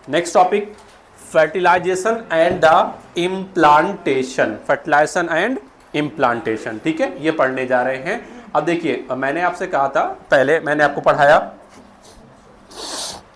Next topic fertilization and the implantation, fertilization and implantation, ठीक है, ये पढ़ने जा रहे हैं। अब देखिए, मैंने आपसे कहा था, पहले मैंने आपको पढ़ाया,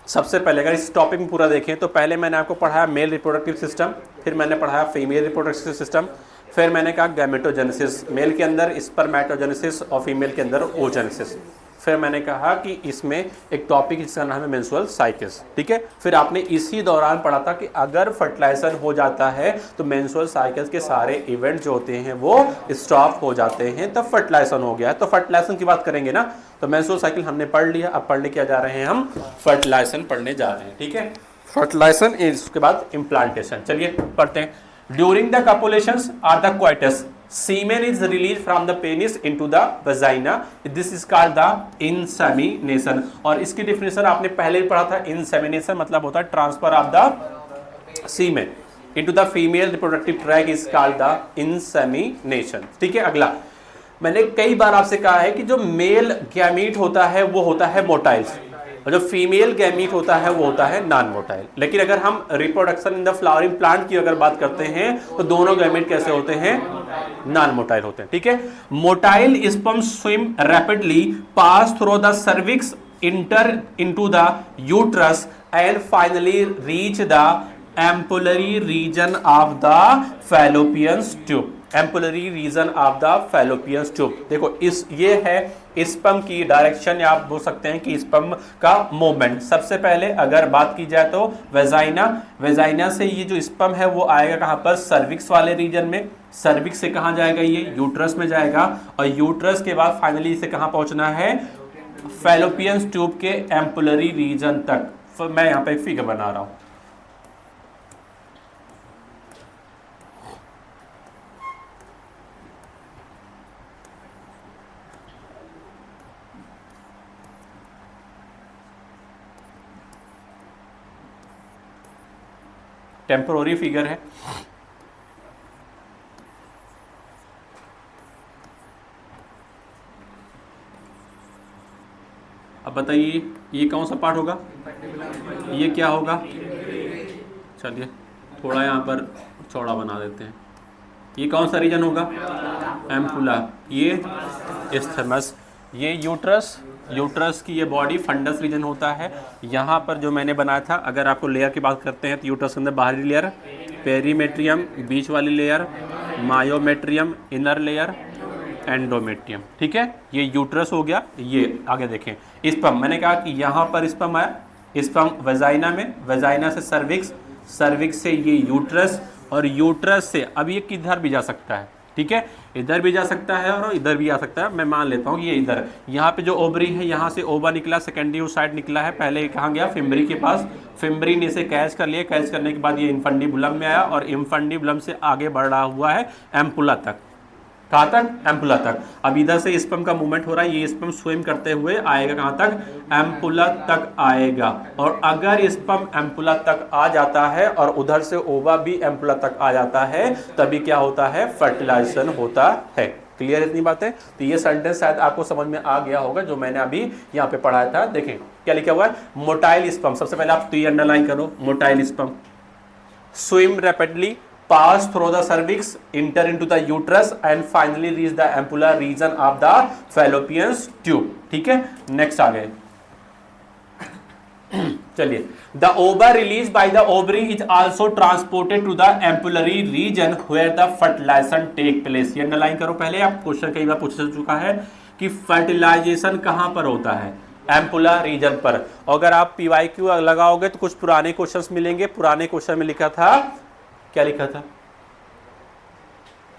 सबसे पहले अगर इस टॉपिक में पूरा देखें तो पहले मैंने आपको पढ़ाया मेल रिप्रोडक्टिव सिस्टम, फिर मैंने पढ़ाया फीमेल रिप्रोडक्टिव सिस्टम, फिर मैंने कहा गैमेटोजेनेसिस, मेल के अंदर स्पर्मेटोजेनेसिस और फीमेल के अंदर ओजेनेसिस, फिर मैंने कहा कि इसमें एक टॉपिक जिसका नाम है मेंस्ट्रुअल साइकिल्स, ठीक है। फिर आपने इसी दौरान पढ़ा था कि अगर फर्टिलाइजेशन हो जाता है तो मेंस्ट्रुअल साइकिल्स के सारे इवेंट जो होते हैं वो स्टॉप हो जाते हैं, तब फर्टिलाइजेशन हो गया है। तो फर्टिलाइजेशन की बात करेंगे ना, तो मेंस्ट्रुअल साइकिल हमने पढ़ लिया, अब पढ़ने क्या जा रहे हैं हम, फर्टिलाइजेशन पढ़ने जा रहे हैं, ठीक है। फर्टिलाइजेशन, इसके बाद इम्प्लांटेशन, चलिए पढ़ते हैं। During the copulations or the coitus, semen is released from the penis into the vagina, this is called the insemination। और इसकी डिफिनेशन आपने पहले ही पढ़ा था, insemination मतलब होता है transfer of the semen into the female reproductive tract is called the insemination, ठीक है। अगला, मैंने कई बार आपसे कहा है कि जो मेल गैमीट होता है वो होता है मोटाइल्स, और जो फीमेल गैमीट होता है वो होता है नॉन मोटाइल। लेकिन अगर हम reproduction in the flowering plant की अगर बात करते हैं तो दोनों गैमीट कैसे होते हैं, नॉन मोटाइल होते हैं, ठीक है। Motile sperm swim rapidly pass through the cervix, inter into the uterus and finally reach the ampullary reason of the fallopian tube, ampullary region of the fallopian tube. देखो इस ये है स्पर्म की direction, या आप बोल सकते हैं कि स्पर्म का मूवमेंट। सबसे पहले अगर बात की जाए तो वेजाइना, वेजाइना से ये जो स्पर्म है वो आएगा कहाँ पर, सर्विक्स वाले रीजन में, सर्विक्स से कहाँ जाएगा, ये यूट्रस में जाएगा, और यूट्रस के बाद फाइनली इसे कहाँ पहुंचना है, फैलोपियन ट्यूब के एम्पुलरी रीजन तक। मैं यहाँ पे एक फिगर बना रहा हूँ, टेम्पोररी फिगर है। अब बताइए ये कौन सा पार्ट होगा, ये क्या होगा, चलिए थोड़ा यहाँ पर चौड़ा बना देते हैं, ये कौन सा रीजन होगा, एम्पुला, ये इस्थमस, ये यूट्रस, यूट्रस की ये बॉडी फंडस रीजन होता है। यहाँ पर जो मैंने बनाया था, अगर आपको लेयर की बात करते हैं तो यूट्रस के अंदर बाहरी लेयर पेरीमेट्रियम, बीच वाली layer myometrium, inner layer endometrium, ठीक है। ये यूट्रस हो गया। ये आगे देखें, स्पर्म, मैंने कहा कि यहाँ पर स्पर्म आया, स्पर्म वेजाइना में, वेजाइना से सर्विक्स, सर्विक्स से ये यूट्रस, और यूट्रस से अब ये किधर भी जा सकता है, ठीक है, इधर भी जा सकता है और इधर भी आ सकता है। मैं मान लेता हूँ कि ये इधर, यहाँ पे जो ओवरी है यहाँ से ओवा निकला, सेकेंडरी साइड निकला है, पहले कहाँ गया, फिम्बरी के पास, फिम्बरी ने इसे कैच कर लिया, कैच करने के बाद ये इन्फंडिबुलम में आया, और इन्फंडिबुलम से आगे बढ़ रहा हुआ है एम्पुला तक, कहाँ तक, एम्पुला तक। अब इधर से स्पर्म का मूवमेंट हो रहा है, ये स्पर्म स्विम करते हुए आएगा कहाँ तक, एम्पुला तक आएगा, और अगर स्पर्म एम्पुला तक आ जाता है और उधर से ओवा भी एम्पुला तक आ जाता है, तभी क्या होता है, फर्टिलाइजेशन होता है। क्लियर इतनी बातें? तो ये सेंटेंस शायद आपको समझ में आ गया होगा जो मैंने अभी यहाँ पे पढ़ाया था। देखें क्या लिखा हुआ है, मोटाइल स्पर्म, सबसे पहले आप तो ये अंडरलाइन करो, motile sperm swim rapidly pass through the cervix, enter into the uterus and finally reach the ampulla region of the fallopian tube, ठीक है। नेक्स्ट आ गए, चलिए, the ova released by the ovary is also transported to the ampullary region where the fertilization take place। ये underline करो, पहले आप question कई बार पूछ चुका है कि फर्टिलाइजेशन कहाँ पर होता है, एम्पुला रीजन पर। अगर आप PYQ लगाओगे तो कुछ पुराने क्वेश्चंस मिलेंगे, पुराने क्वेश्चन में लिखा था, क्या लिखा था,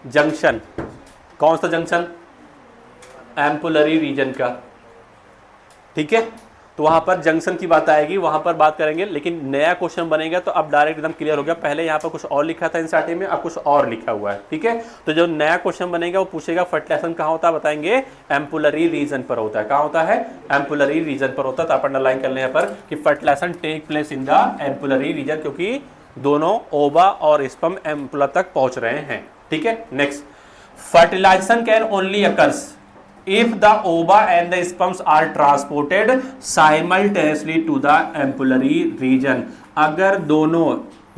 जंक्शन, कौन सा जंक्शन, एम्पुलरी रीजन का, ठीक है। तो वहां पर जंक्शन की बात आएगी, वहां पर बात करेंगे। लेकिन नया क्वेश्चन बनेगा तो अब डायरेक्ट एकदम क्लियर हो गया, पहले यहाँ पर कुछ और लिखा था एनसीईआरटी में, अब कुछ और लिखा हुआ है, ठीक है। तो जो नया क्वेश्चन बनेगा वो पूछेगा फर्टिलाइजेशन कहाँ होता है, बताएंगे एम्पुलरी रीजन पर होता है। कहाँ होता है, एम्पुलरी रीजन पर होता है। तो आप अंडरलाइन कर लें यहाँ पर कि fertilization take place in the ampullary region, क्योंकि दोनों ओवा और स्पर्म एम्पुला तक पहुंच रहे हैं, ठीक है। Next, fertilization can only occurs, if the ova and the sperms are transported simultaneously to the ampullary region, अगर दोनों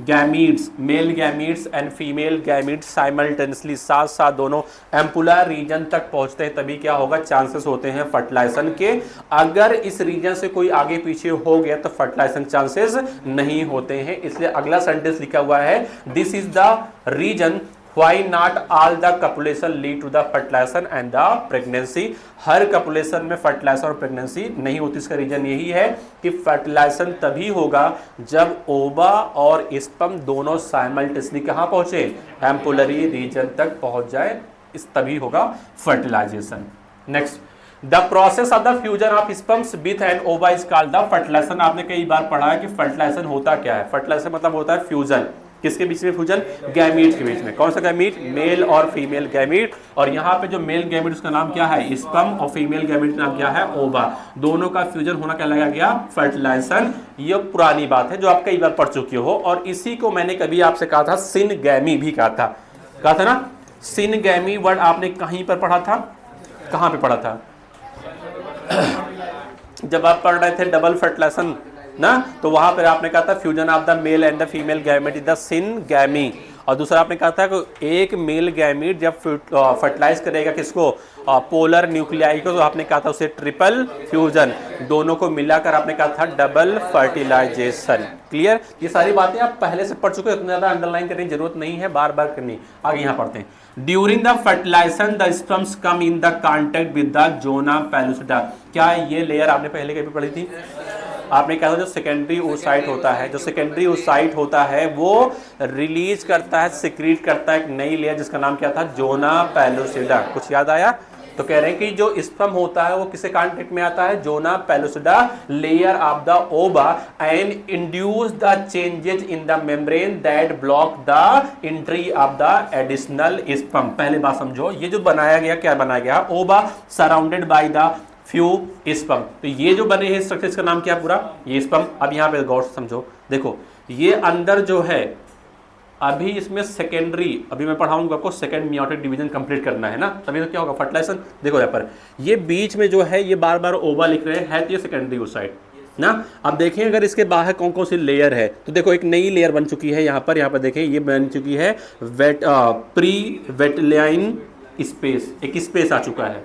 gametes, male gametes and female gametes simultaneously साथ साथ दोनों एम्पुलर रीजन तक पहुंचते हैं, तभी क्या होगा, चांसेस होते हैं फर्टिलाइजेशन के। अगर इस रीजन से कोई आगे पीछे हो गया तो फर्टिलाइजेशन चांसेस नहीं होते हैं। इसलिए अगला सेंटेंस लिखा हुआ है, this is the reason Why not all the copulation lead to the fertilization and the pregnancy? Her copulation में फर्टिलाइजेशन और प्रेगनेंसी नहीं होती। इसका रीजन यही है कि फर्टिलाइजेशन तभी होगा जब ओवा और स्पर्म दोनों साइमल्टेनियसली कहाँ पहुंचे, एम्पुलरी रीजन तक पहुंच जाए, इस तभी होगा fertilization. Next, the process of the fusion of sperms with and ova is called the fertilization. आपने कई बार पढ़ा है कि फर्टिलाइजेशन होता क्या है। फर्टिलाइजेशन मतलब होता है फ्यूजन, किसके बीच में फ्यूजन, गैमीट के बीच में। कौन सा गैमीट, मेल और फीमेल गैमीट। और यहाँ पे जो मेल गैमीट उसका नाम क्या है, स्पर्म, और फीमेल गैमीट का नाम क्या है, ओवा। दोनों का फ्यूजन होना क्या लगा गया, फर्टिलाइजेशन। ये पुरानी बात है जो आप कई बार पढ़ चुके हो, और इसी को मैंने कभी आपसे कहा था सिनगैमी भी कहा था ना। सिनगैमी वर्ड आपने कहीं पर पढ़ा था, कहाँ पे पढ़ा था, जब आप पढ़ रहे थे डबल फर्टिलाइजेशन ना, तो वहां पर आपने कहा था fusion of the male and the female gamete is the syngamy. और दूसरा आपने कहा था कि एक मेल गैमेट जब फर्टिलाइज करेगा किसको, पोलर न्यूक्लियाई को, तो आपने कहा था उसे ट्रिपल फ्यूजन। दोनों को मिलाकर आपने कहा था डबल फर्टिलाइजेशन। क्लियर, ये सारी बातें आप पहले से पढ़ चुके हो, इतना ज्यादा अंडरलाइन करने की जरूरत नहीं है, बार बार करनी। आगे यहाँ पढ़ते हैं, during the fertilization the sperms come in the contact with the zona pellucida. क्या ये लेयर आपने पहले कभी पढ़ी थी? आपने कहा था जो सेकेंडरी oocyte होता है, जो सेकेंडरी oocyte होता है वो रिलीज करता है, सिक्रीट करता है एक नई लेयर जिसका नाम क्या था, जोना पेलुसिडा। कुछ याद आया? तो कह रहे हैं कि जो स्पर्म होता है वो किससे कांटेक्ट में आता है, zona pellucida layer of the ova, and induce the changes in the membrane that block the entry of the additional sperm. पहले बात समझो, ये जो बनाया गया, क्या बनाया गया, ओवा surrounded by the few sperm. तो ये जो बने हैं स्ट्रक्चर, इसका नाम क्या पूरा, ये स्पर्म। अब यहाँ पे गौर से समझो, देखो ये अंदर जो है, अभी इसमें सेकेंडरी, अभी मैं पढ़ाऊंगा आपको, सेकेंड मियोटिक डिवीजन कंप्लीट करना है ना, तभी तो क्या होगा फर्टिलाइजेशन। देखो यहाँ पर ये बीच में जो है, ये बार बार ओवा लिख रहे हैं, तो ये सेकेंडरी oocyte ना। अब देखें अगर इसके बाहर कौन कौन सी लेयर है, तो देखो एक नई लेयर बन चुकी है यहाँ पर देखें, ये बन चुकी है प्री वेटलाइन स्पेस, एक स्पेस आ चुका है,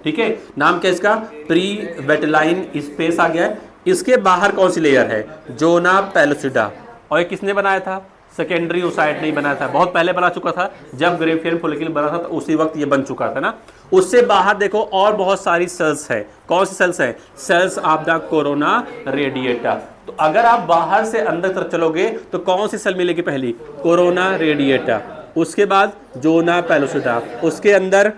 ठीक है, नाम क्या इसका, प्री वेटलाइन स्पेस आ गया है। इसके बाहर कौन सी लेयर है, जोना पेलुसिडा। और ये किसने बनाया था, सेकेंडरी oocyte नहीं बनाया था, बहुत पहले बना चुका था, जब ग्रेफियन फॉलिकल बना था तो उसी वक्त ये बन चुका था ना। उससे बाहर देखो और बहुत सारी सेल्स है, कौन सी सेल्स है, cells of the corona radiata. तो अगर आप बाहर से अंदर तरफ चलोगे तो कौन सी सेल मिलेगी, पहली कोरोना रेडिएटा, उसके बाद जोना पेलुसिडा, उसके अंदर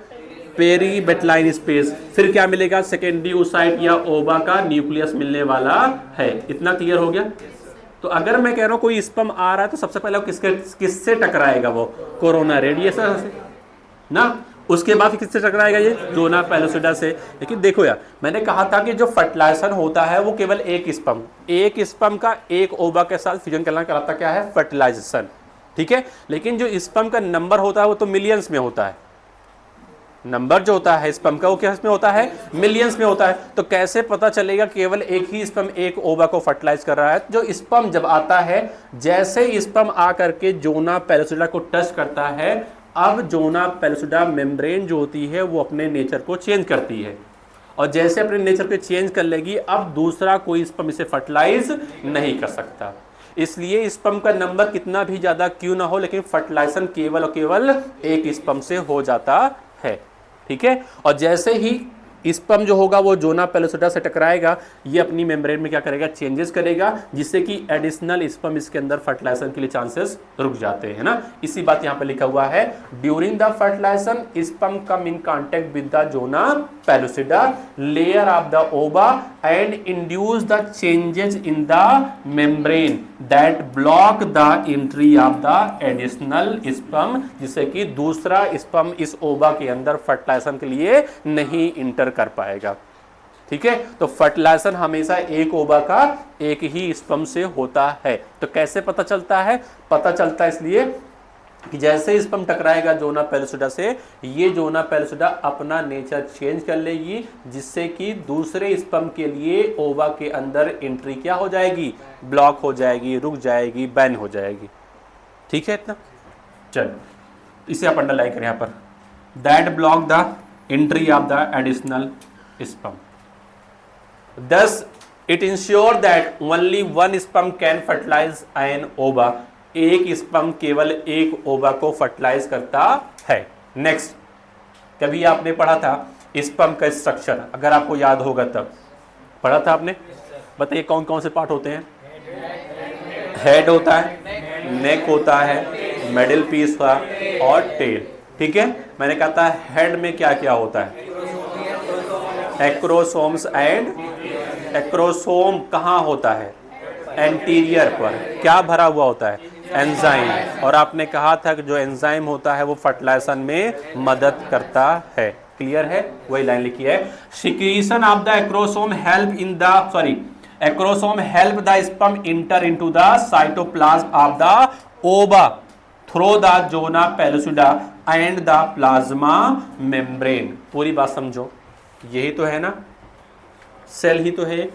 पेरी बेटलाइन स्पेस, फिर क्या मिलेगा, सेकेंडरी oocyte या ओवा का न्यूक्लियस मिलने वाला है। इतना क्लियर हो गया? तो अगर मैं कह रहा हूं कोई स्पर्म आ रहा है तो सबसे पहले किससे टकराएगा, वो कोरोना रेडिएशन से ना, उसके बाद किससे टकराएगा, ये जोना पेलुसिडा से। लेकिन देखो यार, मैंने कहा था कि जो फर्टिलाइजेशन होता है वो केवल एक स्पर्म का एक ओवा के साथ फ्यूजन कराता क्या है, फर्टिलाइजेशन, ठीक है। लेकिन जो स्पर्म का नंबर होता है वो तो मिलियंस में होता है, नंबर जो होता है स्पर्म का वो क्या में होता है, मिलियंस में होता है। तो कैसे पता चलेगा केवल एक ही स्पर्म एक ओवा को फर्टिलाइज कर रहा है? जो स्पर्म जब आता है, जैसे स्पर्म आ करके जोना पेलुसिडा को टच करता है, अब जोना पेलुसिडा मेम्ब्रेन जो होती है वो अपने नेचर को चेंज करती है, और जैसे अपने नेचर को चेंज कर लेगी, अब दूसरा कोई स्पर्म इसे फर्टिलाइज नहीं कर सकता। इसलिए स्पर्म का नंबर कितना भी ज्यादा क्यों ना हो, लेकिन फर्टिलाइजेशन केवल और केवल एक स्पर्म से हो जाता है, ठीक है। और जैसे ही स्पर्म जो होगा वो जोना पेलुसिडा से टकराएगा, ये अपनी मेम्ब्रेन में क्या करेगा, चेंजेस करेगा, जिससे कि एडिशनल स्पर्म इसके अंदर फर्टिलाइजेशन के लिए चांसेस रुक जाते हैं ना। इसी बात यहाँ पे लिखा हुआ है, during the fertilization sperm come in contact with the zona pellucida layer of the ova and induce the changes in the membrane that block the entry of the additional sperm, जिससे कि दूसरा स्पर्म इस ओवा के अंदर fertilisation के लिए नहीं इंटर कर पाएगा, ठीक है। तो फर्टिलाइजेशन हमेशा एक ओवा का एक ही स्पर्म से होता है। तो कैसे पता चलता है, पता चलता है इसलिए कि जैसे स्पर्म टकराएगा जोना पेलुसिडा से, ये जोना पेलुसिडा अपना नेचर चेंज कर लेगी, जिससे कि दूसरे स्पर्म के लिए ओवा के अंदर एंट्री क्या हो जाएगी, ब्लॉक हो जाएगी, रुक जाएगी, बैन हो जाएगी। ठीक है इतना। चल इसे आप अंडरलाइन करें यहाँ पर, that block the entry of the additional sperm, thus it ensure that only one sperm can fertilize an ova, एक स्पर्म केवल एक ओवा को फर्टिलाइज करता है। नेक्स्ट, कभी आपने पढ़ा था स्पर्म का स्ट्रक्चर, अगर आपको याद होगा तब पढ़ा था आपने, बताइए कौन कौन से पार्ट होते हैं। हेड होता है, नेक होता है, मिडिल पीस हुआ और टेल। ठीक है, मैंने कहा था हेड में क्या क्या होता है, एक्रोसोम्स एंड, एक्रोसोम कहाँ होता है, एंटीरियर पर, क्या भरा हुआ होता है, एंजाइम। और आपने कहा था कि जो एंजाइम होता है वो फर्टिलाइजेशन में मदद करता है। क्लियर है, वही लाइन लिखी है, secretion of the acrosome help in the, sorry, acrosome help the sperm enter into the cytoplasm of the ova through the zona pellucida and the plasma membrane. पूरी बात समझो, यही तो है ना, सेल ही तो है,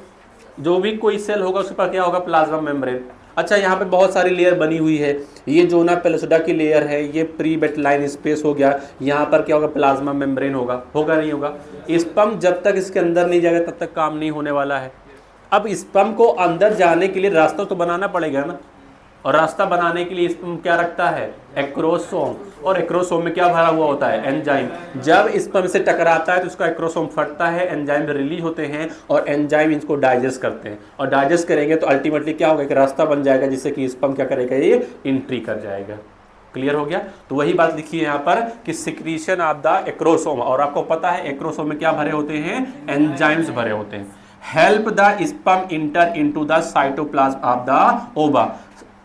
जो भी कोई सेल होगा उसके पास क्या होगा, प्लाज्मा मेम्ब्रेन। अच्छा, यहाँ पे बहुत सारी लेयर बनी हुई है, ये जोना पेलुसिडा की लेयर है, ये प्री बेटलाइन स्पेस हो गया, यहाँ पर क्या होगा, प्लाज्मा मेम्ब्रेन होगा नहीं होगा। स्पर्म जब तक इसके अंदर नहीं जाएगा तब तक काम नहीं होने वाला है। अब स्पर्म को अंदर जाने के लिए रास्ता तो बनाना पड़ेगा ना, और रास्ता बनाने के लिए स्पर्म क्या रखता है, एक्रोसोम, और एक्रोसोम में क्या भरा हुआ होता है, एंजाइम। जब स्पर्म से टकराता है तो उसका एक्रोसोम फटता है, एंजाइम रिलीज होते हैं और एंजाइम इसको डाइजेस्ट करते हैं, और डाइजेस्ट करेंगे तो अल्टीमेटली क्या होगा, एक रास्ता बन जाएगा जिससे कि स्पर्म क्या करेगा, ये एंट्री कर जाएगा। क्लियर हो गया। तो वही बात लिखी है यहाँ पर कि सिक्रीशन ऑफ द एक्रोसोम, और आपको पता है एक्रोसोम में क्या भरे होते हैं, एंजाइम्स भरे होते हैं। Help the sperm enter into the cytoplasm of the ओवा,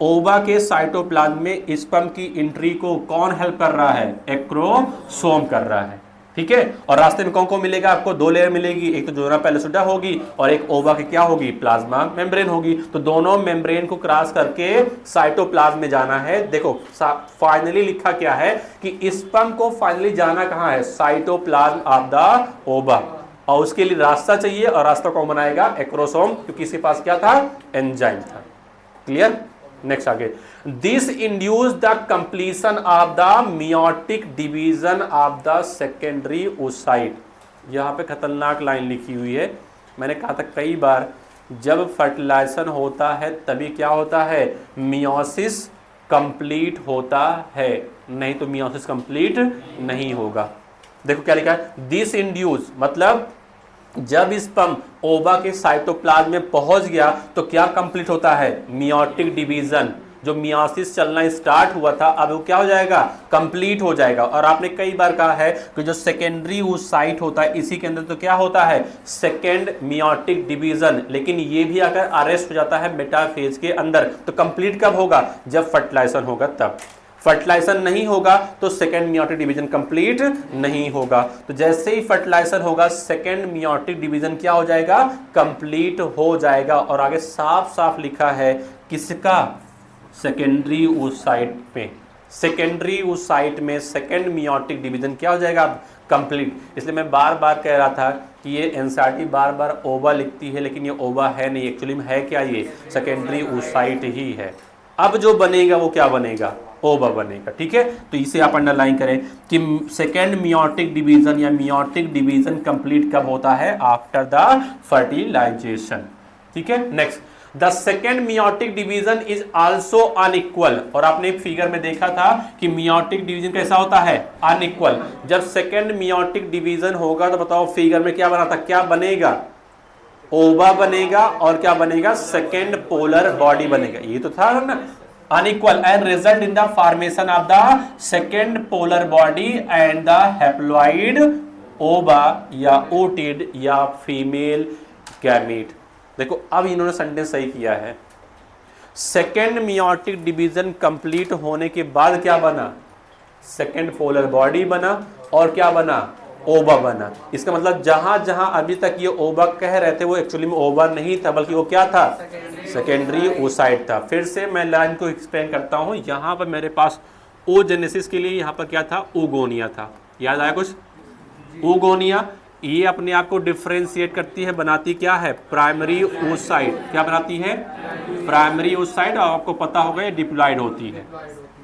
ओवा के साइटोप्लाज्म में स्पर्म की एंट्री को कौन हेल्प कर रहा है, एक्रोसोम कर रहा है। ठीक है, और रास्ते में कौन कौन मिलेगा आपको, दो लेयर मिलेगी, एक तो जोना पेलुसिडा होगी और एक ओवा की क्या होगी, प्लाज्मा मेम्ब्रेन होगी। तो दोनों मेम्ब्रेन को क्रॉस करके साइटोप्लाज्म में जाना है। देखो फाइनली लिखा क्या है कि स्पर्म को फाइनली जाना कहाँ है, साइटोप्लाज्म ऑफ द ओवा, और उसके लिए रास्ता चाहिए, और रास्ता कौन बनाएगा, एक्रोसोम, क्योंकि इसके पास क्या था, एंजाइम था। क्लियर। नेक्स्ट आगे, this induce the completion of the meiotic division of the secondary oocyte. यहाँ पे खतरनाक लाइन लिखी हुई है, मैंने कहा था कई बार, जब फर्टिलाइजेशन होता है तभी क्या होता है, मियोसिस कंप्लीट होता है, नहीं तो मियोसिस कंप्लीट नहीं होगा। देखो क्या लिखा है, दिस इंड्यूस मतलब जब स्पर्म ओवा के साइटोप्लाज्म में पहुंच गया तो क्या कंप्लीट होता है, मियोटिक डिवीजन, जो मियोसिस चलना स्टार्ट हुआ था अब वो क्या हो जाएगा, कंप्लीट हो जाएगा। और आपने कई बार कहा है कि जो सेकेंडरी ओसाइट होता है इसी के अंदर तो क्या होता है, सेकेंड मियोटिक डिवीजन, लेकिन ये भी अगर अरेस्ट हो जाता है मेटाफेज के अंदर तो कंप्लीट कब होगा, जब फर्टिलाइजेशन होगा तब। फर्टिलाइजेशन नहीं होगा तो सेकेंड मियोटिक डिवीजन कंप्लीट नहीं होगा। तो जैसे ही फर्टिलाइजेशन होगा सेकेंड मियोटिक डिवीजन क्या हो जाएगा, कंप्लीट हो जाएगा। और आगे साफ साफ लिखा है किसका, सेकेंडरी ओसाइट में, सेकेंडरी ओसाइट में सेकेंड मियोटिक डिवीजन क्या हो जाएगा, कंप्लीट। इसलिए मैं बार बार कह रहा था कि ये एनसीईआरटी बार बार ओवा लिखती है, लेकिन ये ओवा है नहीं, एक्चुअली में है क्या, ये सेकेंडरी ओसाइट ही है। अब जो बनेगा वो क्या बनेगा, ओवा बनेगा। ठीक है, तो इसे आप अंडरलाइन करें कि सेकेंड मियोटिक डिवीजन या मियोटिक डिवीजन कंप्लीट कब होता है, आफ्टर द फर्टिलाइजेशन। ठीक है, next, the second meiotic division is also unequal. और आपने एक फिगर में देखा था कि मियोटिक डिवीजन कैसा होता है, अनइक्वल। जब सेकेंड मियोटिक डिवीजन होगा तो बताओ फिगर में क्या बना था, क्या बनेगा, ओवा बनेगा, और क्या बनेगा, सेकेंड पोलर बॉडी बनेगा। ये तो था ना, unequal and result in the formation of the second polar body and the haploid ova या ओटिड या फीमेल गैमीट। देखो अब इन्होंने सेंटेंस सही किया है, सेकेंड मियोटिक डिवीजन कंप्लीट होने के बाद क्या बना, सेकेंड पोलर बॉडी बना, और क्या बना, ओवा बना। इसका मतलब जहां जहां अभी तक ये ओवा कह रहे थे वो एक्चुअली में ओवा नहीं था, बल्कि वो क्या था, सेकेंडरी ओसाइट था। फिर से मैं लाइन को एक्सप्लेन करता हूं, यहाँ पर मेरे पास ओजेनेसिस के लिए यहाँ पर क्या था, ओगोनिया था। याद आया कुछ? ओगोनिया ये अपने आप को डिफ्रेंशिएट करती है, बनाती क्या है, प्राइमरी oocyte। क्या बनाती है, प्राइमरी oocyte, और आपको पता होगा ये डिप्लॉइड होती है,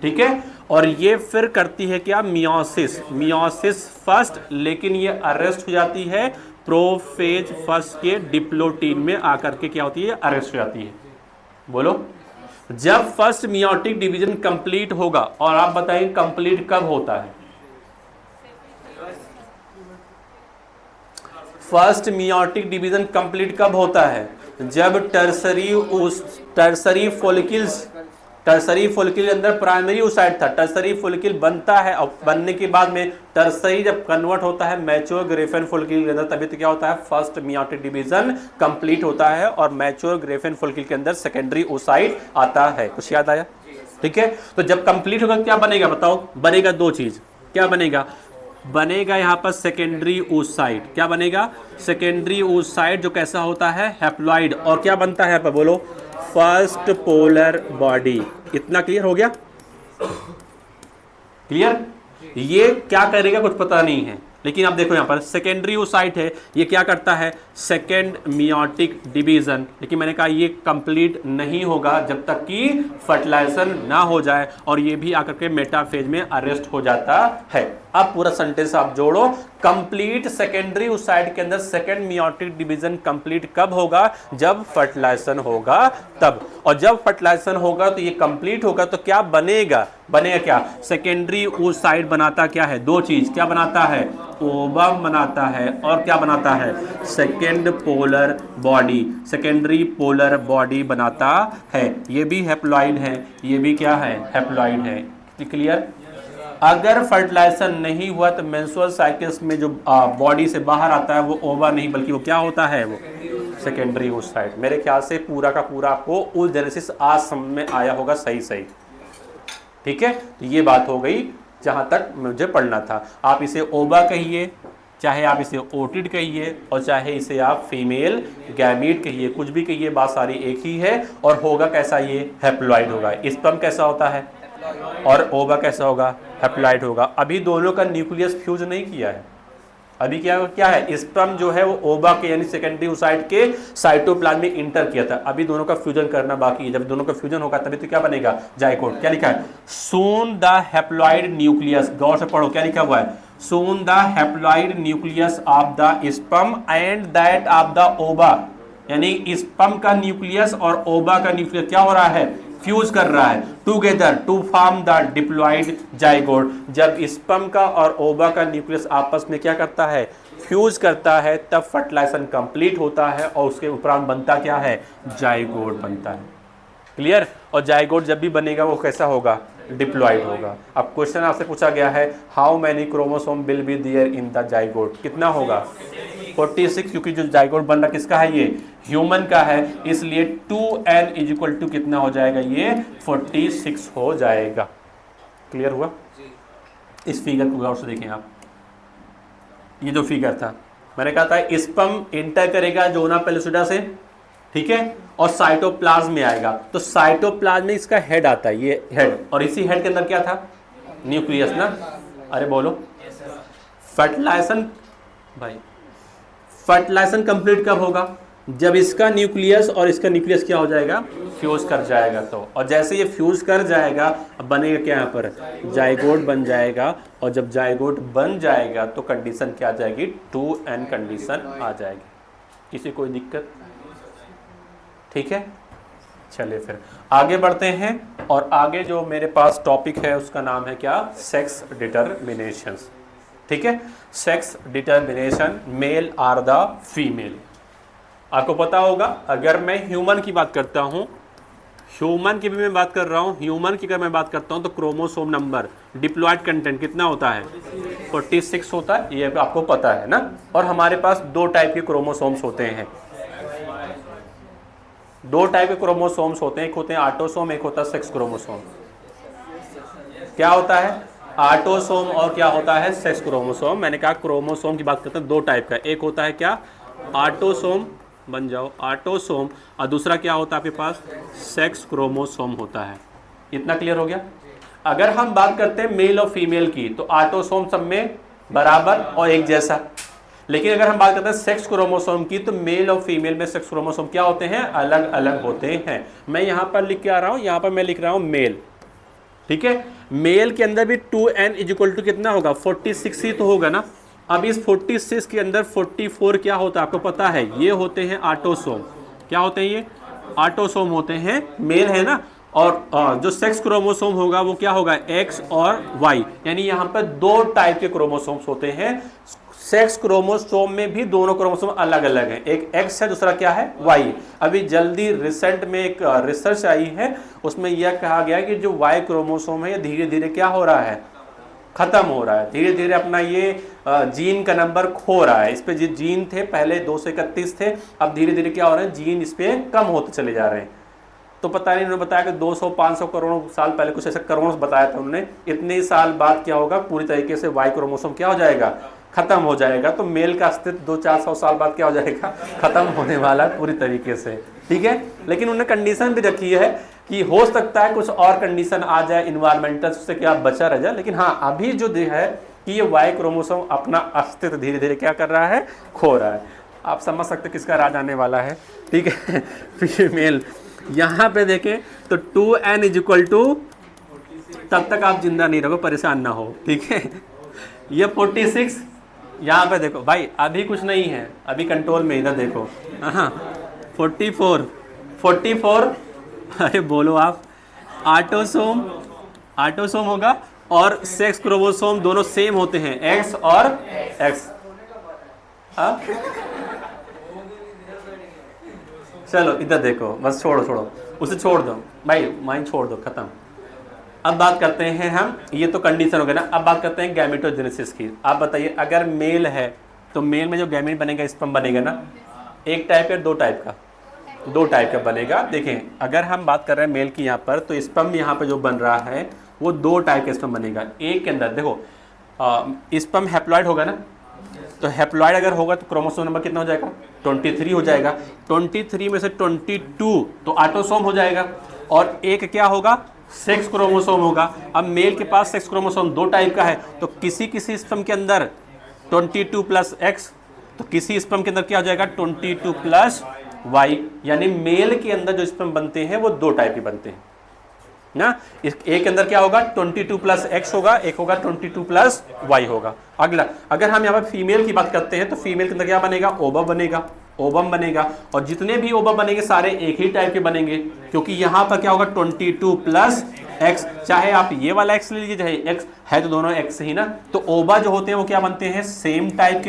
ठीक है। और ये फिर करती है क्या, मियोसिस। मियोसिस फर्स्ट, लेकिन ये अरेस्ट हो जाती है प्रोफेज फर्स्ट के डिप्लोटीन में आकर के क्या होती है, अरेस्ट हो जाती है। बोलो, जब फर्स्ट मियोटिक डिवीजन कंप्लीट होगा, और आप बताइए कंप्लीट कब होता है, फर्स्ट मियोटिक डिवीजन कंप्लीट कब होता है, जब टर्सरी फॉलिकल अंदर प्राइमरी oocyte था, टर्सरी फॉलिकल बनता है, और बनने के बाद में टर्सरी जब कन्वर्ट होता है मैच्योर ग्रेफेन फॉलिकल के अंदर, तभी तो क्या होता है, फर्स्ट मियोटिक डिवीजन कंप्लीट होता है, और मैच्योर ग्रेफेन फॉलिकल के अंदर सेकेंडरी oocyte आता है। कुछ याद आया? ठीक है, तो जब कंप्लीट होगा क्या बनेगा, बताओ? बनेगा दो चीज। क्या बनेगा? बनेगा यहाँ पर सेकेंडरी oocyte। क्या बनेगा? सेकेंडरी oocyte, जो कैसा होता है, हैप्लॉइड। और क्या बनता है यहाँ पर, बोलो? First polar body. इतना क्लियर हो गया? क्लियर? ये क्या करेगा कुछ पता नहीं है, लेकिन आप देखो यहाँ पर सेकेंडरी oocyte है, ये क्या करता है, सेकेंड मियोटिक डिवीजन। लेकिन मैंने कहा ये कंप्लीट नहीं होगा जब तक कि फर्टिलाइजेशन ना हो जाए, और ये भी आकर के मेटाफेज में अरेस्ट हो जाता है। अब पूरा सेंटेंस आप जोड़ो, कंप्लीट सेकेंडरी oocyte के अंदर सेकेंड मियोटिक डिवीजन कंप्लीट कब होगा, जब फर्टिलाइजेशन होगा तब। और जब फर्टिलाइजेशन होगा तो ये कंप्लीट होगा, तो क्या बनेगा, बनेगा क्या, सेकेंडरी oocyte बनाता क्या है, दो चीज। क्या बनाता है, ओवम बनाता है, और क्या बनाता है, second polar body, secondary polar body बनाता है। ये भी हैप्लॉइड है, ये भी क्या है, हैप्लॉइड है। क्लियर? अगर फर्टिलाइजेशन नहीं हुआ तो मेंस्ट्रुअल साइकिल्स में जो बॉडी से बाहर आता है वो ओवा नहीं, बल्कि वो क्या होता है, वो सेकेंडरी oocyte। मेरे ख्याल से पूरा का पूरा आपको oogenesis आज समझ में आया होगा, सही सही, ठीक है। तो ये बात हो गई जहां तक मुझे पढ़ना था। आप इसे ओवा कहिए, चाहे आप इसे ओटिड कहिए, और चाहे इसे आप फीमेल गैमीट कहिए, कुछ भी कहिए, बात सारी एक ही है। और होगा कैसा, ये हैप्लॉइड होगा। स्पर्म कैसा होता है, और ओवा कैसा होगा, हैप्लॉइड होगा। अभी दोनों का न्यूक्लियस फ्यूज नहीं किया है। अभी क्या क्या है, स्पर्म जो है वो ओवा के यानी सेकेंडरी oocyte के साइटोप्लाज्म में इंटर किया था। अभी दोनों का फ्यूजन करना बाकी है। जब दोनों का फ्यूजन होगा तभी तो क्या बनेगा, जाइगोट। क्या लिखा है, सून द हैप्लॉइड न्यूक्लियस। गौर से पढ़ो क्या लिखा हुआ है, soon the haploid nucleus of the sperm and that of the ओवा। यानी स्पर्म का न्यूक्लियस और ओवा का न्यूक्लियस क्या हो रहा है, फ्यूज कर रहा है together to form the diploid zygote. जब स्पर्म का और ओवा का न्यूक्लियस आपस में क्या करता है, फ्यूज करता है, तब फर्टिलाइजेशन कंप्लीट होता है, और उसके उपरांत बनता क्या है, जाइगोट बनता है। क्लियर? और जाइगोट जब भी बनेगा वो कैसा होगा, डिप्लॉइड होगा। अब क्वेश्चन आपसे पूछा गया है, how many chromosome will be there in the zygote. कितना होगा, 46, क्योंकि जो जाइगोट बन रहा किसका है, ये ह्यूमन का है, इसलिए 2n इक्वल टू कितना हो जाएगा, ये 46 हो जाएगा। क्लियर हुआ? इस फिगर को गौर से देखें आप। ये जो फिगर था, मैंने कहा था स्पर्म इंटर करेगा जोना पेलुसिडा से, ठीक है, और साइटोप्लाज्म में आएगा। तो साइटोप्लाज्म में इसका हेड आता है, ये हेड, और इसी हेड के अंदर क्या था, न्यूक्लियस ना। अरे बोलो, फर्टिलाइजेशन, भाई फर्टिलाइजेशन कंप्लीट कब होगा, जब इसका न्यूक्लियस और इसका न्यूक्लियस क्या हो जाएगा, फ्यूज कर जाएगा। तो और जैसे ये फ्यूज कर जाएगा, अब बनेगा क्या, यहाँ पर जाइगोट बन जाएगा। और जब जाइगोट बन जाएगा तो कंडीशन क्या आ जाएगी, 2n कंडीशन आ जाएगी। किसी कोई दिक्कत? ठीक है, चलिए फिर आगे बढ़ते हैं। और आगे जो मेरे पास टॉपिक है उसका नाम है क्या, सेक्स डिटर्मिनेशंस। ठीक है, sex determination, male or the female. आपको पता होगा, अगर मैं ह्यूमन की बात करता हूं, ह्यूमन की भी मैं बात कर रहा हूं, ह्यूमन की अगर मैं बात करता हूं तो क्रोमोसोम नंबर, डिप्लॉयड कंटेंट कितना होता है, 46 होता है, ये आपको पता है ना। और हमारे पास दो टाइप के क्रोमोसोम्स होते हैं, दो टाइप के क्रोमोसोम्स होते हैं, एक होते हैं ऑटोसोम, एक होता है सेक्स क्रोमोसोम। क्या होता है, ऑटोसोम, और क्या होता है, सेक्स क्रोमोसोम। मैंने कहा क्रोमोसोम की बात करते हैं दो टाइप का, एक होता है क्या, ऑटोसोम, बन जाओ ऑटोसोम, और दूसरा क्या होता है आपके पास, सेक्स क्रोमोसोम होता है। इतना क्लियर हो गया। अगर हम बात करते हैं मेल और फीमेल की तो ऑटोसोम सब में बराबर और एक जैसा, लेकिन अगर हम बात करते हैं सेक्स क्रोमोसोम की तो मेल और फीमेल में सेक्स क्रोमोसोम क्या होते हैं, अलग अलग होते हैं। मैं यहां पर लिख के आ रहा हूं, यहां पर मैं लिख रहा हूं मेल, ठीक है। मेल के अंदर भी 2n इक्वल टू कितना होगा, 46 ही तो होगा ना। अब इस 46 के अंदर 44 क्या होता है आपको पता है, ये होते हैं ऑटोसोम। क्या होते हैं ये, ऑटोसोम होते हैं, मेल है ना। और जो सेक्स क्रोमोसोम होगा वो क्या होगा, एक्स और वाई, यानी यहां पर दो टाइप के क्रोमोसोम्स होते हैं। सेक्स क्रोमोसोम में भी दोनों क्रोमोसोम अलग अलग हैं, एक एक्स है दूसरा क्या है, वाई। अभी जल्दी रिसेंट में एक रिसर्च आई है, उसमें यह कहा गया कि जो वाई क्रोमोसोम है ये धीरे धीरे क्या हो रहा है, खत्म हो रहा है, धीरे धीरे अपना ये जीन का नंबर खो रहा है। इस पे जो जीन थे पहले 231 थे, अब धीरे धीरे क्या हो रहा है, जीन इस पे कम होते चले जा रहे हैं। तो पता नहीं, उन्होंने बताया कि 200-500 करोड़ साल पहले कुछ ऐसा करोड़ बताया था उन्होंने, इतने साल बाद क्या होगा, पूरी तरीके से वाई क्रोमोसोम क्या हो जाएगा, खत्म हो जाएगा। तो मेल का अस्तित्व 200-400 साल बाद क्या हो जाएगा, खत्म होने वाला है पूरी तरीके से, ठीक है। लेकिन उन्होंने कंडीशन भी रखी है कि हो सकता है कुछ और कंडीशन आ जाए इन्वायरमेंटल से क्या बचा रह जाए, लेकिन हाँ अभी जो है कि ये वाई क्रोमोसोम अपना अस्तित्व धीरे धीरे क्या कर रहा है, खो रहा है। आप समझ सकते किसका राज आने वाला है, ठीक है। फीमेल यहाँ पे देखें तो 2n इक्वल टू, तब तक आप जिंदा नहीं रहो, परेशान ना हो, ठीक है। ये 46, यहाँ पे देखो भाई अभी कुछ नहीं है, अभी कंट्रोल में, इधर देखो, हाँ 44, अरे बोलो आप, ऑटोसोम होगा और सेक्स क्रोमोसोम दोनों सेम होते हैं, एक्स और एक्स। चलो इधर देखो, बस छोड़ो उसे छोड़ दो भाई, माइंड छोड़ दो, खत्म। अब बात करते हैं हम, ये तो कंडीशन हो गया ना। अब बात करते हैं गैमेटोजेनेसिस की। आप बताइए अगर मेल है तो मेल में जो गैमेट बनेगा, स्पर्म बनेगा ना, एक टाइप या दो टाइप का, दो टाइप का बनेगा। देखें अगर हम बात कर रहे हैं मेल की यहाँ पर, तो स्पर्म यहाँ पर जो बन रहा है वो दो टाइप का स्पर्म बनेगा। एक के अंदर देखो स्पर्म हैप्लॉइड होगा ना, तो हैप्लॉइड अगर होगा तो क्रोमोसोम नंबर कितना हो जाएगा, 23 हो जाएगा। 23 में से 22 तो ऑटोसोम हो जाएगा, और एक क्या होगा, सेक्स क्रोमोसोम होगा। अब मेल के पास सेक्स क्रोमोसोम दो टाइप का है, तो किसी स्पर्म के अंदर 22 प्लस एक्स, तो किसी स्पर्म के अंदर क्या हो जाएगा, 22 प्लस वाई। यानी मेल के अंदर जो स्पर्म बनते हैं वो दो टाइप के बनते हैं ना। एक के अंदर क्या होगा, 22 प्लस एक्स होगा, एक होगा 22 प्लस वाई होगा। अगला अगर हम यहाँ पर फीमेल की बात करते हैं तो फीमेल के अंदर क्या बनेगा, ओवम बनेगा, और जितने भी ओवम बनेंगे सारे एक ही टाइप के बनेंगे, क्योंकि यहाँ पर क्या होगा 22 प्लस एक्स, चाहे आप ये वाला एक्स ले लीजिए चाहे एक्स, है तो दोनों एक्स ही ना। तो ओवा जो होते हैं वो क्या बनते हैं, सेम टाइप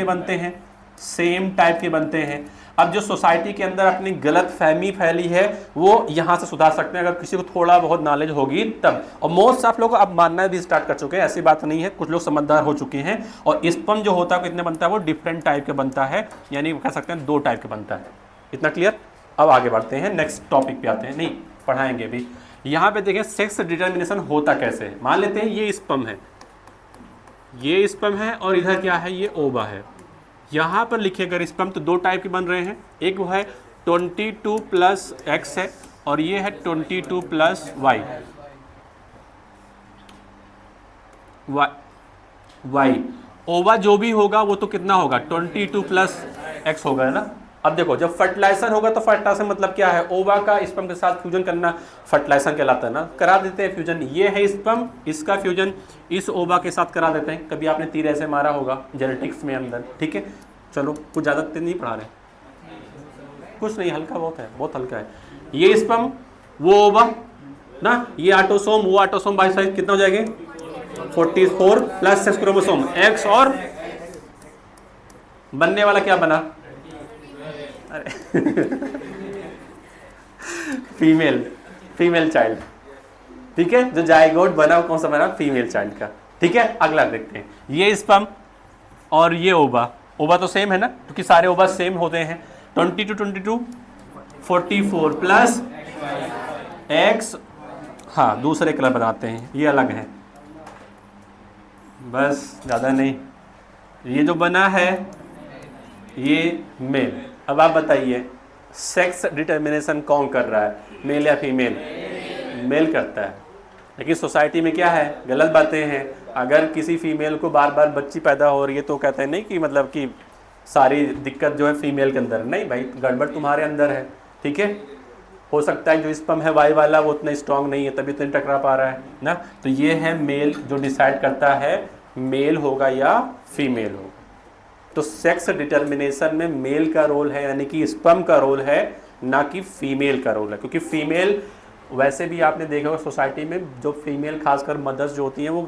के बनते हैं। अब जो सोसाइटी के अंदर अपनी गलत फहमी फैली है वो यहाँ से सुधार सकते हैं, अगर किसी को थोड़ा बहुत नॉलेज होगी तब। और मोस्ट ऑफ लोग अब मानना भी स्टार्ट कर चुके हैं, ऐसी बात नहीं है, कुछ लोग समझदार हो चुके हैं। और स्पर्म जो होता है कितने बनता है, वो डिफरेंट टाइप के बनता है, यानी कह सकते हैं दो टाइप के बनता है। इतना क्लियर। अब आगे बढ़ते हैं, नेक्स्ट टॉपिक पे आते हैं, नहीं पढ़ाएंगे भी। यहाँ पे देखें सेक्स डिटर्मिनेशन होता कैसे है। मान लेते हैं ये स्पर्म है, और इधर क्या है, ये ओवा है। यहाँ पर लिखे अगर स्पर्म तो दो टाइप के बन रहे हैं, एक वो है 22 प्लस एक्स है, और ये है 22 प्लस वाई। ओवा जो भी होगा वो तो कितना होगा, 22 प्लस एक्स होगा, है ना। अब देखो जब फर्टिलाइजेशन होगा तो फर्टिलाइजेशन मतलब क्या है, ओवा का स्पर्म के साथ फ्यूजन करना फर्टिलाइजेशन कहलाता है ना। करा देते हैं फ्यूजन, ये है स्पर्म, इसका फ्यूजन इस ओवा के साथ करा देते हैं। कभी आपने तीर ऐसे मारा होगा जेनेटिक्स में अंदर, ठीक है। चलो कुछ ज़्यादा नहीं पढ़ा रहे, कुछ नहीं, हल्का बहुत हल्का है। ये स्पर्म वो ओवा ना, ये ऑटोसोम वो ऑटोसोम, बाई साइज कितना हो जाएंगे 44 प्लस सेक्स क्रोमोसोम एक्स, और बनने वाला क्या बना, अरे फीमेल चाइल्ड, ठीक है। जो जाइगोट बना वो कौन सा बना, फीमेल चाइल्ड का, ठीक है। अगला देखते हैं, ये स्पर्म और ये ओवा तो सेम है ना, क्योंकि सारे ओवा सेम होते हैं। 22 44 प्लस एक्स, हाँ दूसरे कलर बनाते हैं, ये अलग है, बस ज़्यादा नहीं। ये जो बना है ये मेल। अब आप बताइए सेक्स डिटर्मिनेशन कौन कर रहा है, मेल या फीमेल, मेल करता है लेकिन सोसाइटी में क्या है, गलत बातें हैं। अगर किसी फीमेल को बार बार बच्ची पैदा हो रही है तो कहते हैं नहीं कि मतलब कि सारी दिक्कत जो है फीमेल के अंदर, नहीं भाई, गड़बड़ तुम्हारे अंदर है। ठीक है, हो सकता है जो स्पर्म है वाई वाला वो उतना स्ट्रांग नहीं है, तभी तो नहीं टकरा पा रहा है ना। तो ये है मेल जो डिसाइड करता है मेल होगा या फीमेल होगा। तो सेक्स डिटर्मिनेशन में मेल का रोल है, यानी कि स्पर्म का रोल है, ना कि फीमेल का रोल है। क्योंकि फीमेल वैसे भी आपने देखा होगा सोसाइटी में जो फीमेल खासकर मदर्स जो होती हैं वो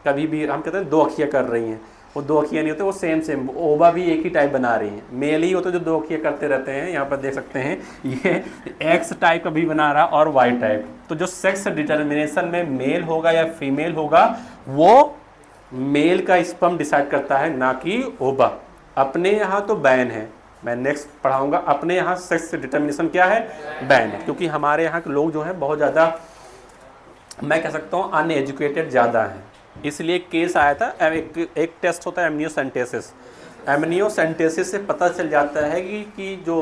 कभी भी, हम कहते हैं 2 अखियाँ कर रही हैं, वो 2 अखियाँ नहीं होते, वो सेम ओवा भी एक ही टाइप बना रही हैं। मेल ही होते जो 2 अखियाँ करते रहते हैं। यहाँ पर देख सकते हैं ये एक्स टाइप का भी बना रहा और वाई टाइप। तो जो सेक्स डिटर्मिनेशन में मेल होगा या फीमेल होगा वो मेल का स्पर्म डिसाइड करता है, ना कि ओवा। अपने यहाँ तो बैन है, मैं नेक्स्ट पढ़ाऊंगा। अपने यहाँ सेक्स डिटर्मिनेशन क्या है, बैन है। क्योंकि हमारे यहाँ के लोग जो हैं बहुत ज़्यादा, मैं कह सकता हूँ अनएजुकेटेड ज़्यादा हैं। इसलिए केस आया था, एक टेस्ट होता है एमनियोसेंटेसिस। एमनियोसेंटेसिस से पता चल जाता है कि जो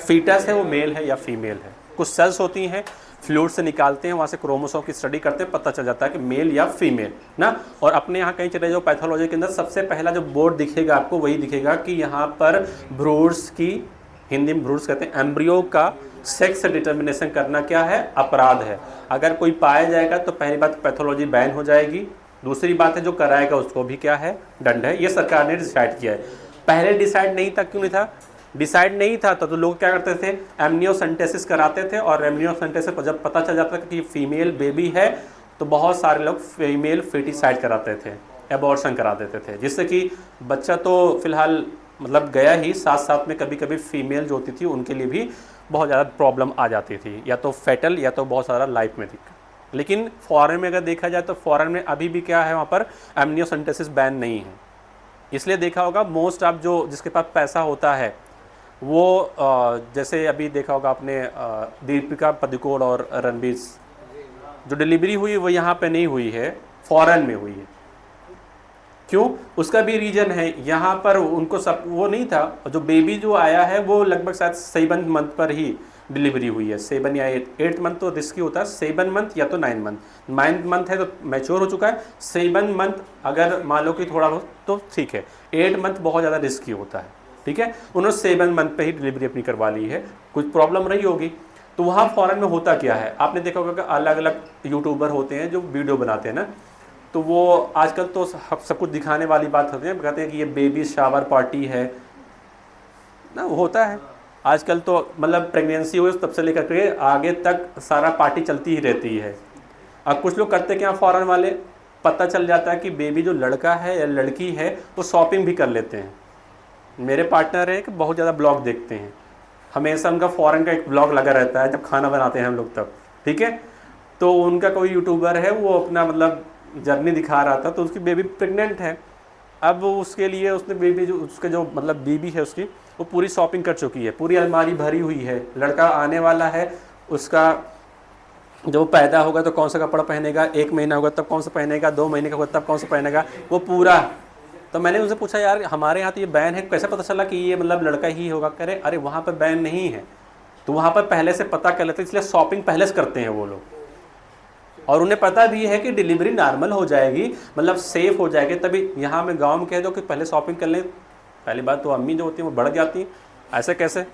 फीटस है वो मेल है या फीमेल है। कुछ सेल्स होती हैं, फ्लूइड से निकालते हैं, वहाँ से क्रोमोसोम की स्टडी करते हैं, पता चल जाता है कि मेल या फीमेल ना। और अपने यहाँ कहीं चले जाओ पैथोलॉजी के अंदर, सबसे पहला जो बोर्ड दिखेगा आपको वही दिखेगा कि यहाँ पर भ्रूण की, हिंदी में भ्रूण कहते हैं, एम्ब्रियो का सेक्स डिटर्मिनेशन करना क्या है, अपराध है। अगर कोई पाया जाएगा तो पहली बात पैथोलॉजी बैन हो जाएगी, दूसरी बात है जो कराएगा उसको भी क्या है, दंड है। ये सरकार ने डिसाइड किया है। पहले डिसाइड नहीं था, क्यों नहीं था? डिसाइड नहीं था तो लोग क्या करते थे, एमनियोसेंटेसिस कराते थे, और एमनियोसेंटेसिस पर जब पता चल जाता था कि फीमेल बेबी है तो बहुत सारे लोग फीमेल फेटिसाइड कराते थे, एबॉर्शन करा देते थे, जिससे कि बच्चा तो फिलहाल मतलब गया ही, साथ साथ में कभी कभी फीमेल जो होती थी उनके लिए भी बहुत ज़्यादा प्रॉब्लम आ जाती थी, या तो फेटल या तो बहुत सारा लाइफ में दिक्कत। लेकिन फॉरेन में अगर देखा जाए तो फॉरेन में अभी भी क्या है, वहाँ पर एमनियोसेंटेसिस बैन नहीं है। इसलिए देखा होगा मोस्ट आप जो जिसके पास पैसा होता है वो जैसे अभी देखा होगा आपने दीपिका पादुकोण और रणबीर, जो डिलीवरी हुई वो यहाँ पे नहीं हुई है, फॉरेन में हुई है। क्यों? उसका भी रीज़न है, यहाँ पर उनको सब वो नहीं था, जो बेबी जो आया है वो लगभग शायद 7 मंथ पर ही डिलीवरी हुई है। 7 या 8 मंथ तो रिस्की होता है, 7 मंथ या तो 9 मंथ। 9 मंथ है तो मैच्योर हो चुका है, 7 मंथ अगर मान लो कि थोड़ा बहुत तो ठीक है, 8 मंथ बहुत ज़्यादा रिस्की होता है। ठीक है, उन्होंने 7 मंथ पे ही डिलीवरी अपनी करवा ली है, कुछ प्रॉब्लम रही होगी। तो वहाँ फॉरेन में होता क्या है, आपने देखा होगा कि अलग अलग यूट्यूबर होते हैं जो वीडियो बनाते हैं ना, तो वो आजकल तो सब कुछ दिखाने वाली बात होती है, कहते हैं कि ये बेबी शावर पार्टी है ना, होता है आजकल तो, मतलब प्रेगनेंसी हुई तब से लेकर के आगे तक सारा पार्टी चलती ही रहती है। अब कुछ लोग करते क्या फॉरेन वाले, पता चल जाता है कि बेबी जो लड़का है या लड़की है वो शॉपिंग भी कर लेते हैं। मेरे पार्टनर है कि बहुत ज़्यादा ब्लॉग देखते हैं, हमेशा उनका फॉरेन का एक ब्लॉग लगा रहता है जब खाना बनाते हैं हम लोग तब। ठीक है, तो उनका कोई यूट्यूबर है वो अपना मतलब जर्नी दिखा रहा था, तो उसकी बेबी प्रेग्नेंट है। अब उसके लिए उसने बेबी जो उसके जो मतलब बेबी है उसकी वो पूरी शॉपिंग कर चुकी है, पूरी अलमारी भरी हुई है। लड़का आने वाला है, उसका जब वो पैदा होगा तो कौन सा कपड़ा पहनेगा, 1 महीना होगा तब कौन सा पहनेगा, 2 महीने का होगा तब कौन सा पहनेगा, वो पूरा। तो मैंने उनसे पूछा यार हमारे यहाँ तो ये बैन है, कैसे पता चला कि ये मतलब लड़का ही होगा? करे अरे वहाँ पर बैन नहीं है, तो वहाँ पर पहले से पता कर लेते, इसलिए शॉपिंग पहले से करते हैं वो लोग, और उन्हें पता भी है कि डिलीवरी नॉर्मल हो जाएगी, मतलब सेफ़ हो जाएगी। तभी यहाँ में गांव में कह दो कि पहले शॉपिंग कर लें, पहली बात तो अम्मी जो होती हैं वो बढ़ जाती हैं, ऐसे कैसे,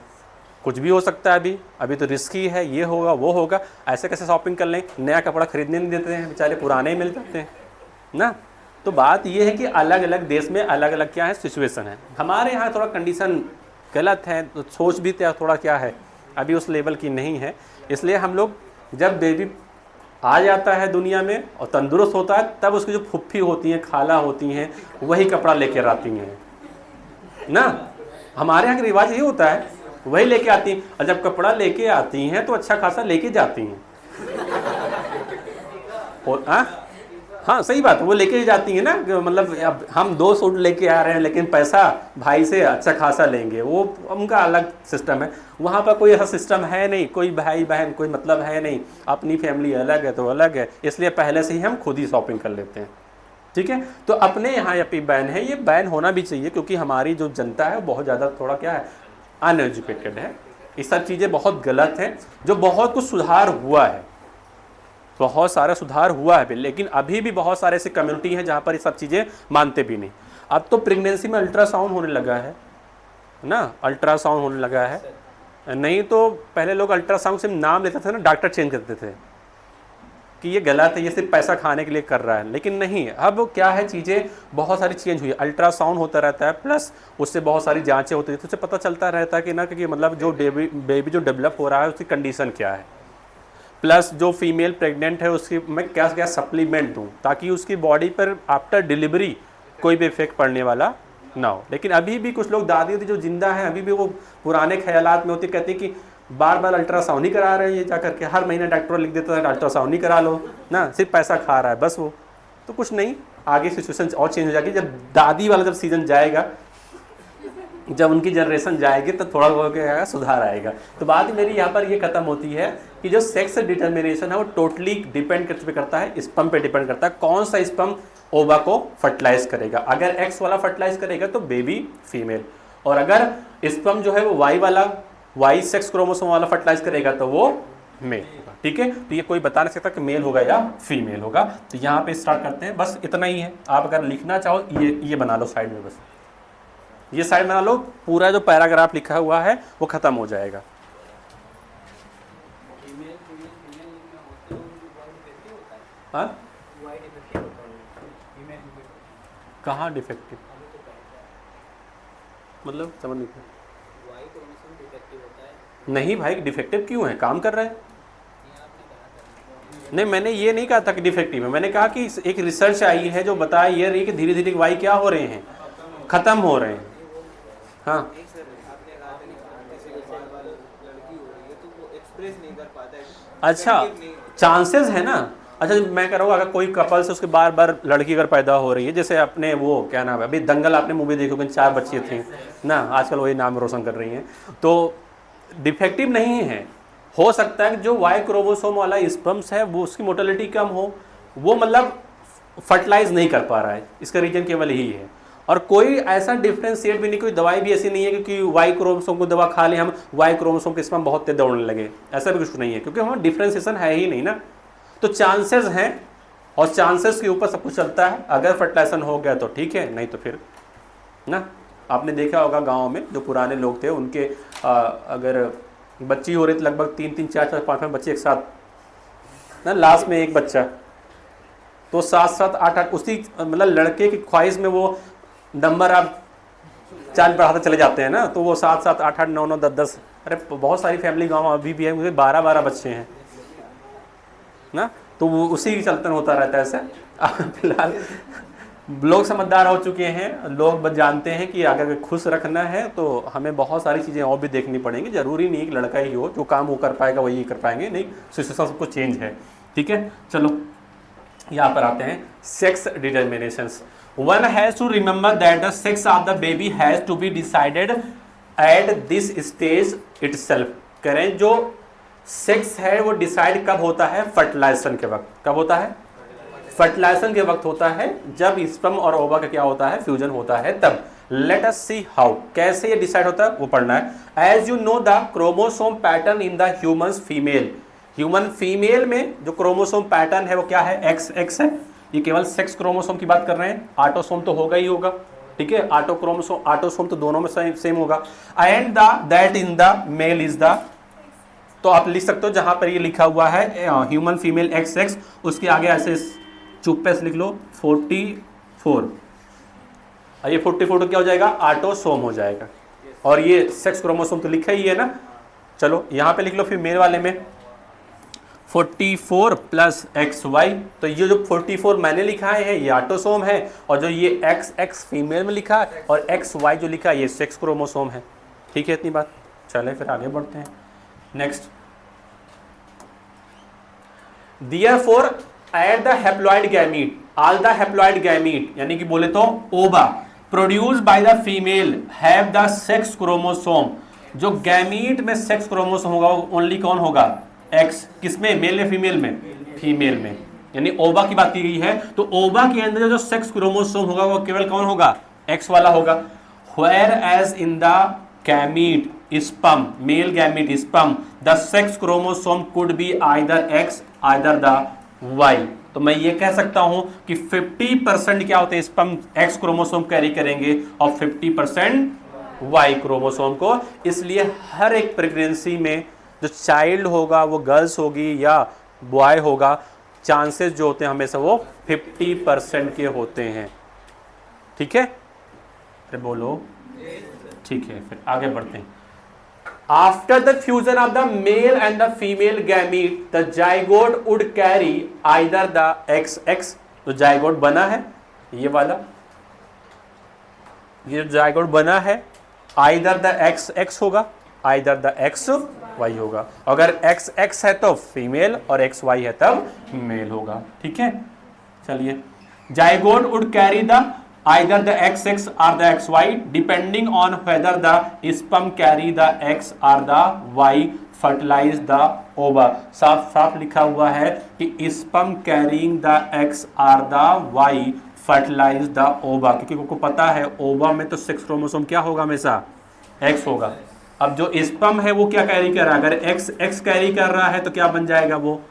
कुछ भी हो सकता है, अभी तो रिस्की है, ये होगा वो होगा, ऐसे कैसे शॉपिंग कर लें, नया कपड़ा खरीदने नहीं देते हैं बेचारे, पुराने ही मिल जाते हैं ना। तो बात ये है कि अलग अलग देश में अलग अलग क्या है सिचुएशन है। हमारे यहाँ थोड़ा कंडीशन गलत है, तो सोच भी थोड़ा क्या है अभी उस लेवल की नहीं है। इसलिए हम लोग जब बेबी आ जाता है दुनिया में और तंदुरुस्त होता है, तब उसकी जो फुफ्फी होती हैं, खाला होती हैं, वही कपड़ा लेकर आती हैं ना। हमारे यहाँ का रिवाज ये होता है, वही लेके आती हैं, और जब कपड़ा लेके आती हैं तो अच्छा खासा लेके जाती हैं। और हाँ सही बात, वो लेके जाती हैं ना, मतलब अब हम 2 सूट लेके आ रहे हैं लेकिन पैसा भाई से अच्छा खासा लेंगे, वो उनका अलग सिस्टम है। वहाँ पर कोई ऐसा सिस्टम है नहीं, कोई भाई बहन कोई मतलब है नहीं, अपनी फैमिली अलग है तो अलग है, इसलिए पहले से ही हम खुद ही शॉपिंग कर लेते हैं। ठीक है, तो अपने यहाँ ये बैन है, ये बैन होना भी चाहिए, क्योंकि हमारी जो जनता है बहुत ज़्यादा थोड़ा क्या है अनएजुकेटेड है, ये सब चीज़ें बहुत गलत हैं, जो बहुत कुछ सुधार हुआ है। बहुत सारा सुधार हुआ है, लेकिन अभी भी बहुत सारे ऐसी कम्युनिटी हैं जहाँ पर ये सब चीज़ें मानते भी नहीं। अब तो प्रेगनेंसी में अल्ट्रासाउंड होने लगा है ना, अल्ट्रासाउंड होने लगा है। नहीं तो पहले लोग अल्ट्रासाउंड से नाम लेते थे ना, डॉक्टर चेंज करते थे कि ये गलत है, ये सिर्फ पैसा खाने के लिए कर रहा है। लेकिन नहीं, अब क्या है, चीज़ें बहुत सारी चेंज हुई है। अल्ट्रासाउंड होता रहता है, प्लस उससे बहुत सारी जांचें होती है, तो उससे पता चलता रहता है कि ना कि मतलब जो बेबी जो डेवलप हो रहा है उसकी कंडीशन क्या है, प्लस जो फीमेल प्रेग्नेंट है उसकी मैं क्या क्या सप्लीमेंट दूँ ताकि उसकी बॉडी पर आफ्टर डिलीवरी कोई भी इफेक्ट पड़ने वाला ना हो। लेकिन अभी भी कुछ लोग दादी होती जो जिंदा हैं अभी भी वो पुराने ख्यालात में होती, कहती कि बार बार अल्ट्रासाउंड ही करा रहे हैं, ये जा करके हर महीने डॉक्टर लिख देता है अल्ट्रासाउंड ही करा लो ना, सिर्फ पैसा खा रहा है बस वो। तो कुछ नहीं, आगे सिचुएशन और चेंज हो जाएगी। जब दादी वाला जब सीजन जाएगा, जब उनकी जनरेशन जाएगी तो थोड़ा बहुत सुधार आएगा। तो बात मेरी यहाँ पर ये खत्म होती है कि जो सेक्स डिटर्मिनेशन है वो टोटली डिपेंड करता है, स्पर्म पे डिपेंड करता है, कौन सा स्पर्म ओवा को फर्टिलाइज करेगा। अगर एक्स वाला फर्टिलाइज करेगा तो बेबी फीमेल, और अगर स्पर्म जो है वो वाई वाला, वाई सेक्स क्रोमोसोम वाला फर्टिलाइज करेगा तो वो मेल होगा। ठीक है, तो ये कोई बता नहीं सकता कि मेल होगा या फीमेल होगा। तो यहाँ पे स्टार्ट करते हैं, बस इतना ही है। आप अगर लिखना चाहो ये बना लो साइड में, बस ये साइड बना लो, पूरा जो पैराग्राफ लिखा हुआ है वो खत्म हो जाएगा। हाँ, कहाँ डिफेक्टिव, मतलब समझ नहीं पाया। नहीं भाई, डिफेक्टिव क्यों है, काम कर रहा है। नहीं, मैंने ये नहीं कहा था कि डिफेक्टिव है, मैंने कहा कि एक रिसर्च आई है जो बताया ये रही कि धीरे धीरे वाई क्या हो रहे हैं, खत्म हो रहे हैं। हाँ, अच्छा, चांसेस है ना। अच्छा, मैं कह रहा हूँ अगर कोई कपल से उसके बार बार लड़की अगर पैदा हो रही है, जैसे अपने वो क्या नाम है, अभी दंगल आपने मूवी देखी होगी, 4 बच्ची थी ना, आजकल वही नाम रोशन कर रही हैं, तो डिफेक्टिव नहीं है। हो सकता है कि जो वाई क्रोमोसोम वाला स्पर्म्स है वो उसकी मोटिलिटी कम हो, वो मतलब फर्टिलाइज नहीं कर पा रहा है, इसका रीजन केवल यही है। और कोई ऐसा डिफ्रेंशिएट भी नहीं, कोई दवाई भी ऐसी नहीं है क्योंकि वाई क्रोमोसोम को दवा खा ले हम वाई क्रोमोसोम के स्पर्म बहुत तेज दौड़ने लगे, ऐसा भी कुछ नहीं है, क्योंकि वहाँ डिफ्रेंशिएशन है ही नहीं ना। तो चांसेस हैं, और चांसेस के ऊपर सब कुछ चलता है। अगर फर्टिलाइजेशन हो गया तो ठीक है, नहीं तो फिर ना। आपने देखा होगा गाँव में जो पुराने लोग थे उनके अगर बच्ची हो रही थी लगभग 3-3, 4-4, 5-5 बच्चे एक साथ ना, लास्ट में एक बच्चा, तो 7-7, 8-8 उसी मतलब लड़के की ख्वाहिश में वो नंबर आप 4 बढ़ाते चले जाते हैं ना, तो वो 7-7, 8-8, 9-9, 10-10, अरे बहुत सारी फैमिली गाँव अभी भी है, मुझे 12-12 बच्चे हैं ना, तो वो उसी की चलतन होता रहता है ऐसा। फिलहाल लोग समझदार हो चुके हैं, लोग बस जानते हैं कि अगर खुश रखना है तो हमें बहुत सारी चीज़ें और भी देखनी पड़ेंगी। जरूरी नहीं कि लड़का ही हो, जो काम वो कर पाएगा वही कर पाएंगे, नहीं, सिचुएशन सबको चेंज है। ठीक है, चलो यहाँ पर आते हैं sex determinations. One has to remember that the sex of the baby has to be decided at this stage itself. करें जो सेक्स है वो डिसाइड कब होता है, फर्टिलाइजेशन के वक्त। कब होता है, फर्टिलाइजेशन के वक्त होता है, जब स्पर्म और ओवा का क्या होता है, फ्यूजन होता है तब। लेट अस सी हाउ, कैसे ये डिसाइड होता है वो पढ़ना है। As you know the chromosome pattern in the human female, human female में जो क्रोमोसोम पैटर्न है वो क्या है, एक्स है। ये केवल सेक्स क्रोमोसोम की बात कर रहे हैं, ऑटोसोम तो होगा ही होगा, ठीक है, ऑटोसोम तो दोनों में सेम होगा। And that in the male is the, तो आप लिख सकते हो जहां पर ये लिखा हुआ है ह्यूमन फीमेल XX, उसके आगे ऐसे चुप्पे से लिख लो 44, ये 44 तो क्या हो जाएगा, ऑटोसोम हो जाएगा, और ये सेक्स क्रोमोसोम तो लिखा ही है ना। चलो यहाँ पे लिख लो फीमेल वाले में 44 प्लस XY, तो ये जो 44 मैंने लिखा है ये ऑटोसोम है, और जो ये XX फीमेल में लिखा है और XY जो लिखा है ये सेक्स क्रोमोसोम है। ठीक है, इतनी बात। चले फिर आगे बढ़ते हैं। Next, therefore at the haploid gamete, all the haploid gamete यानी कि बोले तो ओवा produced by the female have the sex chromosome, जो गैमीट में सेक्स क्रोमोसोम होगा वो ओनली कौन होगा, X। किसमें, मेल में, फीमेल में, फीमेल में, यानी ओवा की बात की गई है, तो ओवा के अंदर जो सेक्स क्रोमोसोम होगा वो केवल कौन होगा, X वाला होगा। whereas in the gamete sperm, male gamete sperm, the sex chromosome could be either X either the Y. तो मैं ये कह सकता हूं कि 50% क्या होते हैं स्पर्म एक्स क्रोमोसोम कैरी करेंगे और 50% वाई क्रोमोसोम को। इसलिए हर एक प्रेगनेंसी में जो चाइल्ड होगा वो गर्ल्स होगी या बॉय होगा, चांसेस जो होते हैं हमेशा वो 50% के होते हैं। ठीक है, अरे बोलो ठीक है। फिर आगे बढ़ते हैं। After the fusion of the male and the female gamete, the zygote would carry either the XX, तो जाइगोट बना है ये वाला, ये जाइगोट बना है, either the XX होगा, either the XY होगा। अगर XX है तो फीमेल और XY है तब मेल होगा। ठीक है, चलिए। Zygote would carry the either the XX or the XY depending on whether the sperm carry the X or the Y fertilize the ova। साफ साफ लिखा हुआ है कि sperm carrying the X or the Y fertilize the ova, क्योंकि आपको पता है ओवा में तो सेक्स क्रोमोसोम क्या होगा, हमेशा X होगा। अब जो स्पर्म है वो क्या कैरी कर रहा है, अगर X कैरी कर रहा है तो क्या बन जाएगा वो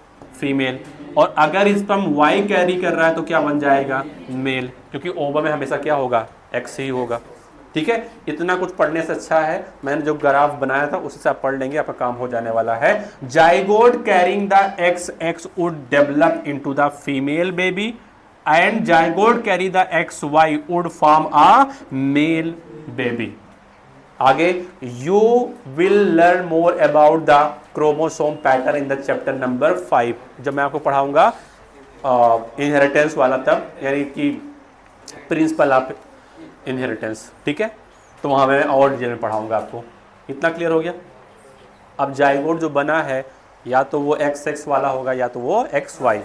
फीमेल, और अगर स्पर्म Y कैरी कर रहा है तो क्या बन जाएगा मेल, क्योंकि ओवा में हमेशा क्या होगा X ही होगा। ठीक है, इतना कुछ पढ़ने से अच्छा है मैंने जो ग्राफ बनाया था उससे आप पढ़ लेंगे, आपका काम हो जाने वाला है। Zygote carrying the XX would develop into the female baby and zygote carry the XY would form a male baby. आगे you will learn more about the chromosome pattern in the chapter number 5, जब मैं आपको पढ़ाऊंगा inheritance वाला, तब यानी कि principle of inheritance. ठीक है, तो वहाँ मैं और डिटेल में पढ़ाऊंगा आपको। इतना क्लियर हो गया। अब जाइगोट जो बना है या तो वो XX वाला होगा या तो वो XY।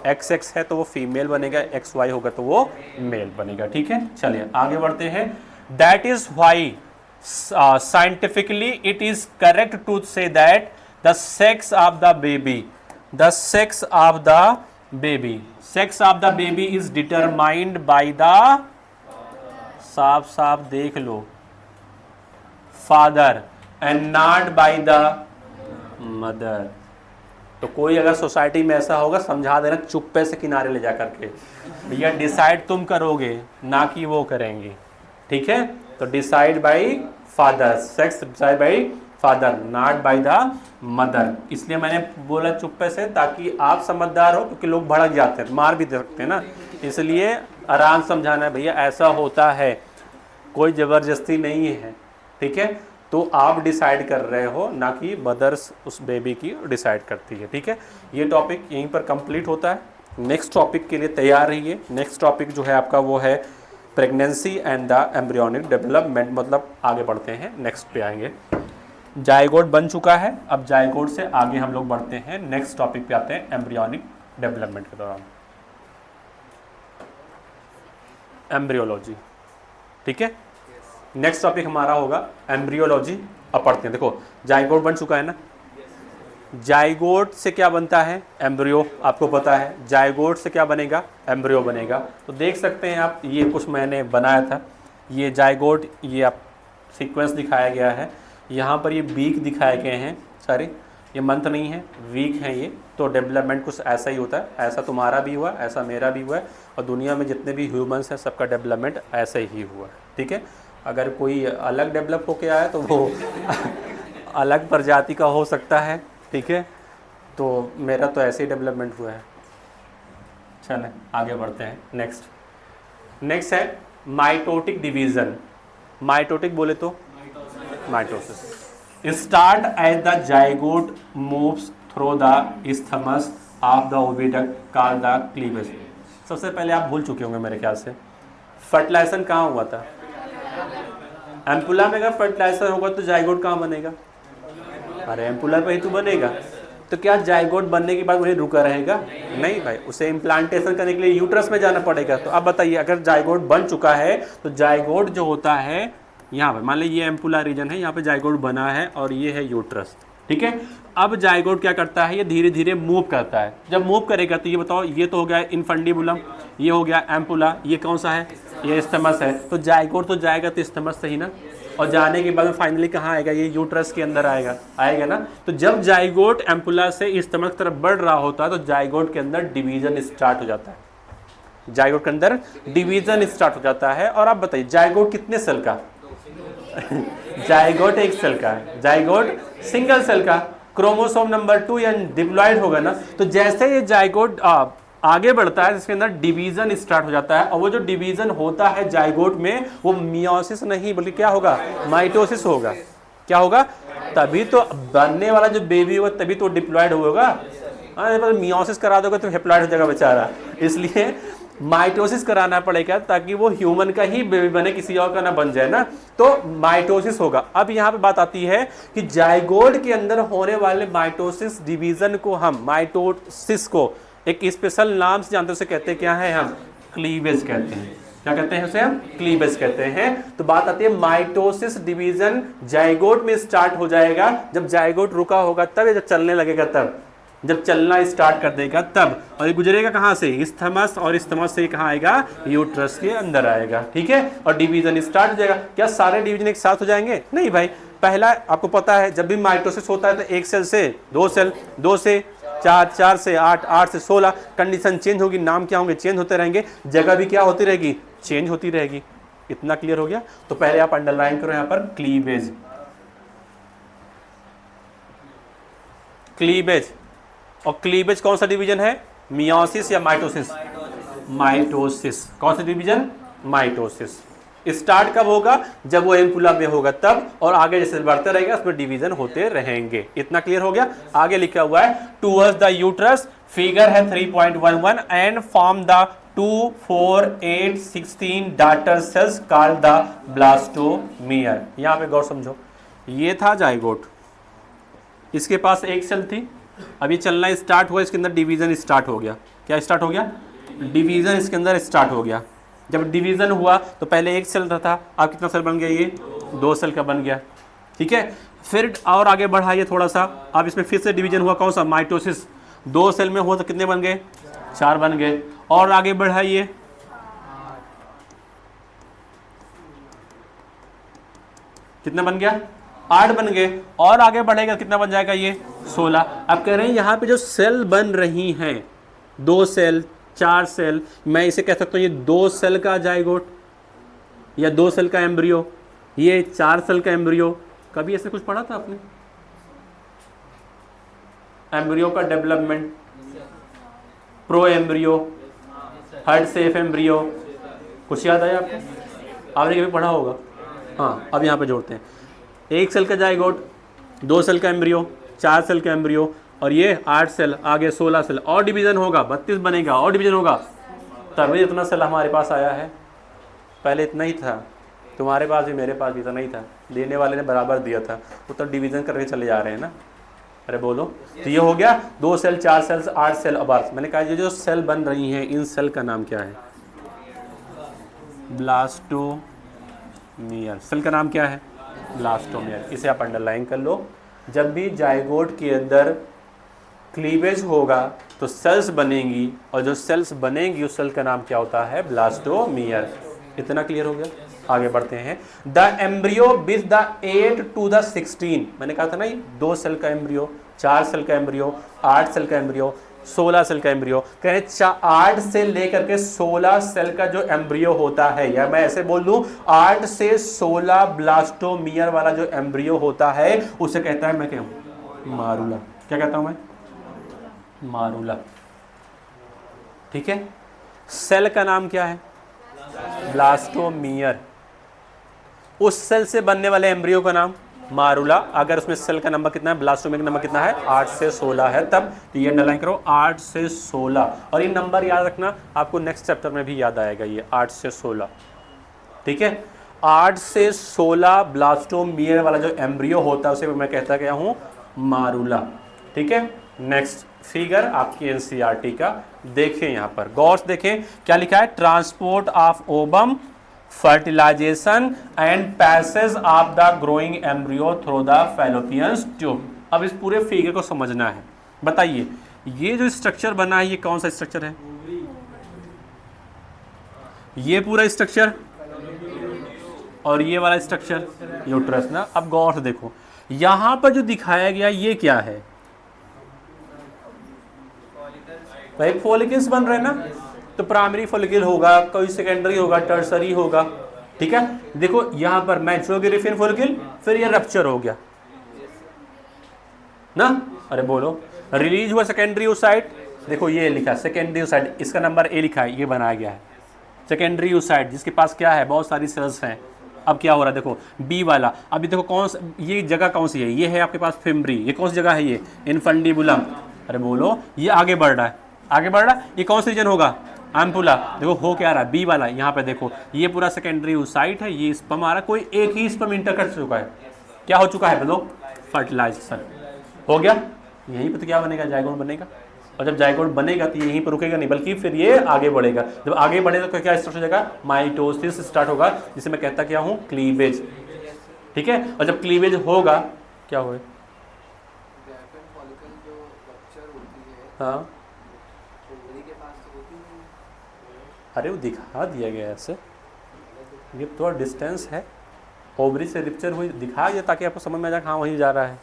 XX है तो वो फीमेल बनेगा, XY होगा तो वो मेल बनेगा। ठीक है, चलिए आगे बढ़ते हैं। That is why scientifically it is correct to say that the sex of the baby is determined by the, साफ देख लो, father and not by the mother। तो कोई अगर सोसाइटी में ऐसा होगा समझा देना चुप्पे से किनारे ले जा करके, भैया डिसाइड तुम करोगे ना कि वो करेंगे। ठीक है, तो decide by father, sex decide by father not by the mother. इसलिए मैंने बोला चुप्पे से ताकि आप समझदार हो, क्योंकि लोग भड़क जाते हैं, मार भी दे सकते हैं ना, इसलिए आराम समझाना है भैया ऐसा होता है, कोई ज़बरदस्ती नहीं है। ठीक है, तो आप डिसाइड कर रहे हो ना कि मदर्स उस बेबी की डिसाइड करती है। ठीक है, ये टॉपिक यहीं पर कंप्लीट होता है। नेक्स्ट टॉपिक के लिए तैयार रहिए। नेक्स्ट टॉपिक जो है आपका वो है pregnancy and the embryonic development, मतलब आगे बढ़ते हैं, नेक्स्ट पे आएंगे। जाइगोट बन चुका है, अब जाइगोट से आगे हम लोग बढ़ते हैं, नेक्स्ट टॉपिक पे आते हैं एम्ब्रियोनिक डेवलपमेंट के दौरान एम्ब्रियोलॉजी। ठीक है, नेक्स्ट टॉपिक हमारा होगा एम्ब्रियोलॉजी। अब पढ़ते हैं। देखो जाइगोट बन चुका है ना, जाइगोट से क्या बनता है एम्ब्रियो, आपको पता है। जाइगोट से क्या बनेगा एम्ब्रियो बनेगा। तो देख सकते हैं आप, ये कुछ मैंने बनाया था, ये जाइगोट, ये आप सीक्वेंस दिखाया गया है, यहाँ पर ये वीक दिखाए गए हैं सारे, ये मंथ नहीं है वीक है ये। तो डेवलपमेंट कुछ ऐसा ही होता है, ऐसा तुम्हारा भी हुआ, ऐसा मेरा भी हुआ है, और दुनिया में जितने भी ह्यूमंस हैं सबका डेवलपमेंट ऐसे ही हुआ है। ठीक है, अगर कोई अलग डेवलप होके आया तो वो अलग प्रजाति का हो सकता है। ठीक है, तो मेरा तो ऐसे ही डेवलपमेंट हुआ है। चलें आगे बढ़ते हैं। नेक्स्ट है माइटोटिक डिवीज़न। माइटोटिक बोले तो mitosis. Start as the zygote moves through the isthmus of the oviduct called the cleavage. सबसे पहले आप भूल चुके होंगे मेरे ख्याल से, फर्टिलाइजेशन कहाँ हुआ था? एम्पुला में अगर फर्टिलाइजेशन होगा तो जाइगोट कहाँ बनेगा? अरे एम्पुला पे ही तो बनेगा। तो क्या जाइगोट बनने के बाद वही रुका रहेगा? नहीं भाई, उसे इम्प्लांटेशन करने के लिए यूट्रस में जाना पड़ेगा। तो अब बताइए, अगर जाइगोट बन चुका है तो जाइगोट जो होता है यहाँ पर, मान लीजिए ये एम्पुला रीजन है, यहाँ पे जाइगोट बना है और ये है यूट्रस। ठीक है, अब जाइगोट क्या करता है, ये धीरे धीरे मूव करता है। जब मूव करेगा तो ये बताओ, ये तो हो गया इनफंडिबुलम, ये हो गया एम्पुला, ये कौन सा है, ये स्टमस है। तो जाइगोट तो जाएगा तो स्टमस से ही ना, और जाने के बाद में फाइनली कहाँ आएगा, ये यूट्रस के अंदर आएगा, आएगा ना। तो जब जाइगोट एम्पुला से इस स्टमक तरफ बढ़ रहा होता है तो जाइगोट के अंदर डिवीजन स्टार्ट हो जाता है, जाइगोट के अंदर डिवीजन स्टार्ट हो जाता है। और आप बताइए जाइगोट कितने सेल का जाइगोट एक सेल का है, जाइगोट सिंगल सेल का। क्रोमोसोम नंबर 2 या डिप्लॉयड होगा ना, तो जैसे ये जाइगोट आगे बढ़ता है इसके अंदर डिवीजन स्टार्ट हो जाता है, और वो जो डिवीजन होता है जाइगोट में वो मियोसिस नहीं बल्कि क्या होगा, माइटोसिस होगा। क्या होगा, तभी तो बनने वाला जो बेबी होगा तभी तो डिप्लॉयड होगा। मियोसिस करा दोगे तो हेप्लॉयड हो जाएगा बेचारा, इसलिए माइटोसिस कराना पड़ेगा ताकि वो ह्यूमन का ही बेबी बने, किसी और का ना बन जाए ना, तो माइटोसिस होगा। अब यहाँ पे बात आती है कि जाइगोट के अंदर होने वाले माइटोसिस डिवीजन को हम माइटोसिस को एक स्पेशल नाम से जानते हैं, उसे कहते हैं क्या है, हम क्लीवेज कहते हैं। क्या कहते हैं उसे, हम क्लीवेज कहते हैं। तो बात आती है माइटोसिस डिवीजन जाइगोट में स्टार्ट हो जाएगा, जब जाइगोट रुका होगा तब, या जब चलने लगेगा तब, जब चलना स्टार्ट कर देगा तब। और ये गुजरेगा कहाँ से, इस्थमस, और इस्थमस से कहाँ आएगा, यूट्रस के अंदर आएगा। ठीक है, और डिवीजन स्टार्ट हो जाएगा। क्या सारे डिवीजन एक साथ हो जाएंगे, नहीं भाई। पहला आपको पता है जब भी माइटोसिस होता है तो एक सेल से दो सेल, 2 से 4, 4 से 8, 8 से 16, कंडीशन चेंज होगी, नाम क्या होंगे, चेंज होते रहेंगे, जगह भी क्या होती रहेगी, चेंज होती रहेगी। इतना क्लियर हो गया। तो पहले आप अंडरलाइन करो यहाँ पर क्लीवेज, क्लीवेज। और क्लीवेज कौन सा डिवीजन है, मियोसिस या माइटोसिस, माइटोसिस। कौन सा डिवीजन, माइटोसिस। स्टार्ट कब होगा, जब वो एम्पुला में होगा तब, और आगे जैसे बढ़ते रहेगा उसमें डिवीजन होते रहेंगे। इतना क्लियर हो गया। आगे लिखा हुआ है टूवर्ड्स द यूट्रस, फिगर है 3.11 and form the 2, 4, 8, 16 daughter cells called the blastomere. यहाँ पे गौर समझो, ये था जाइगोट, इसके पास एक सेल थी, अब ये चलना स्टार्ट हुआ, इसके अंदर डिवीजन स्टार्ट हो गया। क्या स्टार्ट हो गया, डिवीजन इसके अंदर स्टार्ट हो गया। जब डिवीजन हुआ तो पहले एक सेल था, अब कितना सेल बन गया, ये 2 सेल का बन गया। ठीक है, फिर और आगे बढ़ाइए थोड़ा सा, अब इसमें फिर से डिवीजन हुआ, कौन सा, माइटोसिस। 2 सेल में हुआ तो कितने बन गए, 4 बन गए। और आगे बढ़ाइए, कितना बन गया, 8 बन गए। और आगे बढ़ेगा कितना बन जाएगा, ये 16। अब कह रहे हैं यहाँ पे जो सेल बन रही हैं, 2 सेल, 4 सेल, मैं इसे कह सकता हूँ ये 2 सेल का जाइगोट या 2 सेल का एम्ब्रियो, ये 4 सेल का एम्ब्रियो। कभी ऐसे कुछ पढ़ा था आपने, एम्ब्रियो का development, pro embryo, heart safe embryo, कुछ याद आया आपको, आपने कभी पढ़ा होगा। हाँ, अब यहाँ पे जोड़ते हैं, 1 सेल का जाइगोट, 2 सेल का एम्ब्रियो, 4 सेल का एम्ब्रियो, और ये 8 सेल, आगे 16 सेल, और डिवीजन होगा, 32 बनेगा, और डिवीजन होगा, तभी इतना सेल हमारे पास आया है। पहले इतना ही था, तुम्हारे पास भी मेरे पास भी इतना ही था, देने वाले ने बराबर दिया था, वो तो डिवीजन करके चले जा रहे हैं ना। अरे बोलो, तो ये हो गया 2 सेल, 4 सेल, 8 सेल। अब मैंने कहा ये जो सेल बन रही हैं, इन सेल का नाम क्या है, ब्लास्टोमियर। सेल का नाम क्या है, ब्लास्टोमियर। इसे आप अंडरलाइन कर लो। जब भी जाइगोट के अंदर क्लीवेज होगा तो सेल्स बनेंगी, और जो सेल्स बनेंगी उस सेल का नाम क्या होता है, ब्लास्टोमियर। इतना क्लियर हो गया। आगे बढ़ते हैं। The embryo with the 8 to the 16, मैंने कहा था ना, 2 सेल का एम्ब्रियो, 4 सेल का एम्ब्रियो, 8 सेल का एम्ब्रियो, 16 सेल का एम्ब्रियो। कह रहे 8 से लेकर के 16 सेल का जो एम्ब्रियो होता है, या मैं ऐसे बोल दूं 8 से 16 ब्लास्टोमियर वाला जो एम्ब्रियो होता है उसे कहता है, मैं कहूँ मारूला। क्या कहता हूं मैं, मारूला। ठीक है, सेल का नाम क्या है, ब्लास्टोमियर। उस सेल से बनने वाले एम्ब्रियो का नाम मारूला। अगर उसमें सेल का नंबर कितना है, ब्लास्टोमियर का नंबर कितना है, 8 से 16 है, तब तो ये अंडरलाइन करो 8 से 16। और ये नंबर याद रखना, आपको नेक्स्ट चैप्टर में भी याद आएगा, ये 8 से 16। ठीक है, 8 से 16 ब्लास्टोमियर वाला जो एम्ब्रियो होता है उसे मैं कहता क्या हूँ, मारूला। ठीक है, नेक्स्ट फिगर आपकी एनसीईआरटी का देखें, यहाँ पर गौर से देखें क्या लिखा है, transport of ovum, fertilization and passage of the growing embryo through the fallopian tube. अब इस पूरे फिगर को समझना है। बताइए ये जो स्ट्रक्चर बना है ये कौन सा स्ट्रक्चर है, ये पूरा स्ट्रक्चर और ये वाला स्ट्रक्चर यूट्रस ना। अब गौर से देखो यहाँ पर जो दिखाया गया ये क्या है भाई, फॉलिकल्स बन रहे हैं ना, तो प्राइमरी फॉलिकल होगा, कोई सेकेंडरी होगा, टर्सरी होगा, ठीक है। देखो यहाँ पर मैच्योर फॉलिकल, फिर ये रप्चर हो गया ना, अरे बोलो, रिलीज हुआ सेकेंडरी ओसाइट, देखो ये लिखा सेकेंडरी ओसाइट, इसका नंबर ए लिखा है, ये बनाया गया है सेकेंडरी ओसाइट, जिसके पास क्या है बहुत सारी सेल्स हैं। अब क्या हो रहा है देखो बी वाला, अभी देखो कौन सा, ये जगह कौन सी है, ये है आपके पास फिम्बरी, ये कौन सी जगह है, ये इनफंडिबुलम, अरे बोलो, ये आगे बढ़ रहा है, आगे बढ़ रहा है, ये कौन सा रीजन होगा, एम्पुला, देखो हो क्या रहा है बी वाला, यहाँ पे देखो ये पूरा सेकेंडरी ओसाइट है, ये स्पर्म आ रहा है, कोई एक ही स्पर्म इंटर कर चुका है, क्या हो चुका है बोलो, फर्टिलाइजेशन हो गया, यहीं पर तो क्या बनेगा, जायगोट बनेगा, और जब जायगोट बनेगा तो यहीं पर रुकेगा नहीं, बल्कि फिर ये आगे बढ़ेगा, जब आगे बढ़ेगा तो क्या स्टार्ट हो जाएगा, माइटोसिस स्टार्ट होगा, जिसे मैं कहता क्या हूँ, क्लीवेज, ठीक है। और जब क्लीवेज होगा क्या होगा, हाँ अरे वो दिखा दिया गया ऐसे, ये थोड़ा डिस्टेंस है, ओवरी से रिप्चर हुई दिखा दिया ताकि आपको समझ में आ जाए हाँ वहीं जा रहा है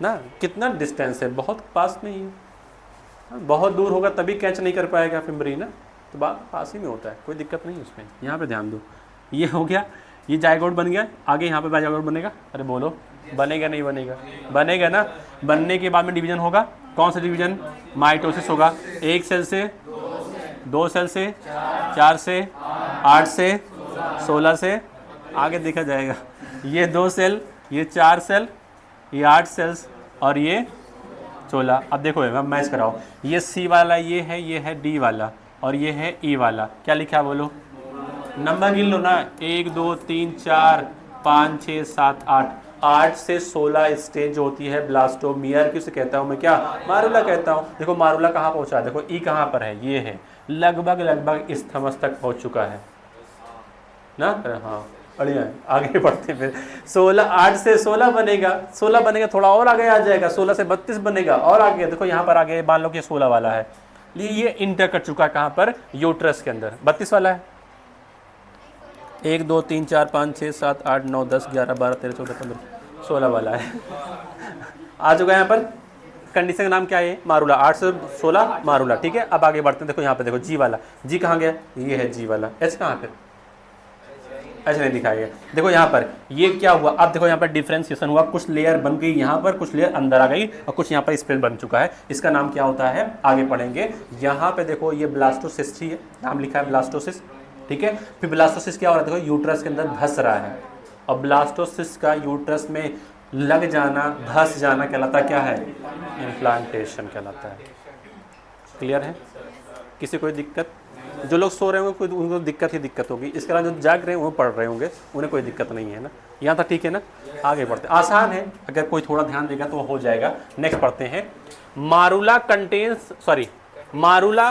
ना, कितना डिस्टेंस है, बहुत पास में ही है, बहुत दूर होगा तभी कैच नहीं कर पाएगा फिम्बरी ना, तो बात पास ही में होता है, कोई दिक्कत नहीं है उसमें। यहाँ पे ध्यान दो, ये हो गया, ये जायगोट बन गया, आगे यहाँ पे जायगोट बनेगा, अरे बोलो बनेगा नहीं बनेगा, बनेगा ना, बनने के बाद में डिवीजन होगा, कौन सा डिवीजन, माइटोसिस होगा, 1 सेल से, 2 सेल से, 4 से, 8 से, 16 से, आगे देखा जाएगा, ये 2 सेल, ये 4 सेल, ये 8 सेल्स और ये 16। अब देखो मैं मैच कराओ, ये सी वाला ये है डी वाला और ये है ई वाला, क्या लिखा है बोलो, नंबर गिन लो ना, 1 2 3 4 5 6 7 8 से 16 स्टेज होती है ब्लास्टोमियर, किसे कहता हूँ मैं, क्या मारुला कहता हूँ। देखो मारुला कहाँ पहुँचा है, देखो ई कहाँ पर है, ये है, लगभग स्थमस तक पहुँच चुका है ना, हाँ बढ़िया है, आगे बढ़ते फिर 16, 8 से 16 बनेगा, 16 बनेगा, थोड़ा और आगे आ जाएगा, 16 से 32 बनेगा और आगे, देखो यहाँ पर आगे मान लो कि 16 वाला है, ये इंटर कर चुका है कहाँ पर, यूट्रस के अंदर, 32 वाला है, 1 2 3 4 5 6 7 8 9 10 11 12 13 14 15 16 वाला है आ चुका है यहाँ पर, कंडीशन का नाम क्या है, मारुला, 8 से 16 मारुला, ठीक है। अब आगे बढ़ते हैं, देखो यहाँ पे देखो जी वाला, जी कहाँ गया, ये है जी वाला, एच कहाँ पे, ऐसे नहीं दिखाया गया, देखो यहाँ पर ये क्या हुआ, अब देखो यहाँ पर डिफ्रेंसिएशन हुआ, कुछ लेयर बन गई यहाँ पर, कुछ लेयर अंदर आ गई और कुछ यहाँ पर स्प्रेड बन चुका है, इसका नाम क्या होता है आगे पढ़ेंगे। यहाँ पे देखो ये ब्लास्टोसिस्ट ही है, नाम लिखा है ब्लास्टोसिस्ट, ठीक है। फिर ब्लास्टोसिस्ट क्या हो रहा है, देखो यूट्रस के अंदर धस रहा है, और ब्लास्टोसिस्ट का यूट्रस में लग जाना, धस जाना कहलाता क्या है, इम्प्लांटेशन कहलाता है। क्लियर है, किसी कोई दिक्कत, जो लोग सो रहे होंगे उनको दिक्कत ही दिक्कत होगी, इसके अलावा जो जाग रहे हैं वो पढ़ रहे होंगे, उन्हें कोई दिक्कत नहीं है ना, यहाँ तक ठीक है ना। आगे बढ़ते, आसान है, अगर कोई थोड़ा ध्यान देगा तो हो जाएगा। नेक्स्ट पढ़ते हैं, morula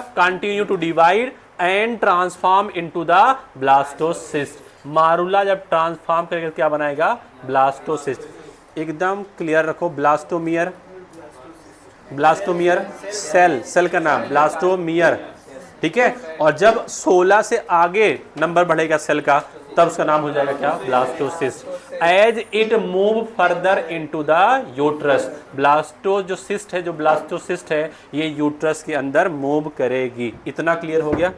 continue to divide and transform into the blastocyst. Morula जब ट्रांसफॉर्म करके क्या बनाएगा, ब्लास्टोसिस्ट। एकदम क्लियर रखो, ब्लास्टोमियर सेल का नाम ब्लास्टोमियर, ठीक है। और जब 16 से आगे नंबर बढ़ेगा सेल का, तब उसका नाम हो जाएगा क्या, blastocyst. As it move further into the uterus, blastocyst है, ये यूट्रस के अंदर मूव करेगी। इतना क्लियर हो गया,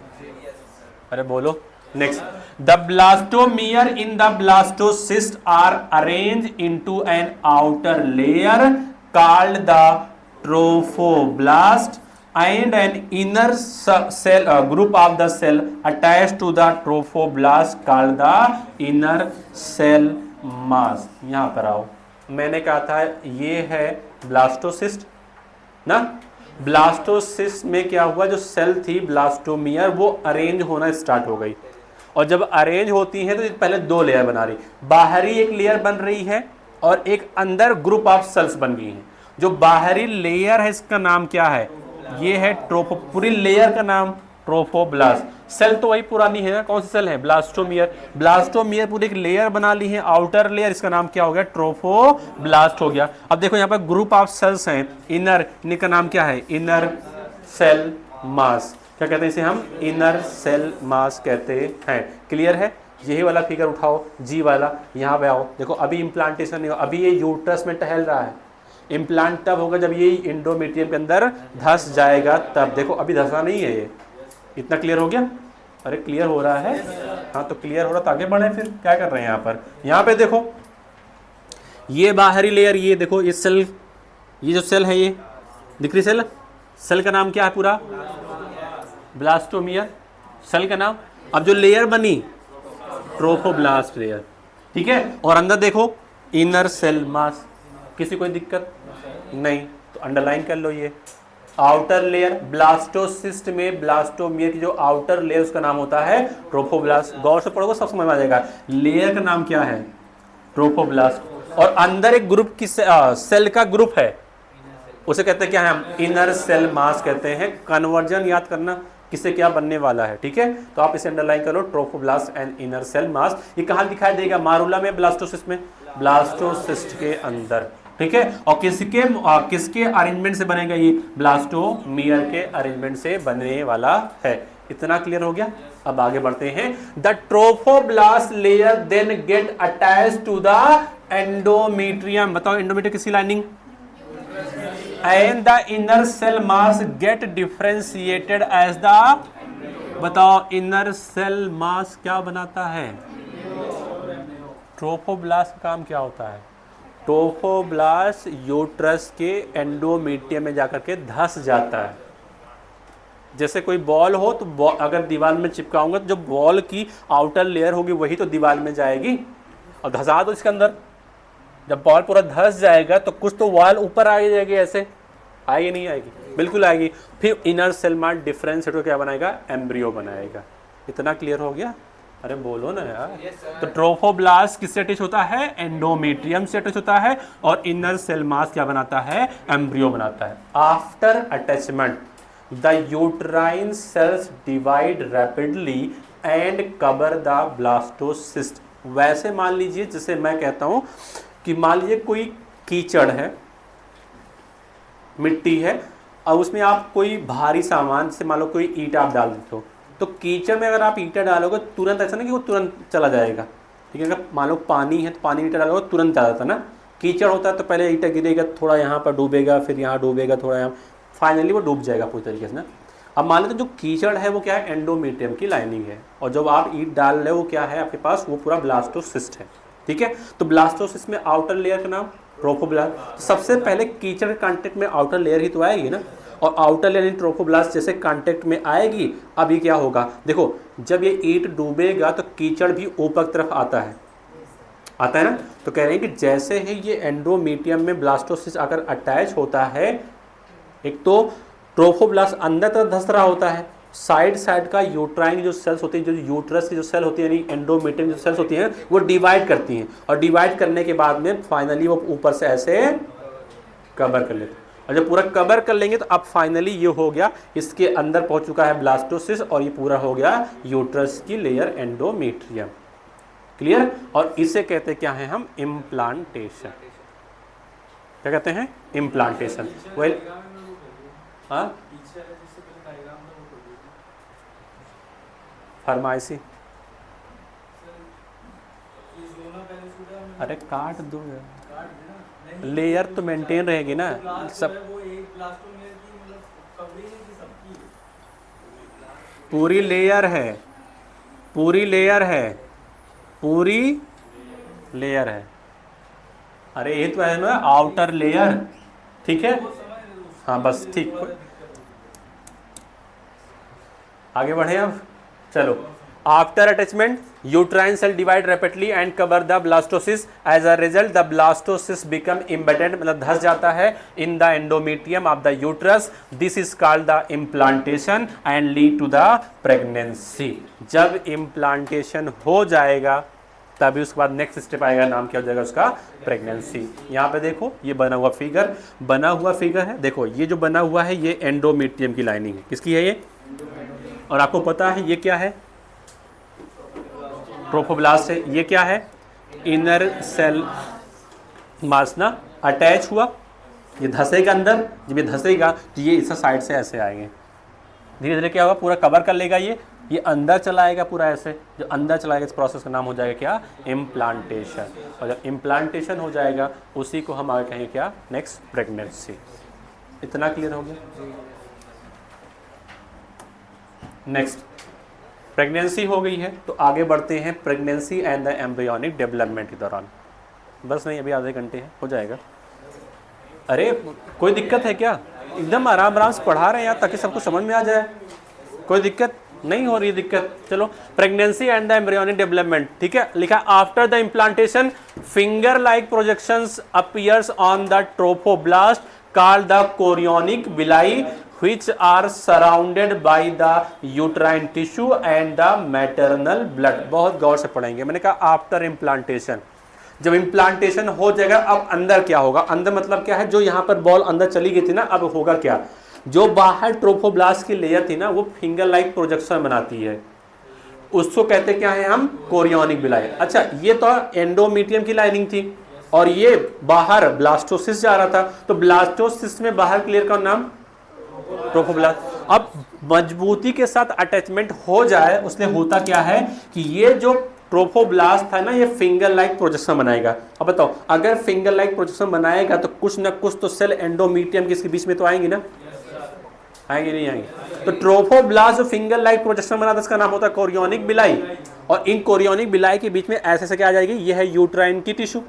अरे बोलो। Next, the blastomere in the blastocyst are arrange into an outer layer called the trophoblast and an inner cell group of the cell attached to the trophoblast called the inner cell mass। यहाँ पर आओ, मैंने कहा था ये है blastocyst ना, blastocyst में क्या हुआ, जो सेल थी ब्लास्टोमियर वो अरेंज होना स्टार्ट हो गई, और जब अरेंज होती है तो पहले 2 लेयर बना रही, बाहरी एक लेयर बन रही है और एक अंदर ग्रुप ऑफ सेल्स बन गई हैं। जो बाहरी लेयर है इसका नाम क्या है, ये है ट्रोफो, पूरी लेयर का नाम ट्रोफोब्लास्ट। सेल तो वही पुरानी है, कौन सी सेल है, ब्लास्टोमियर पूरी एक लेयर बना ली है, आउटर लेयर, इसका नाम क्या हो गया, ट्रोफोब्लास्ट हो गया। अब देखो यहाँ पर ग्रुप ऑफ सेल्स हैं, इनर, इनका नाम क्या है, इनर सेल मास। क्या कहते हैं इसे हम, इनर सेल मास कहते हैं। क्लियर है, यही वाला फिगर उठाओ, जी वाला, यहाँ पे आओ, देखो अभी इम्प्लांटेशन नहीं हो, अभी ये यूट्रस में टहल रहा है। इम्प्लांट तब होगा जब ये एंडोमेट्रियम के अंदर धस जाएगा तब। देखो अभी धसा नहीं है ये। इतना क्लियर हो गया? अरे क्लियर हो रहा है? हाँ तो क्लियर हो रहा तो आगे बढ़े, फिर क्या कर रहे हैं यहाँ पे देखो ये बाहरी लेयर, ये देखो ये सेल, ये जो सेल है ये दिख रही सेल, सेल का नाम क्या है पूरा? ब्लास्टोमियर, सेल का नाम। अब जो लेयर बनी ट्रोफोब्लास्ट लेयर, ठीक है। और अंदर देखो इनर सेल मास, किसी कोई दिक्कत नहीं तो अंडरलाइन कर लो ये आउटर लेयर। ब्लास्टोसिस्ट में ब्लास्टोमियर की जो आउटर लेयर उसका नाम होता है ट्रोफोब्लास्ट। गौर से पढ़ोगे सब समझ में आ जाएगा। लेयर का नाम क्या है? ट्रोफोब्लास्ट। और अंदर एक ग्रुप की सेल का ग्रुप है, उसे कहते हैं क्या है हम? इनर सेल मास कहते हैं। कन्वर्जन याद करना किससे क्या बनने वाला है, ठीक है। तो आप इसे अंडरलाइन करो, trophoblast and inner cell mass. ये कहाँ दिखाई देगा? मारुला में, ब्लास्टोसिस्ट में, ब्लास्टोसिस्ट के अंदर, ठीक है। और किसके अरेंजमेंट से बनेगा ये? ब्लास्टोमियर के अरेंजमेंट से बनने वाला है। इतना क्लियर हो गया? अब आगे बढ़ते हैं। The trophoblast layer then get attach to the endometrium. बताओ एंडोमेट्रियम किसकी lining? And the inner cell mass get differentiated as the, बताओ इनर सेल मास क्या बनाता है? ट्रोफोब्लास्ट का काम क्या होता है? ट्रोफोब्लास्ट यूट्रस के एंडोमेट्रियम में जाकर के धस जाता है। जैसे कोई बॉल हो तो बॉल अगर दीवार में चिपकाऊंगा तो जो बॉल की आउटर लेयर होगी वही तो दीवार में जाएगी, और धसा दो इसके अंदर, जब बॉल पूरा धस जाएगा तो कुछ तो वॉल ऊपर आ जाएगी, ऐसे आएगी नहीं आएगी? बिल्कुल आएगी। फिर इनर सेल मास डिफरेंशिएट होकर क्या बनाएगा? एम्ब्रियो बनाएगा। इतना क्लियर हो गया? अरे बोलो ना यार। तो ट्रोफोब्लास्ट किससे अटैच होता है? एंडोमेट्रियम से अटैच होता है। और इनर सेल मास क्या बनाता है? एम्ब्रियो बनाता है। After attachment the uterine cells divide rapidly and cover the blastocyst. वैसे मान लीजिए जैसे मैं कहता हूं कि मान लीजिए कोई कीचड़ है, मिट्टी है, और उसमें आप कोई भारी सामान से मान लो कोई ईंट आप डाल देते हो, तो कीचड़ में अगर आप ईंटा डालोगे तुरंत ऐसा नहीं कि वो तुरंत चला जाएगा, ठीक है। अगर मान लो पानी है तो पानी ईंटा डालोगे तुरंत आ जाता है ना। कीचड़ होता है तो पहले ईंटा गिरेगा, थोड़ा यहाँ पर डूबेगा, फिर यहाँ डूबेगा, थोड़ा यहाँ, फाइनली वो डूब जाएगा पूरी तरीके से ना। अब मान लो जो कीचड़ है वो क्या है? एंडोमेट्रियम की लाइनिंग है। और जब आप ईंट डाल रहे हो क्या है आपके पास? वो पूरा ब्लास्टोसिस्ट है, ठीक है। तो ब्लास्टोसिस्ट में आउटर लेयर का नाम ट्रोफोब्लास्ट। तो सबसे पहले कीचड़ के कांटेक्ट में आउटर लेयर ही तो आएगी ना, और आउटर लेयर ट्रोफोब्लास्ट जैसे कांटेक्ट में आएगी। अब ये क्या होगा? देखो जब ये ईंट डूबेगा तो कीचड़ भी ऊपर की तरफ आता है ना। तो कह रहे हैं कि जैसे ही ये एंडोमेट्रियम में ब्लास्टोसिस्ट आकर अटैच होता है, एक तो ट्रोफोब्लास्ट अंदर तरफ धस रहा होता है, साइड का यूट्राइन जो सेल्स होती हैं, जो यूट्रस की जो सेल होती है यानी एंडोमेट्रियम जो सेल्स होती हैं वो डिवाइड करती हैं, और डिवाइड करने के बाद में फाइनली वो ऊपर से ऐसे कवर कर लेते हैं। और जब पूरा कवर कर लेंगे तो अब फाइनली ये हो गया, इसके अंदर पहुंच चुका है ब्लास्टोसिस्ट, और ये पूरा हो गया यूट्रस की लेयर एंडोमेट्रियम। क्लियर? और इसे कहते क्या है हम? इम्प्लांटेशन। क्या कहते हैं? इम्प्लांटेशन। वेल हाँ फरमाइशी, अरे काट दो यार, लेयर तो मेंटेन रहेगी ना सब। पूरी लेयर है, पूरी लेयर है, पूरी लेयर है। अरे ये तो है ना आउटर लेयर, ठीक है। हाँ बस ठीक, आगे बढ़े अब। चलो, after attachment uterine cell divide rapidly and cover the blastocyst. As a result the blastocyst become embedded, मतलब धस जाता है in the endometrium of the uterus. This is called the implantation and lead to the pregnancy. जब implantation हो जाएगा तभी उसके बाद नेक्स्ट स्टेप आएगा, नाम क्या हो जाएगा उसका? प्रेगनेंसी। यहाँ पे देखो ये बना हुआ फिगर है, देखो ये जो बना हुआ है ये एंडोमेट्रियम की लाइनिंग है। किसकी है ये? और आपको पता है ये क्या है? ट्रोफोब्लास्ट है। ये क्या है? इनर सेल मास ना, अटैच हुआ, ये धसेगा अंदर, जब ये धसेगा तो ये इस साइड से ऐसे आएंगे, धीरे धीरे क्या होगा? पूरा कवर कर लेगा ये, ये अंदर चलाएगा पूरा ऐसे, जो अंदर चलाएगा इस प्रोसेस का नाम हो जाएगा क्या, इम्प्लांटेशन। और जब इम्प्लांटेशन हो जाएगा उसी को हम आगे कहेंगे क्या, नेक्स्ट प्रेगनेंसी। इतना क्लियर हो गया। नेक्स्ट प्रेगनेंसी हो गई है, तो आगे बढ़ते हैं pregnancy and the embryonic development के दौरान। बस नहीं, अभी आधे घंटे हैं, हो जाएगा। अरे कोई दिक्कत है क्या, एकदम आराम आराम से पढ़ा रहे हैं यार, ताकि सबको समझ में आ जाए। कोई दिक्कत नहीं हो रही दिक्कत। चलो, pregnancy and the embryonic development, ठीक है। लिखा after the implantation finger like projections appears on the trophoblast called the chorionic villi which are surrounded by the uterine tissue and the maternal blood। बहुत गौर से पढ़ेंगे। मैंने कहा आफ्टर इम्प्लांटेशन, जब इम्प्लांटेशन हो जाएगा अब अंदर क्या होगा, अंदर मतलब क्या है, जो यहाँ पर बॉल अंदर चली गई थी ना, अब होगा क्या, जो बाहर ट्रोफोब्लास्ट की लेयर थी ना, वो फिंगर लाइक प्रोजेक्शन बनाती है, उसको कहते क्या है हम, कोरियोनिक विलाई। अच्छा, ये तो एंडोमेट्रियम की लाइनिंग थी और ये बाहर ब्लास्टोसिस जा रहा था, तो ब्लास्टोसिस में बाहर की लेयर का नाम ट्रोफोब्लास्ट। अब मजबूती के साथ अटैचमेंट हो जाए, उसने होता क्या है कि ये जो ट्रोफोब्लास्ट था ना, ये फिंगर लाइक प्रोजेक्शन बनाएगा। अब बताओ, अगर फिंगर लाइक प्रोजेक्शन बनाएगा तो कुछ ना कुछ तो सेल एंडोमेट्रियम के इसके बीच में तो आएंगी ना, आएंगे नहीं आएंगे। तो ट्रोफोब्लास्ट जो फिंगर लाइक प्रोजेक्शन बनाता है, इसका नाम होता है कोरियोनिक विलाई। और इन कोरियोनिक विलाई के बीच में ऐसे ऐसे क्या आ जाएगी, ये है यूट्राइन की टिश्यू।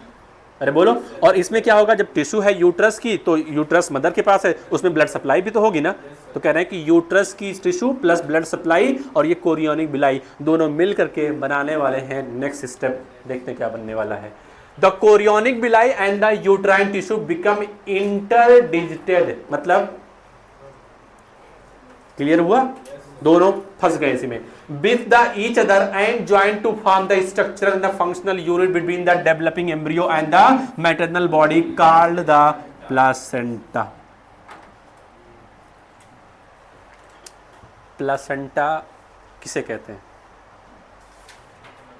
अरे बोलो, और इसमें क्या होगा, जब टिश्यू है यूट्रस की, तो यूट्रस मदर के पास है, उसमें ब्लड सप्लाई भी तो होगी ना। तो कह रहे हैं कि यूट्रस की टिश्यू प्लस ब्लड सप्लाई और ये कोरियोनिक विलाई दोनों मिल करके बनाने वाले हैं नेक्स्ट स्टेप। देखते हैं क्या बनने वाला है। The chorionic villi and the uterine tissue become interdigitated, मतलब क्लियर हुआ, दोनों फंस गए इसी में, with the each other and joined to form the structural and the functional unit between the developing embryo and the maternal body called the placenta। Placenta किसे कहते हैं,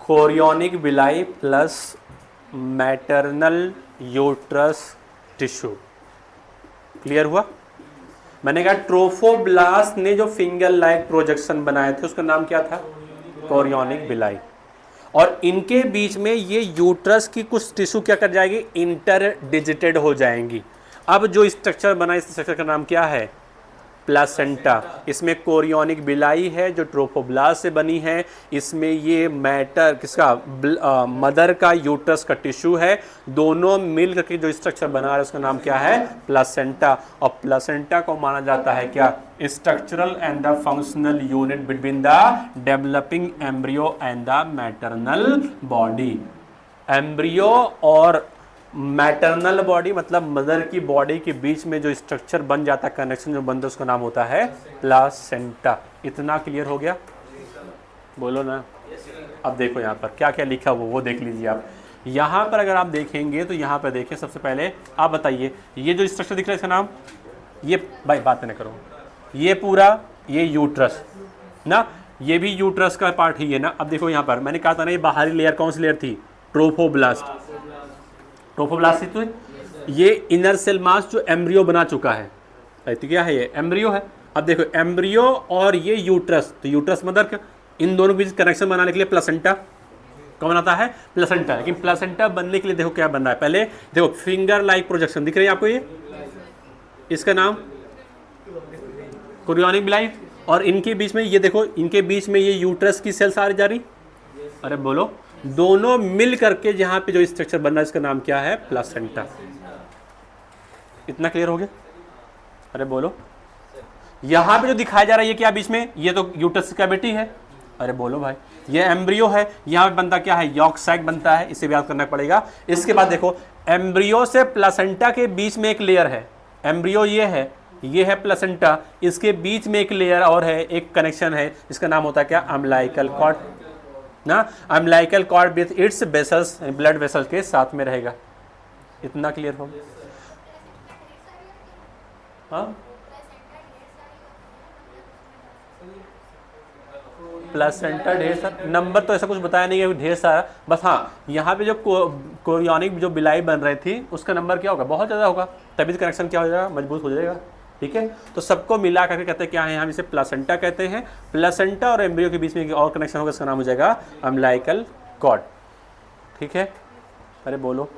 chorionic villi plus maternal uterus tissue. Clear हुआ। मैंने कहा trophoblast ने जो finger like projection बनाए थे उसका नाम क्या था, कोरियोनिक विलाई। और इनके बीच में ये यूट्रस की कुछ टिश्यू क्या कर जाएगी, इंटरडिजिटेड हो जाएंगी। अब जो स्ट्रक्चर बना, इस स्ट्रक्चर का नाम क्या है, प्लासेंटा। इसमें कोरियोनिक विलाई है जो ट्रोफोब्लास्ट से बनी है, इसमें ये मैटर किसका, मदर का यूट्रस का टिश्यू है, दोनों मिल करके जो स्ट्रक्चर बना रहा है उसका नाम क्या है, प्लासेंटा। और प्लासेंटा को माना जाता है क्या, structural and the functional unit between the developing embryo and the maternal body. Embryo और मैटरनल बॉडी मतलब मदर की बॉडी के बीच में जो स्ट्रक्चर बन जाता है, कनेक्शन जो बनता है, उसका नाम होता है प्लासेंटा। इतना क्लियर हो गया, बोलो ना। अब देखो यहाँ पर क्या क्या लिखा वो देख लीजिए आप। यहाँ पर अगर आप देखेंगे तो यहाँ पर देखिए, सबसे पहले आप बताइए, ये जो स्ट्रक्चर दिख रहा है इसका नाम, ये भाई बात न करो, ये पूरा ये यूट्रस ना, ये भी यूट्रस का पार्ट ही है ना। अब देखो यहाँ पर मैंने कहा था ना, ये बाहरी लेयर कौन सी लेयर थी, ट्रोफोब्लास्ट। ट्रोफोब्लास्ट तो ये इनर सेल मास जो एम्ब्रियो बना चुका है, तो क्या है, ये एम्ब्रियो है। अब देखो एम्ब्रियो और ये यूट्रस, तो यूट्रस मदर का, इन दोनों के बीच कनेक्शन बनाने के लिए प्लासेंटा कौन बनाता है, प्लासेंटा। लेकिन प्लासेंटा बनने के लिए देखो क्या बन रहा है, पहले देखो फिंगर लाइक प्रोजेक्शन दिख रही है आपको, ये इसका नाम कोरियोनिक विलाई। और इनके बीच में ये देखो, इनके बीच में ये यूट्रस की सेल्स आ जा रही, अरे बोलो, दोनों मिल करके जहां पे जो स्ट्रक्चर बन रहा है इसका नाम क्या है, प्लासेंटा। इतना क्लियर हो गया, अरे बोलो। यहां पे जो दिखाया जा रहा है ये क्या बीच में, ये तो यूट्रस का बेटी है, अरे बोलो भाई, ये एम्ब्रियो है। यहां पे बनता क्या है, यॉर्क सैक बनता है, इसे भी याद करना पड़ेगा। इसके बाद देखो एम्ब्रियो से प्लासेंटा के बीच में एक लेयर है, एम्ब्रियो ये है प्लासेंटा, इसके बीच में एक लेयर और है, एक कनेक्शन है, इसका नाम होता है क्या, अम्बिलिकल कॉर्ड ना। Umbilical cord with its vessels, blood vessels के साथ में रहेगा। इतना क्लियर हो गया, हाँ। प्लासेंटा ढेर सारा नंबर तो ऐसा कुछ बताया नहीं है, ढेर सारा, बस हाँ यहाँ पे जो कोरियोनिक जो विलाई बन रही थी उसका नंबर क्या होगा, बहुत ज़्यादा होगा, तभी कनेक्शन क्या हो जाएगा, मजबूत हो जाएगा। ठीक है। तो सबको मिला करके कहते हैं क्या है, हम इसे प्लासेंटा कहते हैं। प्लासेंटा और एम्ब्रियो के बीच में एक और कनेक्शन होगा, इसका नाम हो जाएगा अम्बिलिकल कॉर्ड। ठीक है, अरे बोलो,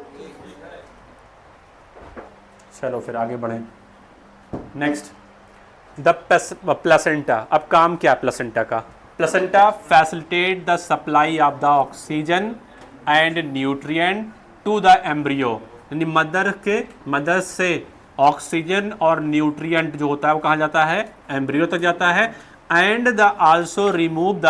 चलो फिर आगे बढ़े। Next the placenta. अब काम क्या है प्लासेंटा का? Placenta facilitate the supply of the oxygen and nutrient to the embryo, यानी मदर से ऑक्सीजन और न्यूट्रिएंट जो होता है वो कहाँ जाता है, एम्ब्रियो तक जाता है। And the also remove the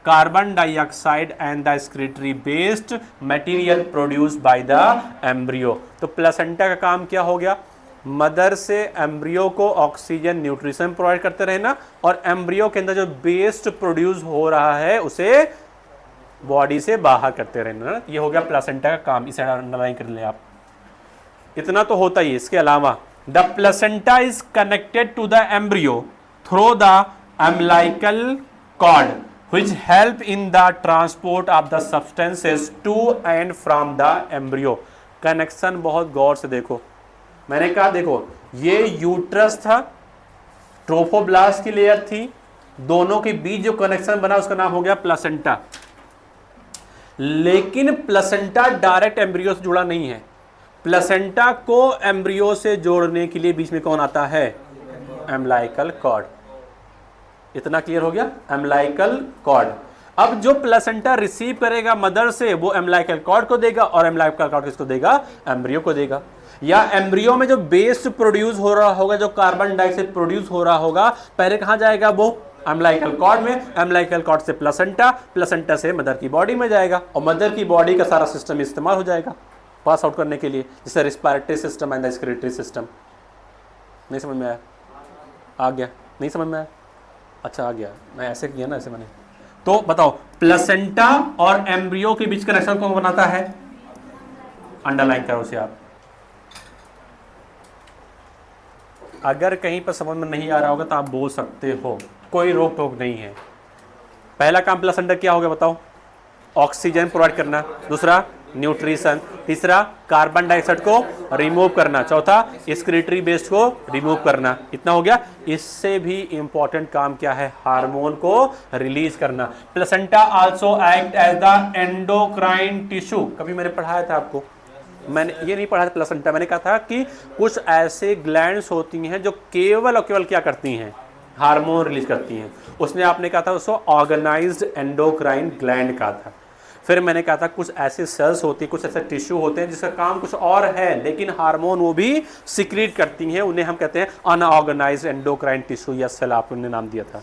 carbon dioxide and the excretory based material produced by the embryo. तो प्लासेंटा का काम क्या हो गया, मदर से एम्ब्रियो को ऑक्सीजन न्यूट्रिशन प्रोवाइड करते रहना, और एम्ब्रियो के अंदर जो वेस्ट प्रोड्यूस हो रहा है उसे बॉडी से बाहर करते रहना। ये हो गया प्लासेंटा का काम, इसे अंडरलाइन कर ले आप। इतना तो होता ही। इसके अलावा the placenta is connected to the embryo through the umbilical cord which help in the transport of the substances to and from the embryo. Connection बहुत गौर से देखो, मैंने कहा देखो ये यूट्रस था, ट्रोफोब्लास्ट की लेयर थी, दोनों के बीच जो कनेक्शन बना उसका नाम हो गया प्लासेंटा। लेकिन प्लासेंटा डायरेक्ट एम्ब्रियो से जुड़ा नहीं है, प्लासेंटा को एम्ब्रियो से जोड़ने के लिए बीच में कौन आता है, अम्बिलिकल कॉर्ड। इतना क्लियर हो गया, अम्बिलिकल कॉर्ड। अब जो प्लासेंटा रिसीव करेगा मदर से वो अम्बिलिकल कॉर्ड को देगा, और अम्बिलिकल कॉर्ड किसको देगा, एम्ब्रियो को देगा। या एम्ब्रियो में जो वेस्ट प्रोड्यूस हो रहा होगा, जो कार्बन डाइऑक्साइड प्रोड्यूस हो रहा होगा, पहले कहां जाएगा वो, अम्बिलिकल कॉर्ड में, अम्बिलिकल कॉर्ड से प्लासेंटा, प्लासेंटा से मदर की बॉडी में जाएगा, और मदर की बॉडी का सारा सिस्टम इस्तेमाल हो जाएगा पास आउट करने के लिए, जैसे respiratory system and excretory system. नहीं समझ में आया? आ गया? नहीं समझ में आया? अच्छा आ गया, मैं ऐसे किया ना, ऐसे मैंने। तो बताओ प्लासेंटा और एम्ब्रियो के बीच कनेक्शन कौन बनाता है, अंडरलाइन करो उसे आप। अगर कहीं पर समझ में नहीं आ रहा होगा तो आप बोल सकते हो, कोई रोक टोक नहीं है। पहला काम प्लासेंटा क्या हो गया बताओ, ऑक्सीजन प्रोवाइड करना, दूसरा न्यूट्रिशन, तीसरा कार्बन डाइऑक्साइड को रिमूव करना, चौथा एक्सक्रीटरी वेस्ट को रिमूव करना। इतना हो गया। इससे भी इंपॉर्टेंट काम क्या है, हार्मोन को रिलीज करना। Placenta also act as the endocrine tissue. कभी मैंने पढ़ाया था आपको, मैंने ये नहीं पढ़ा था प्लासेंटा, मैंने कहा था कि कुछ ऐसे ग्लैंड्स होती हैं जो केवल और केवल क्या करती हैं, हार्मोन रिलीज करती हैं। उसने आपने कहा था उसको ऑर्गेनाइज्ड एंडोक्राइन ग्लैंड कहा था। फिर मैंने कहा था कुछ ऐसे सेल्स होती हैं, कुछ ऐसे टिश्यू होते हैं जिसका काम कुछ और है, लेकिन हार्मोन वो भी सिक्रीट करती हैं, उन्हें हम कहते हैं अनऑर्गेनाइज्ड एंडोक्राइन टिश्यू या सेल, आपने नाम दिया था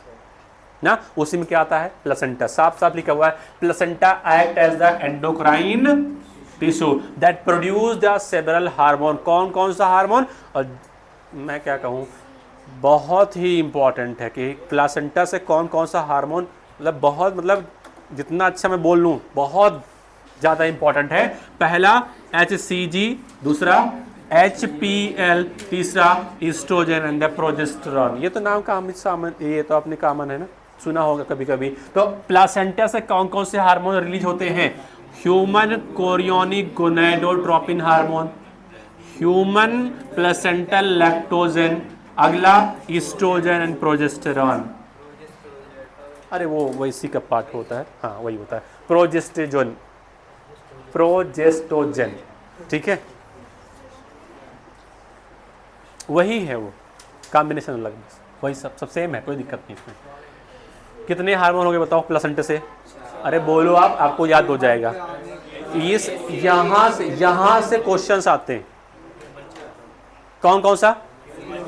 ना। उसी में क्या आता है, प्लासेंटा। साफ साफ लिखा हुआ है, placenta act as the endocrine tissue that produce the several hormone. कौन कौन सा हार्मोन, और मैं क्या कहूँ, बहुत ही इंपॉर्टेंट है कि प्लासेंटा से कौन कौन सा हार्मोन, मतलब बहुत, मतलब जितना अच्छा मैं बोल लूँ बहुत ज़्यादा इंपॉर्टेंट है। पहला HCG, दूसरा HPL, तीसरा ईस्ट्रोजन एंड प्रोजेस्टेरॉन। ये तो नाम का ये तो अपने कॉमन है ना, सुना होगा कभी कभी। तो प्लासेंटा से कौन कौन से हार्मोन रिलीज होते हैं, human chorionic gonadotropin hormone, human placental lactogen, अगला ईस्ट्रोजन एंड प्रोजेस्टेरॉन। अरे वो इसी का पार्ट होता है, हाँ वही होता है, प्रोजेस्टेरोन, प्रोजेस्टोजन, ठीक है, वही है, वो कॉम्बिनेशन अलग, वही सब सेम है, कोई दिक्कत नहीं इसमें। कितने हार्मोन हो गए बताओ प्लासेंटा से, अरे बोलो आप, आपको याद हो जाएगा। इस यहाँ से क्वेश्चंस आते हैं, कौन कौन सा,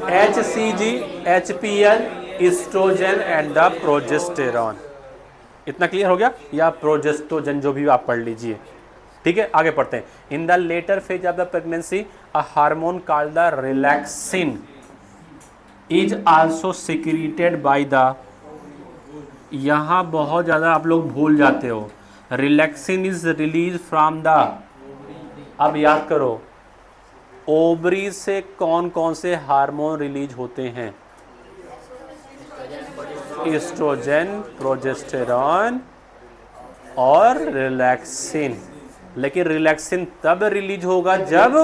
HCG, HPL, oestrogen and the progesterone. इतना क्लियर हो गया, या प्रोजेस्टोजन जो भी आप पढ़ लीजिए, ठीक है। आगे पढ़ते हैं। In the later phase of the pregnancy a hormone called the relaxin is also secreted by the, यहाँ बहुत ज़्यादा आप लोग भूल जाते हो, relaxin is release from the, अब याद करो, ओवरी से कौन कौन से हार्मोन रिलीज होते हैं, एस्ट्रोजन, प्रोजेस्टेरॉन और रिलैक्सिन। लेकिन रिलैक्सिन तब रिलीज होगा जब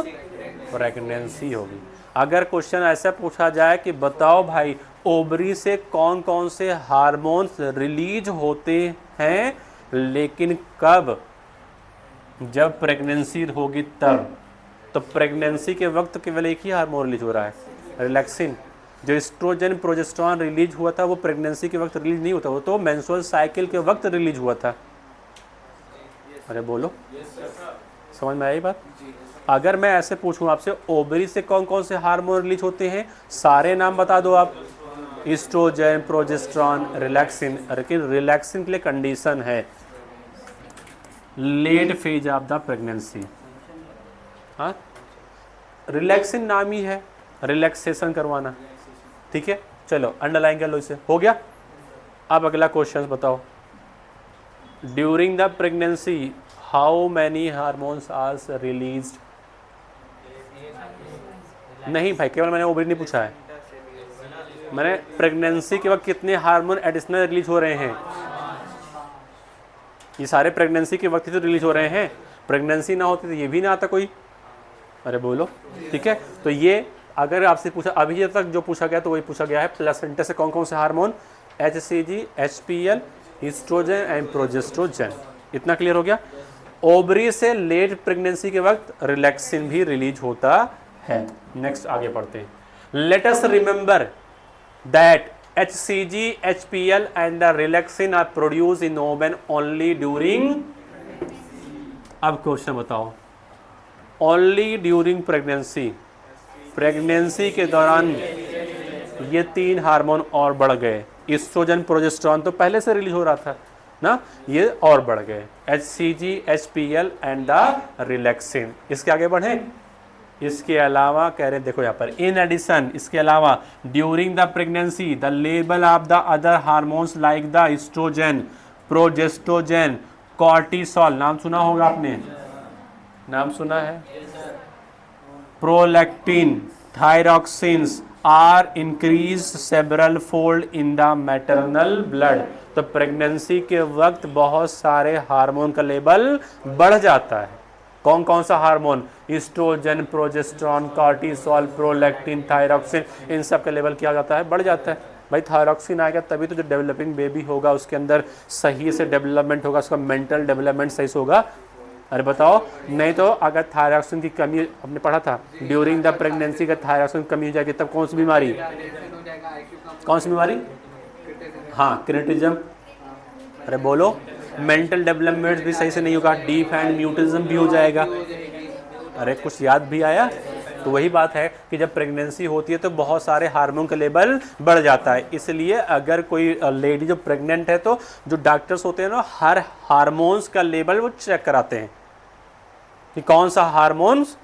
प्रेगनेंसी होगी। अगर क्वेश्चन ऐसा पूछा जाए कि बताओ भाई ओवरी से कौन कौन से हार्मोन्स रिलीज होते हैं, लेकिन कब, जब प्रेगनेंसी होगी तब। तो प्रेगनेंसी के वक्त केवल एक ही हार्मोन रिलीज हो रहा है, रिलैक्सिन। जो एस्ट्रोजन प्रोजेस्टेरॉन रिलीज हुआ था वो प्रेगनेंसी के वक्त रिलीज नहीं होता, वो तो मेंस्ट्रुअल साइकिल के वक्त रिलीज हुआ था। अरे बोलो, समझ में आई बात? अगर मैं ऐसे पूछूं आपसे ओवरी से कौन कौन से हार्मोन रिलीज होते हैं, सारे नाम बता दो आप। Oestrogen, progesterone, relaxin. लेकिन रिलैक्सिन के लिए कंडीशन है late phase of the pregnancy. हाँ, रिलैक्सिन नाम ही है, रिलैक्सेशन करवाना। ठीक है, चलो अंडरलाइन कर लो इसे, हो गया। अब अगला क्वेश्चन बताओ, during the pregnancy how many hormones are released. नहीं भाई, केवल मैंने ओवरी नहीं पूछा है, मैंने प्रेगनेंसी के वक्त कितने हार्मोन एडिशनल रिलीज हो रहे हैं। ये सारे प्रेगनेंसी के वक्त ही तो रिलीज हो रहे हैं, प्रेगनेंसी ना होती तो ये भी ना आता कोई। अरे बोलो, ठीक है। तो ये अगर आपसे पूछा अभी तक जो पूछा गया तो वही पूछा गया है, प्लेसेंटा से कौन कौन से hormone, HCG, HPL, oestrogen and progestogen. इतना क्लियर हो गया। ओवरी से लेट प्रेगनेंसी के वक्त रिलैक्सिन भी रिलीज होता है। नेक्स्ट आगे पढ़ते हैं। Let us remember that HCG, HPL and the relaxin are produced in ovum only during। अब क्वेश्चन बताओ, ओनली ड्यूरिंग प्रेगनेंसी, प्रेगनेंसी के दौरान ये तीन हार्मोन और बढ़ गए। एस्ट्रोजन, प्रोजेस्टेरॉन तो पहले से रिलीज हो रहा था ना, ये और बढ़ गए, HCG, HPL and the relaxin. इसके आगे बढ़े। इसके अलावा कह रहे हैं, देखो यहाँ पर, इन एडिशन, इसके अलावा during the pregnancy the level of the other hormones like the estrogen, progestrogen, cortisol, नाम सुना होगा आपने, नाम सुना है, prolactin, thyroxins are increase several fold in the maternal blood. तो प्रेगनेंसी के वक्त बहुत सारे हार्मोन का लेवल बढ़ जाता है। कौन कौन सा hormone, estrogen, progesterone, cortisol, prolactin, thyroxine, इन सब का लेवल क्या जाता है, बढ़ जाता है। भाई थायरॉक्सिन आएगा तभी तो जो डेवलपिंग बेबी होगा उसके अंदर सही से डेवलपमेंट होगा, उसका मेंटल डेवलपमेंट सही से होगा। अरे बताओ, नहीं तो अगर थायरॉक्सिन की कमी, हमने पढ़ा था ड्यूरिंग द प्रेगनेंसी का थायरॉक्सिन कमी हो जाएगी तब कौन सी बीमारी, कौन सी बीमारी, हाँ क्रिटिज्म। अरे बोलो, मेंटल डेवलपमेंट भी सही से नहीं होगा, डीप एंड म्यूटिज्म भी हो जाएगा। अरे कुछ याद भी आया? तो वही बात है कि जब प्रेगनेंसी होती है तो बहुत सारे हार्मोन का लेवल बढ़ जाता है। इसलिए अगर कोई लेडी जो प्रेग्नेंट है तो जो डॉक्टर्स होते हैं ना, हर हार्मोन्स का लेवल वो चेक कराते हैं कि कौन सा हार्मोन्स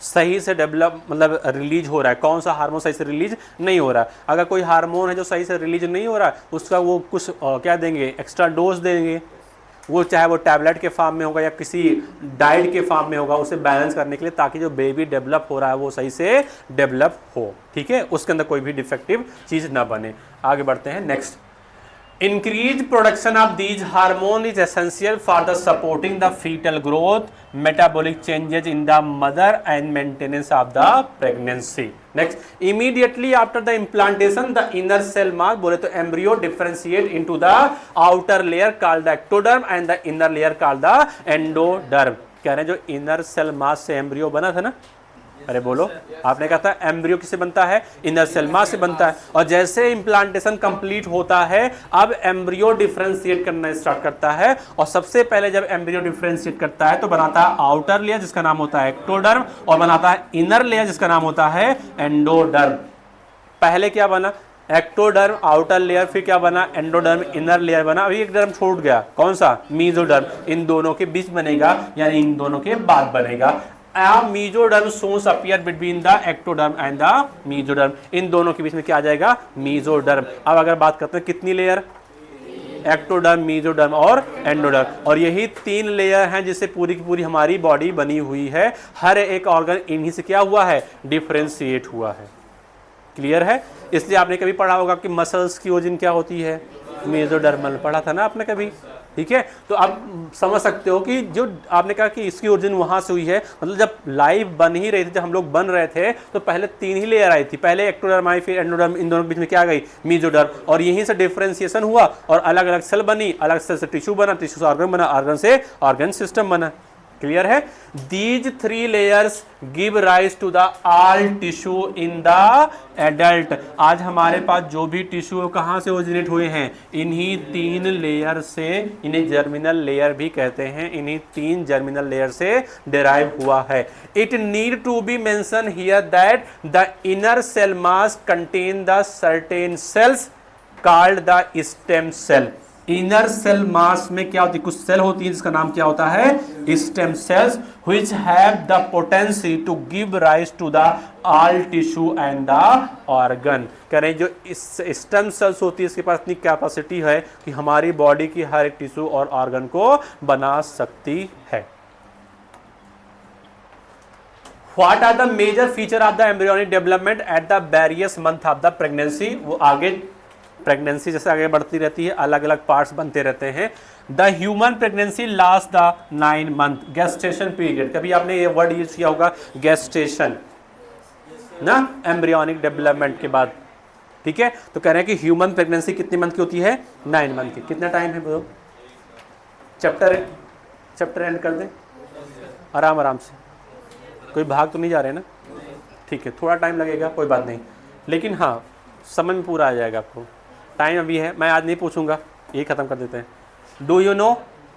सही से डेवलप मतलब रिलीज हो रहा है, कौन सा हार्मोन सही से रिलीज नहीं हो रहा है। अगर कोई हार्मोन है जो सही से रिलीज नहीं हो रहा है, उसका वो कुछ क्या देंगे, एक्स्ट्रा डोज देंगे, वो चाहे वो टैबलेट के फॉर्म में होगा या किसी डाइट के फॉर्म में होगा, उसे बैलेंस करने के लिए, ताकि जो बेबी डेवलप हो रहा है वो सही से डेवलप हो। ठीक है, उसके अंदर कोई भी डिफेक्टिव चीज़ ना बने। आगे बढ़ते हैं। Next, increased production of these hormone is essential for the supporting the fetal growth, metabolic changes in the mother and maintenance of the pregnancy. Next, immediately after the implantation the inner cell mass, बोले तो embryo differentiate into the outer layer called the ectoderm and the inner layer called the endoderm। कह रहे हैं जो inner cell mass से embryo बना था ना, अरे बोलो, आपने कहा था एम्ब्रियो किससे बनता है, इनर सेल मास से बनता है। और जैसे इम्प्लांटेशन कंप्लीट होता है अब एम्ब्रियो डिफरेंशिएट करना स्टार्ट करता है, और सबसे पहले जब एम्ब्रियो डिफरेंशिएट करता है तो बनाता है आउटर लेयर जिसका नाम होता है एक्टोडर्म, और बनाता है इनर लेयर जिसका नाम होता है एंडोडर्म। पहले क्या बना, एक्टोडर्म आउटर लेयर, फिर क्या बना, एंडोडर्म इनर लेयर बना। अभी एक डर्म छूट गया, कौन सा, मीजोडर्म। इन दोनों के बीच बनेगा, यानी इन दोनों के बाद बनेगा। Mesoderm zones appear between the ectoderm and the mesoderm. इन दोनों के बीच में क्या आ जाएगा, मीजोडर्म। अब अगर बात करते हैं कितनी लेयर, एक्टोडर्म, मीजोडर्म और एंडोडर्म, और यही तीन लेयर हैं जिससे पूरी की पूरी हमारी बॉडी बनी हुई है। हर एक ऑर्गन इन्हीं से क्या हुआ है, डिफरेंशिएट हुआ है। क्लियर है? इसलिए आपने कभी पढ़ा होगा कि मसल्स की ओरिजिन क्या होती है, मेसोडर्मल, पढ़ा था ना आपने कभी। ठीक है। तो आप समझ सकते हो कि जो आपने कहा कि इसकी ओरिजिन वहां से हुई है, मतलब जब लाइफ बन ही रही थी, जब हम लोग बन रहे थे तो पहले 3 ही लेयर आई थी, पहले एक्टोडर्म फिर एंडोडर्म, इन दोनों के बीच में क्या आ गई, मेसोडर्म, और यहीं से डिफरेंशिएशन हुआ और अलग अलग सेल बनी, अलग सेल से टिश्यू बना, टिश्यू से ऑर्गन बना, ऑर्गन से ऑर्गन सिस्टम बना। क्लियर है। These 3 layers give rise to the all tissue in the adult. आज हमारे पास जो भी टिश्यू कहाँ से ओरिजिनेट हुए हैं, इन्हीं 3 लेयर से, इन्हें जर्मिनल लेयर भी कहते हैं, इन्हीं 3 जर्मिनल लेयर से डिराइव हुआ है। It need to be mention here that the inner cell mass contain the certain cells called the stem cell. Inner cell mass में क्या होती है, कुछ सेल होती है जिसका नाम क्या होता है, stem cells, which have the potency to give rise to the all tissue and the organ। कह रहे हैं जो इस स्टेम सेल्स होती है इसके पास इतनी कैपेसिटी है कि हमारी बॉडी की हर एक टिश्यू और ऑर्गन को बना सकती है। What are the major feature of the embryonic development at the various month of the pregnancy? वो आगे प्रेगनेंसी जैसे आगे बढ़ती रहती है, अलग अलग पार्ट्स बनते रहते हैं। The human pregnancy last the 9 month gestation period. कभी आपने ये वर्ड यूज किया होगा गेस्टेशन ना, एम्ब्रियोनिक डेवलपमेंट के बाद, ठीक है। तो कह रहे हैं कि ह्यूमन प्रेगनेंसी कितने मंथ की होती है, 9 मंथ की। कितना टाइम है बोलो, चैप्टर एंड कर दें आराम आराम से, कोई भाग तो नहीं जा रहे ना, ठीक है। थोड़ा टाइम लगेगा कोई बात नहीं, लेकिन हाँ समझ में पूरा आ जाएगा आपको। टाइम अभी है, मैं आज नहीं पूछूंगा, ये खत्म कर देते हैं। Do you know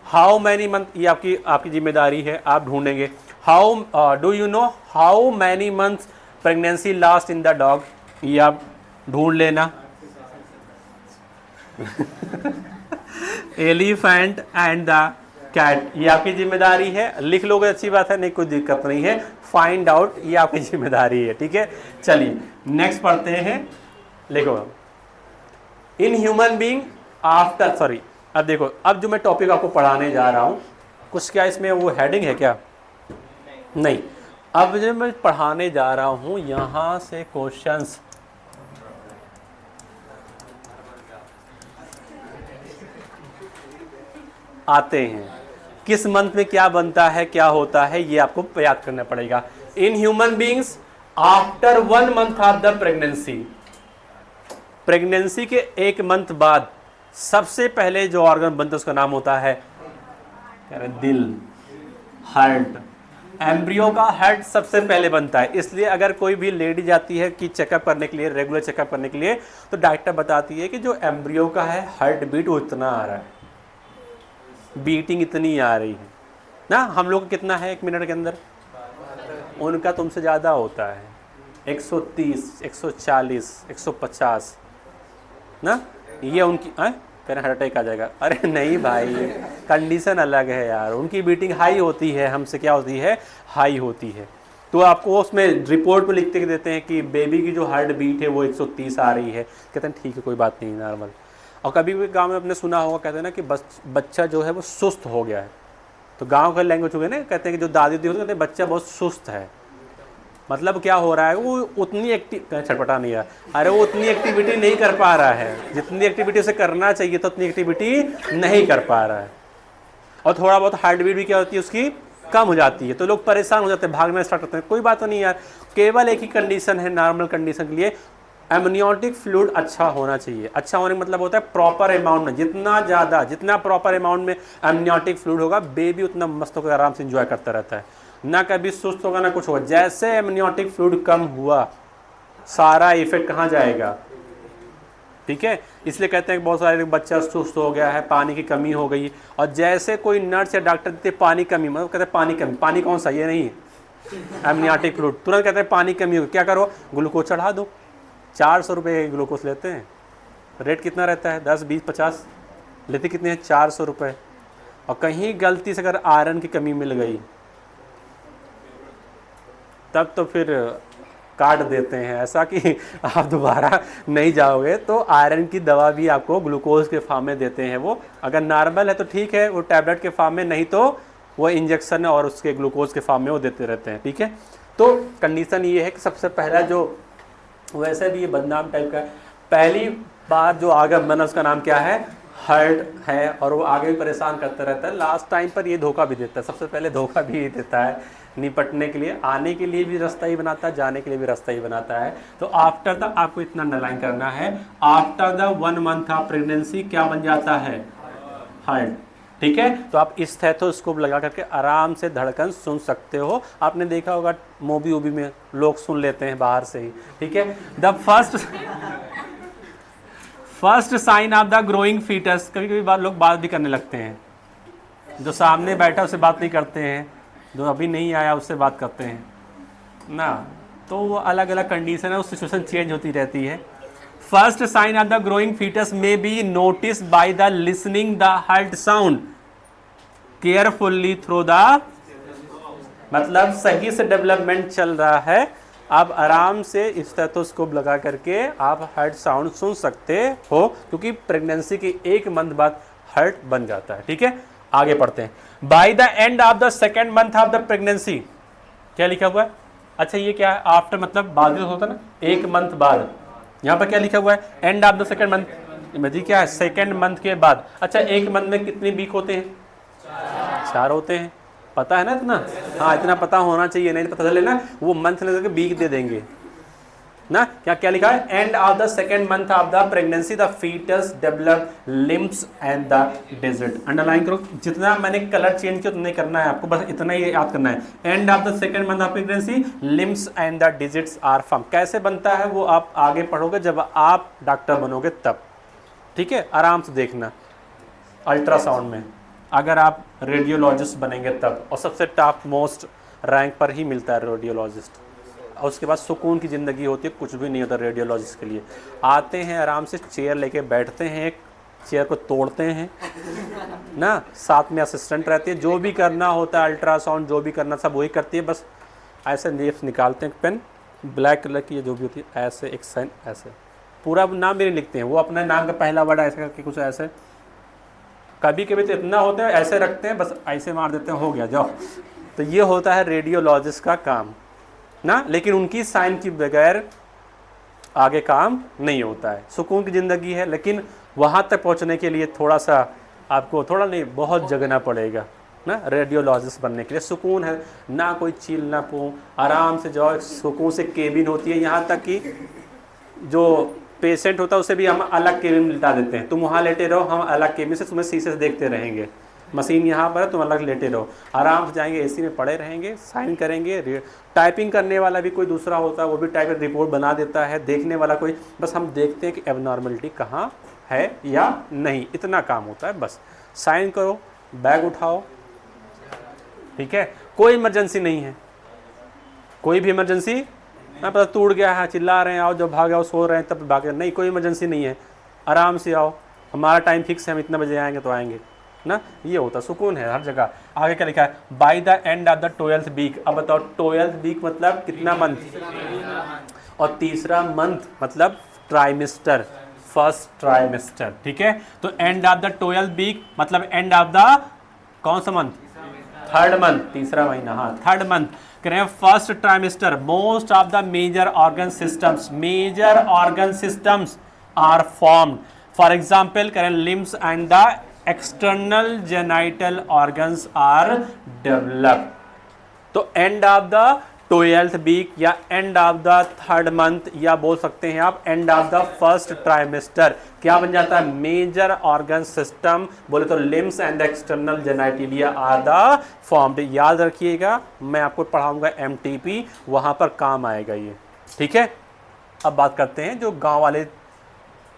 how many month, ये आपकी जिम्मेदारी है, आप ढूंढेंगे। How do you know how many month pregnancy last in the dog, ये आप ढूंढ लेना। एलिफेंट एंड द कैट, ये आपकी जिम्मेदारी है, लिख लोगे अच्छी बात है, नहीं कोई दिक्कत नहीं है। फाइंड आउट, ये आपकी जिम्मेदारी है, ठीक है। चलिए नेक्स्ट पढ़ते हैं, लिखो। In human being after, sorry अब देखो, अब जो मैं टॉपिक आपको पढ़ाने जा रहा हूं, कुछ क्या इसमें वो हेडिंग है क्या, नहीं। अब जो मैं पढ़ाने जा रहा हूं यहां से क्वेश्चंस आते हैं, किस मंथ में क्या बनता है, क्या होता है, ये आपको याद करना पड़ेगा। In human beings after 1 month of the pregnancy, pregnancy के 1 मंथ बाद सबसे पहले जो ऑर्गन बनता है उसका नाम होता है दिल, हार्ट। एम्ब्रियो का हार्ट सबसे पहले बनता है, इसलिए अगर कोई भी लेडी जाती है कि चेकअप करने के लिए, रेगुलर चेकअप करने के लिए, तो डॉक्टर बताती है कि जो एम्ब्रियो का है हार्ट बीट वो इतना आ रहा है, बीटिंग इतनी आ रही है ना। हम लोग कितना है 1 मिनट के अंदर, उनका तुमसे ज़्यादा होता है, 130, 140, 150 ना। ये उनकी कह रहे हार्ट अटैक आ जाएगा, अरे नहीं भाई, कंडीशन अलग है यार, उनकी बीटिंग हाई होती है, हमसे क्या होती है, हाई होती है। तो आपको उसमें रिपोर्ट में लिखते देते हैं कि बेबी की जो हार्ट बीट है वो 130 आ रही है, कहते हैं ठीक है कोई बात नहीं, नॉर्मल। और कभी भी गांव में आपने सुना होगा, कहते हैं ना कि बच्चा जो है वो सुस्त हो गया है, तो गांव का लैंग्वेज हो गया ना, कहते हैं कि जो दादी होती है कहते हैं बच्चा बहुत सुस्त है, मतलब क्या हो रहा है, वो उतनी छटपटा नहीं है, अरे वो उतनी एक्टिविटी नहीं कर पा रहा है, जितनी एक्टिविटी उसे करना चाहिए तो उतनी एक्टिविटी नहीं कर पा रहा है, और थोड़ा बहुत हार्ट बीट भी क्या होती है उसकी कम हो जाती है, तो लोग परेशान हो जाते हैं, भागना स्टार्ट करते हैं। कोई बात तो नहीं यार, केवल एक ही कंडीशन है नॉर्मल कंडीशन के लिए, एमनियोटिक फ्लूइड अच्छा होना चाहिए। अच्छा होने का मतलब होता है प्रॉपर अमाउंट में, जितना प्रॉपर अमाउंट में एमनियोटिक फ्लूइड होगा, बेबी उतना मस्त होकर आराम से एंजॉय करता रहता है, ना कभी सुस्त होगा ना कुछ होगा। जैसे एमनियोटिक फ्लूइड कम हुआ, सारा इफेक्ट कहाँ जाएगा, ठीक है। इसलिए कहते हैं कि बहुत सारे बच्चा सुस्त हो गया है, पानी की कमी हो गई, और जैसे कोई नर्स या डॉक्टर देते पानी कमी, मतलब कहते हैं पानी कमी, पानी कौन सा, ये नहीं एमनियोटिक फ्लूइड, तुरंत कहते हैं पानी कमी हो, क्या करो, ग्लूकोज चढ़ा दो। 400 रुपये ग्लूकोज लेते हैं, रेट कितना रहता है, 10, 20, 50 लेते कितने हैं, 400 रुपये। और कहीं गलती से अगर आयरन की कमी मिल गई तब तो फिर काट देते हैं, ऐसा कि आप दोबारा नहीं जाओगे। तो आयरन की दवा भी आपको ग्लूकोज के फॉर्म में देते हैं, वो अगर नॉर्मल है तो ठीक है, वो टैबलेट के फॉर्म में, नहीं तो वो इंजेक्शन और उसके ग्लूकोज के फॉर्म में वो देते रहते हैं, ठीक है। तो कंडीशन ये है कि सबसे पहला जो, वैसे भी ये बदनाम टाइप का है, पहली बार जो आगम बना उसका नाम क्या है, हर्ट है और वो आगे भी परेशान करता रहता है, लास्ट टाइम पर ये धोखा भी देता है, सबसे पहले धोखा भी ये देता है, निपटने के लिए, आने के लिए भी रास्ता ही बनाता है, जाने के लिए भी रास्ता ही बनाता है। तो आफ्टर द, आपको इतना अंडरलाइन करना है, after the 1 month of pregnancy क्या बन जाता है? हर्ट। ठीक है, तो आप इस स्टेथोस्कोप लगा करके आराम से धड़कन सुन सकते हो। आपने देखा होगा मूवी वूवी में लोग सुन लेते हैं बाहर से ही। ठीक है, the first sign of the growing foetus, कभी कभी लोग बात भी करने लगते हैं, जो सामने बैठा उससे बात नहीं करते हैं, जो अभी नहीं आया उससे बात करते हैं ना, तो वो अलग अलग कंडीशन है, उस सिचुएशन चेंज होती रहती है। First sign of the growing foetus may be notice by the listening the heart sound carefully through the, मतलब सही से डेवलपमेंट चल रहा है, आप आराम से स्टेथोस्कोप लगा करके आप हर्ट साउंड सुन सकते हो, क्योंकि प्रेगनेंसी के 1 मंथ बाद हर्ट बन जाता है। ठीक है, आगे पढ़ते हैं। By the end of the second month of the pregnancy, क्या लिखा हुआ है? अच्छा ये क्या है? आफ्टर मतलब बाद में होता है ना, 1 मंथ बाद, यहाँ पर क्या लिखा हुआ है? End of the second month, मतलब क्या है? सेकेंड मंथ के बाद। अच्छा 1 मंथ में कितने वीक होते हैं? 4 होते हैं, पता है ना इतना? हाँ, इतना पता होना चाहिए, नहीं तो पता चले ना वो मंथ लेकर वीक दे देंगे ना। क्या क्या लिखा है? End of the second month of the pregnancy the foetus develop limbs and the digit. Underline करो, जितना मैंने कलर चेंज किया उतना करना है आपको, बस इतना ही याद करना है। End of the second month of pregnancy limbs and the digits are form. कैसे बनता है वो आप आगे पढ़ोगे जब आप डॉक्टर बनोगे तब। ठीक है, आराम से देखना अल्ट्रासाउंड में, अगर आप रेडियोलॉजिस्ट बनेंगे तब, और सबसे टॉप मोस्ट रैंक पर ही मिलता है रेडियोलॉजिस्ट। और उसके बाद सुकून की ज़िंदगी होती है, कुछ भी नहीं होता रेडियोलॉजिस्ट के लिए। आते हैं आराम से, चेयर लेके बैठते हैं, एक चेयर को तोड़ते हैं ना, साथ में असिस्टेंट रहती है, जो भी करना होता है अल्ट्रासाउंड जो भी करना सब वही करती है, बस ऐसे नेप्स निकालते हैं, पेन ब्लैक कलर की जो भी होती है, ऐसे एक साइन, ऐसे पूरा नाम भी नहीं लिखते हैं, वो अपने नाम का पहला वर्ड ऐसे करके कुछ ऐसे, कभी कभी तो इतना होता है ऐसे रखते हैं, बस ऐसे मार देते हैं, हो गया जाओ। तो ये होता है रेडियोलॉजिस्ट का काम ना, लेकिन उनकी साइन के बगैर आगे काम नहीं होता है। सुकून की ज़िंदगी है, लेकिन वहाँ तक पहुँचने के लिए थोड़ा सा आपको, थोड़ा नहीं बहुत जगना पड़ेगा ना रेडियोलॉजिस्ट बनने के लिए। सुकून है ना, कोई चील ना पो, आराम से जाओ, सुकून से केबिन होती है, यहाँ तक कि जो पेशेंट होता है उसे भी हम अलग केबिन में लिटा देते हैं, तुम वहाँ लेटे रहो, हम अलग केबिन से तुम्हें शीशे से देखते रहेंगे, मशीन यहाँ पर है, तुम अलग लेटे रहो, आराम से जाएंगे, एसी में पड़े रहेंगे, साइन करेंगे। टाइपिंग करने वाला भी कोई दूसरा होता है, वो भी टाइप रिपोर्ट बना देता है, देखने वाला कोई, बस हम देखते हैं कि एबनॉर्मलिटी कहाँ है या नहीं, इतना काम होता है। बस साइन करो, बैग उठाओ, ठीक है। कोई इमरजेंसी नहीं है, कोई भी इमरजेंसी ना, पता टूट गया है, चिल्ला रहे हैं, आओ, जब भाग आओ, सो रहे हैं तब भाग, नहीं, कोई इमरजेंसी नहीं है, आराम से आओ, हमारा टाइम फिक्स है, हम इतना बजे आएंगे तो आएंगे ना, ये होता, सुकून है हर जगह। आगे क्या लिखा है? By the end of the 12th week. अब बताओ 12th वीक मतलब कितना मंथ, और तीसरा मंथ मतलब ट्राइमेस्टर, फर्स्ट ट्राइमेस्टर, ठीक है। तो end of the 12th week मतलब एंड ऑफ द कौन सा मंथ? 3rd मंथ, तीसरा महीना, हाँ 3rd मंथ। कह रहे हैं first trimester most of the major organ systems are formed. For example कह रहे हैं limbs and the external genital organs are developed. तो end of the 12th week या end of the 3rd month, या बोल सकते हैं आप end of the first trimester, क्या बन जाता है? मेजर ऑर्गन सिस्टम, बोले तो limbs and external genitalia are the formed. याद रखिएगा, मैं आपको पढ़ाऊंगा MTP, वहां पर काम आएगा ये, ठीक है। अब बात करते हैं जो गांव वाले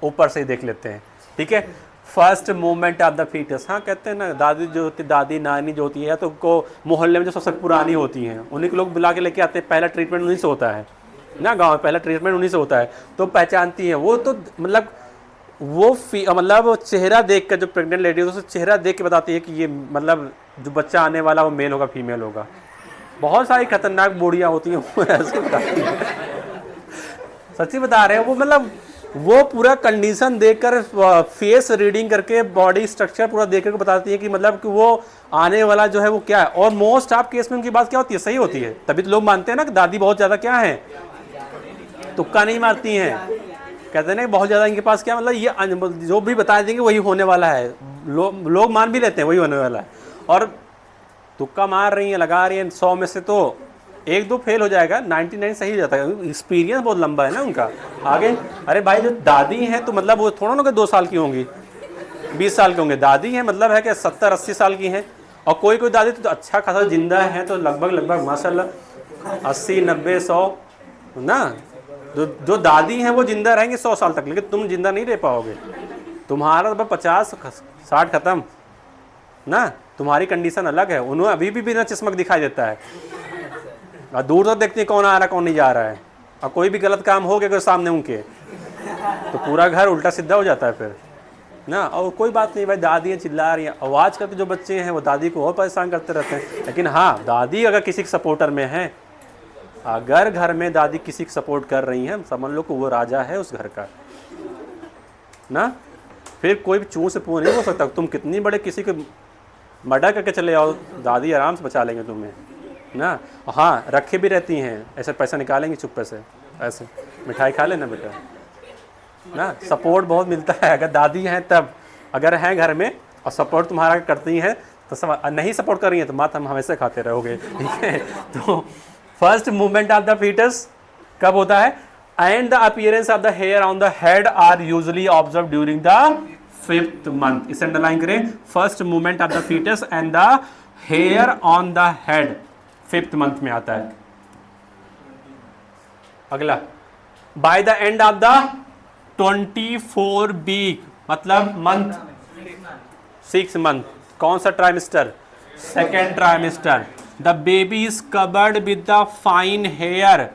ऊपर से ही देख लेते हैं, ठीक है। First movement of the foetus, हाँ कहते हैं ना, दादी जो होती, दादी नानी जो होती है, तो उनको मोहल्ले में जो सबसे पुरानी होती हैं उन्हीं को लोग बुला के लेके आते हैं, पहला ट्रीटमेंट उन्हीं से होता है ना, गांव में पहला ट्रीटमेंट उन्हीं से होता है, तो पहचानती हैं वो, तो मतलब वो मतलब चेहरा देख कर, जो प्रेग्नेंट लेडी है तो चेहरा देख के बताती है कि ये मतलब जो बच्चा आने वाला वो मेल होगा फीमेल होगा। बहुत सारी खतरनाक बूढ़ियाँ होती हैं वो ऐसे बताती हैं, सच्ची बता रहे हैं वो, मतलब वो पूरा कंडीशन देखकर, फेस रीडिंग करके, बॉडी स्ट्रक्चर पूरा देख कर बताती है कि मतलब कि वो आने वाला जो है वो क्या है। और मोस्ट ऑफ केस में उनकी बात क्या होती है? सही होती है। तभी तो लोग मानते हैं ना कि दादी बहुत ज़्यादा क्या है, तुक्का नहीं मारती हैं, कहते हैं ना बहुत ज़्यादा इनके पास क्या मतलब ये जो भी बता देंगे वही होने वाला है, लोग मान भी लेते हैं वही होने वाला है, और तुक्का मार रही हैं, लगा रही हैं, 100 में से तो 1-2 फेल हो जाएगा, 99 सही हो जाता है। एक्सपीरियंस बहुत लंबा है ना उनका आगे। अरे भाई जो दादी हैं तो मतलब वो थोड़ा ना कि 2 साल की होंगी, 20 साल के होंगे, दादी हैं मतलब है कि 70-80 साल की हैं। और कोई कोई दादी तो अच्छा खासा जिंदा है, तो लगभग माशाल्लाह 80-90-100 ना, जो दादी हैं वो जिंदा रहेंगे 100 साल तक, लेकिन तुम जिंदा नहीं रह पाओगे। तुम्हारा तो 50-60 खत्म ना, तुम्हारी कंडीशन अलग है। उन्हें अभी भी बिना चश्मक दिखाई देता है, और दूर तक देखते हैं कौन आ रहा है कौन नहीं जा रहा है, और कोई भी गलत काम हो गया सामने उनके तो पूरा घर उल्टा सीधा हो जाता है फिर ना। और कोई बात नहीं भाई, दादी चिल्ला रही हैं, आवाज़ करके जो बच्चे हैं वो दादी को और परेशान करते रहते हैं। लेकिन हाँ, दादी अगर किसी के सपोर्टर में है, अगर घर में दादी किसी को सपोर्ट कर रही हैं, समझ लो कि वो राजा है उस घर का ना। फिर कोई भी चूं से पू नहीं हो सकता। तुम कितनी बड़े किसी को मर्डर करके चले आओ, दादी आराम से बचा लेंगे तुम्हें ना। हाँ, रखे भी रहती हैं, ऐसे पैसा निकालेंगे चुप्पे से, ऐसे मिठाई खा लेना बेटा ना। सपोर्ट बहुत मिलता है अगर दादी हैं तब, अगर हैं घर में और सपोर्ट तुम्हारा करती हैं तो नहीं सपोर्ट कर रही हैं तो मात हम हमेशा खाते रहोगे, ठीक है। तो first movement of the foetus कब होता है? And the appearance of the hair on the head are usually observe during the 5th month. इसे अंडरलाइन करें, first movement of the foetus and the hair on the head 5th month में आता है। अगला, by the end of the 24 week, मतलब month 6 month, कौन सा trimester? Second trimester. The baby is covered with the fine hair,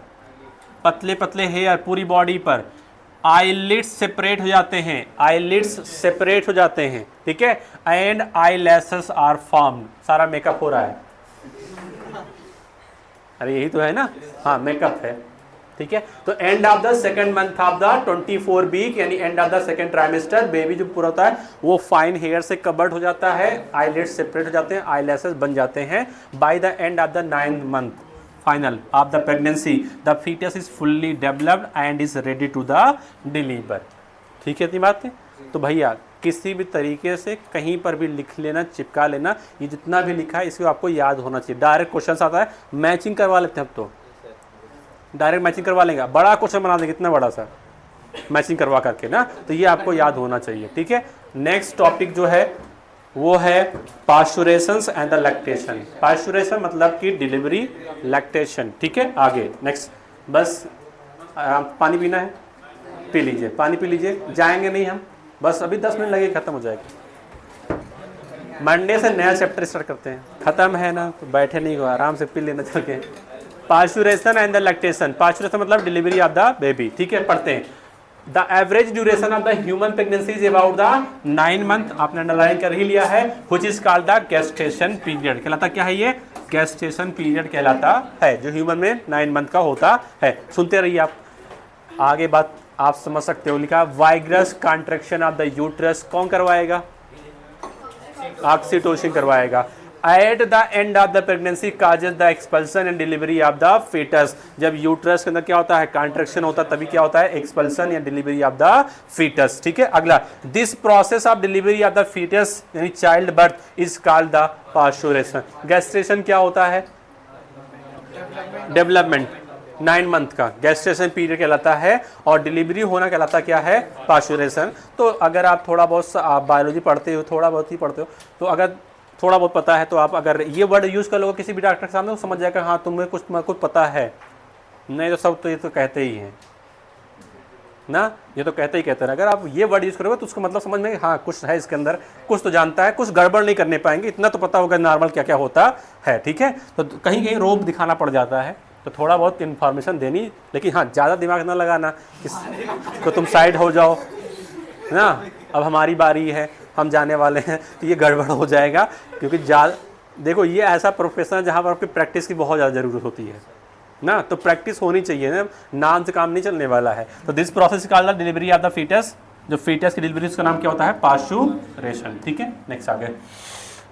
पतले पतले hair पूरी बॉडी पर। आईलिड्स सेपरेट हो जाते हैं, आईलिड्स सेपरेट हो जाते हैं, ठीक है। एंड आई लैसेस आर फॉर्म्ड, सारा मेकअप हो रहा है। अरे यही तो है ना, हाँ मेकअप है, ठीक है। तो end of the second month of the 24 week, यानी end of the second trimester, baby जो पूरा होता है वो फाइन हेयर से कवर्ड हो जाता है, आईलिड्स सेपरेट हो जाते हैं, आईलैशेस बन जाते हैं। By the end of the 9th month final of the pregnancy, the foetus is fully developed and is ready to the deliver, ठीक है। इतनी बात है। तो भैया किसी भी तरीके से कहीं पर भी लिख लेना, चिपका लेना, ये जितना भी लिखा है इसको आपको याद होना चाहिए। डायरेक्ट क्वेश्चन आता है, मैचिंग करवा लेते हैं, अब तो डायरेक्ट मैचिंग करवा लेंगे, बड़ा क्वेश्चन बना देंगे, इतना बड़ा सा मैचिंग करवा करके ना, तो ये आपको याद होना चाहिए, ठीक है। नेक्स्ट टॉपिक जो है वो है पास्चुरेशंस एंड द लैक्टेशन। पास्चुरेशन मतलब कि डिलीवरी, लैक्टेशन, ठीक है। आगे नेक्स्ट, बस पानी पीना है, पी लीजिए, पानी पी लीजिए, जाएंगे नहीं हम, बस अभी 10 मिनट लगे, खत्म हो जाएगा। मंडे से नया चैप्टर स्टार्ट करते हैं, खत्म है ना तो बैठे नहीं हो, आराम से पी लेना चल के। पास्चुरेशन एंड द लैक्टेशन, पास्चुरेशन मतलब डिलीवरी ऑफ द बेबी, ठीक है। पढ़ते हैं, the average duration of the human pregnancy is about the 9 month, आपने अंडरलाइन कर ही लिया है, which is called the gestation period. कहलाता क्या है ये? गेस्टेशन पीरियड कहलाता है, जो ह्यूमन में 9 मंथ का होता है। सुनते रहिए आप, आगे बात आप समझ सकते हो। लिखा vigorous contraction of the uterus कौन करवाएगा? ऑक्सीटोसिन करवाएगा। At the end of the pregnancy causes the expulsion and delivery of the foetus, जब यूट्रस के अंदर क्या होता है? कॉन्ट्रैक्शन होता है, तभी क्या होता है? एक्सपल्सन या डिलीवरी ऑफ द फीटस, ठीक है। अगला, this process of delivery of the fetus यानी child birth is called the parturition. Gestation क्या होता है? डेवलपमेंट, 9 मंथ का गैस्ट्रेशन पीरियड कहलाता है, और डिलीवरी होना कहलाता क्या है? पास्चुरेशन। तो अगर आप थोड़ा बहुत बायोलॉजी पढ़ते हो, थोड़ा बहुत ही पढ़ते हो, तो अगर थोड़ा बहुत पता है तो आप अगर ये वर्ड यूज़ कर लोगे किसी भी डॉक्टर के सामने, तो समझ जाएगा हाँ तुम्हें कुछ पता है। नहीं तो सब तो ये तो कहते ही हैं ना, ये तो कहते हैं। अगर आप ये वर्ड यूज़ करोगे तो उसका मतलब समझ में हाँ कुछ है इसके अंदर, कुछ तो जानता है, कुछ गड़बड़ नहीं करने पाएंगे, इतना तो पता होगा नॉर्मल क्या क्या होता है, ठीक है। तो कहीं कहीं रोब दिखाना पड़ जाता है, तो थोड़ा बहुत इन्फॉर्मेशन देनी, लेकिन हाँ ज़्यादा दिमाग ना लगाना तो तुम साइड हो जाओ ना, अब हमारी बारी है, हम जाने वाले हैं, तो ये गड़बड़ हो जाएगा। क्योंकि देखो ये ऐसा प्रोफेशन है जहाँ पर आपकी प्रैक्टिस की बहुत ज़्यादा ज़रूरत होती है ना, तो प्रैक्टिस होनी चाहिए ना, नाम से काम नहीं चलने वाला है। तो this process called the delivery of the foetus, जो फीटस की डिलीवरी उसका नाम क्या होता है? पास्चुरेशन, ठीक है। नेक्स्ट आगे,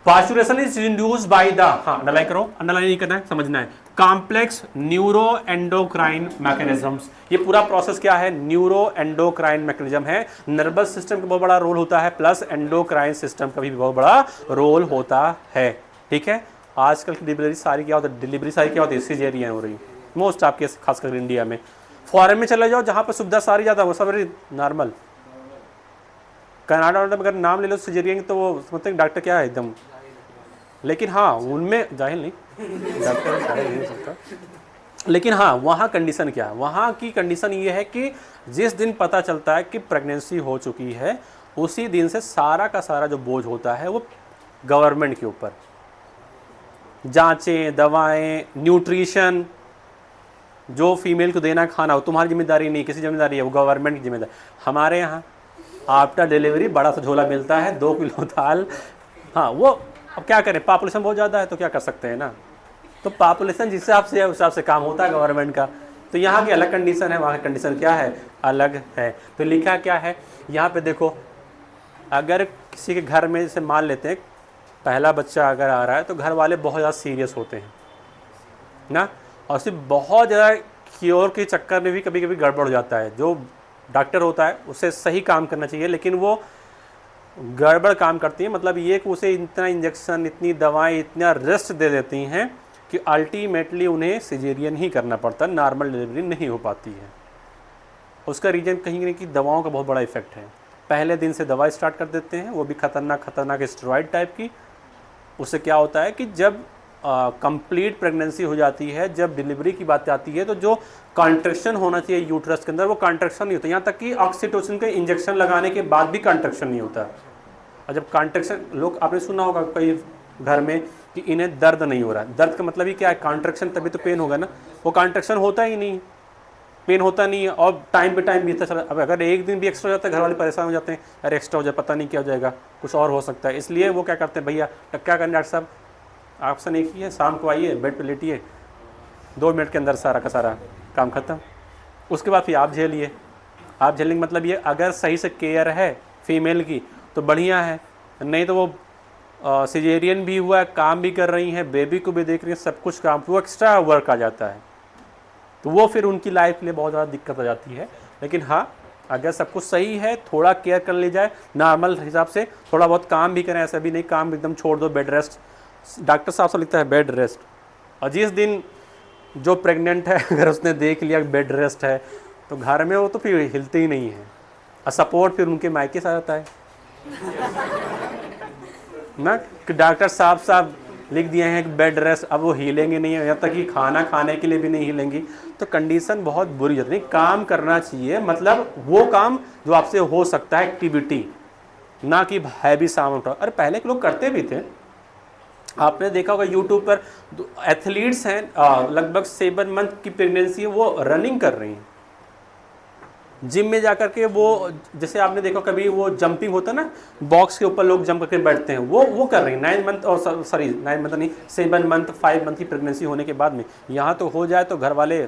पास्चुरेशन इज इंड्यूस्ड बाय द, हाँ अंडरलाइन करो, अंडरलाइन नहीं करना है, समझना है, कॉम्प्लेक्स न्यूरो एंडोक्राइन मैकेनिज्म्स। ये पूरा प्रोसेस क्या है, न्यूरो एंडोक्राइन मैकेनिज्म है। नर्वस सिस्टम का बहुत बड़ा रोल होता है, प्लस एंडोक्राइन सिस्टम का भी बहुत बड़ा रोल होता है। ठीक है, आजकल की डिलीवरी सारी क्या होता है, डिलीवरी सारी क्या होती है, सिजेरियन हो रही मोस्ट आपके, खासकर इंडिया में। फॉरेन में चले जाओ जहाँ पर सुविधा सारी ज़्यादा, वो सब नॉर्मल। कनाडा में अगर नाम ले लो सिजेरियन तो वो समझते हैं डॉक्टर क्या है एकदम, लेकिन हाँ उनमें जाहिल नहीं, डॉक्टर जाहिल नहीं हो सकता। लेकिन हाँ वहाँ कंडीशन क्या है, वहाँ की कंडीशन ये है कि जिस दिन पता चलता है कि प्रेगनेंसी हो चुकी है, उसी दिन से सारा का सारा जो बोझ होता है वो गवर्नमेंट के ऊपर। जांचें, दवाएं, न्यूट्रिशन, जो फीमेल को देना खाना वो तुम्हारी जिम्मेदारी नहीं, किसी जिम्मेदारी है, वो गवर्नमेंट की जिम्मेदारी। हमारे यहाँ आफ्टर डिलीवरी बड़ा सा झोला मिलता है, 2 किलो दाल। हाँ वो अब क्या करें, पॉपुलेशन बहुत ज़्यादा है तो क्या कर सकते हैं ना, तो पॉपुलेशन जिस हिसाब से है उस हिसाब से काम होता है गवर्नमेंट का। तो यहाँ की अलग कंडीशन है, वहाँ की कंडीशन क्या है, अलग है। तो लिखा क्या है यहाँ पे देखो, अगर किसी के घर में जैसे मान लेते हैं पहला बच्चा अगर आ रहा है तो घर वाले बहुत ज़्यादा सीरियस होते हैं ना, और सिर्फ बहुत ज़्यादा क्योर के चक्कर में भी कभी कभी गड़बड़ हो जाता है। जो डॉक्टर होता है उसे सही काम करना चाहिए, लेकिन वो गड़बड़ काम करती है। मतलब ये कि उसे इतना इंजेक्शन, इतनी दवाएं, इतना रेस्ट दे देती हैं कि अल्टीमेटली उन्हें सिजेरियन ही करना पड़ता है, नॉर्मल डिलीवरी नहीं हो पाती है। उसका रीज़न कहीं ना कहीं दवाओं का बहुत बड़ा इफेक्ट है। पहले दिन से दवा स्टार्ट कर देते हैं, वो भी खतरनाक स्टेरॉइड टाइप की। उससे क्या होता है कि जब कंप्लीट प्रेगनेंसी हो जाती है, जब डिलीवरी की बात आती है, तो जो कॉन्ट्रैक्शन होना चाहिए यूट्रस के अंदर वो कॉन्ट्रैक्शन नहीं होता। यहाँ तक कि ऑक्सीटोसिन के इंजेक्शन लगाने के बाद भी कॉन्ट्रैक्शन नहीं होता। और जब कॉन्ट्रैक्शन, लोग आपने सुना होगा कई घर में कि इन्हें दर्द नहीं हो रहा है। दर्द का मतलब ही क्या है, कॉन्ट्रैक्शन, तभी तो पेन होगा ना। वो कॉन्ट्रैक्शन होता ही नहीं, पेन होता नहीं है, और टाइम पे टाइम बीतता चला। अब अगर एक दिन भी एक्स्ट्रा हो जाता है घर वाले परेशान हो जाते हैं, अरे एक्स्ट्रा हो जाए, पता नहीं क्या हो जाएगा, कुछ और हो सकता है। इसलिए वो क्या करते हैं, भैया क्या करें डॉक्टर साहब, ऑप्शन एक ही है, शाम को आइए, बेड पे लेटिए, 2 मिनट के अंदर सारा का सारा काम खत्म। उसके बाद फिर आप झेलिए। आप झेलने का मतलब ये, अगर सही से केयर है फीमेल की तो बढ़िया है, नहीं तो वो सिजेरियन भी हुआ है, काम भी कर रही हैं, बेबी को भी देख रही हैं, सब कुछ काम, वो एक्स्ट्रा वर्क आ जाता है, तो वो फिर उनकी लाइफ के लिए बहुत ज़्यादा दिक्कत आ जाती है। लेकिन हाँ, अगर सब कुछ सही है, थोड़ा केयर कर ली जाए, नॉर्मल हिसाब से थोड़ा बहुत काम भी करें, ऐसा भी नहीं काम एकदम छोड़ दो, बेड रेस्ट। डॉक्टर साहब से लिखता है बेड रेस्ट, और जिस दिन जो प्रेग्नेंट है अगर उसने देख लिया बेड रेस्ट है तो घर में वो तो फिर हिलते ही नहीं है, और सपोर्ट फिर उनके मायके से आता है ना, कि डॉक्टर साहब लिख दिए हैं कि बेड रेस्ट, अब वो हिलेंगे नहीं, यहाँ तक कि खाना खाने के लिए भी नहीं हिलेंगी। तो कंडीशन बहुत बुरी जाती है। काम करना चाहिए, मतलब वो काम जो आपसे हो सकता है, एक्टिविटी, ना कि हैवी सामान उठाओ। अरे पहले के लोग करते भी थे, आपने देखा होगा यूट्यूब पर एथलीट्स हैं, लगभग 7 मंथ की प्रेगनेंसी है, वो रनिंग कर रही हैं जिम में जाकर के। वो जैसे आपने देखा कभी वो जंपिंग होता है ना, बॉक्स के ऊपर लोग जंप करके बैठते हैं, वो कर रही हैं 9 मंथ, और सॉरी 9 मंथ नहीं, 7 मंथ 5 मंथ की प्रेगनेंसी होने के बाद में। यहाँ तो हो जाए तो घर वाले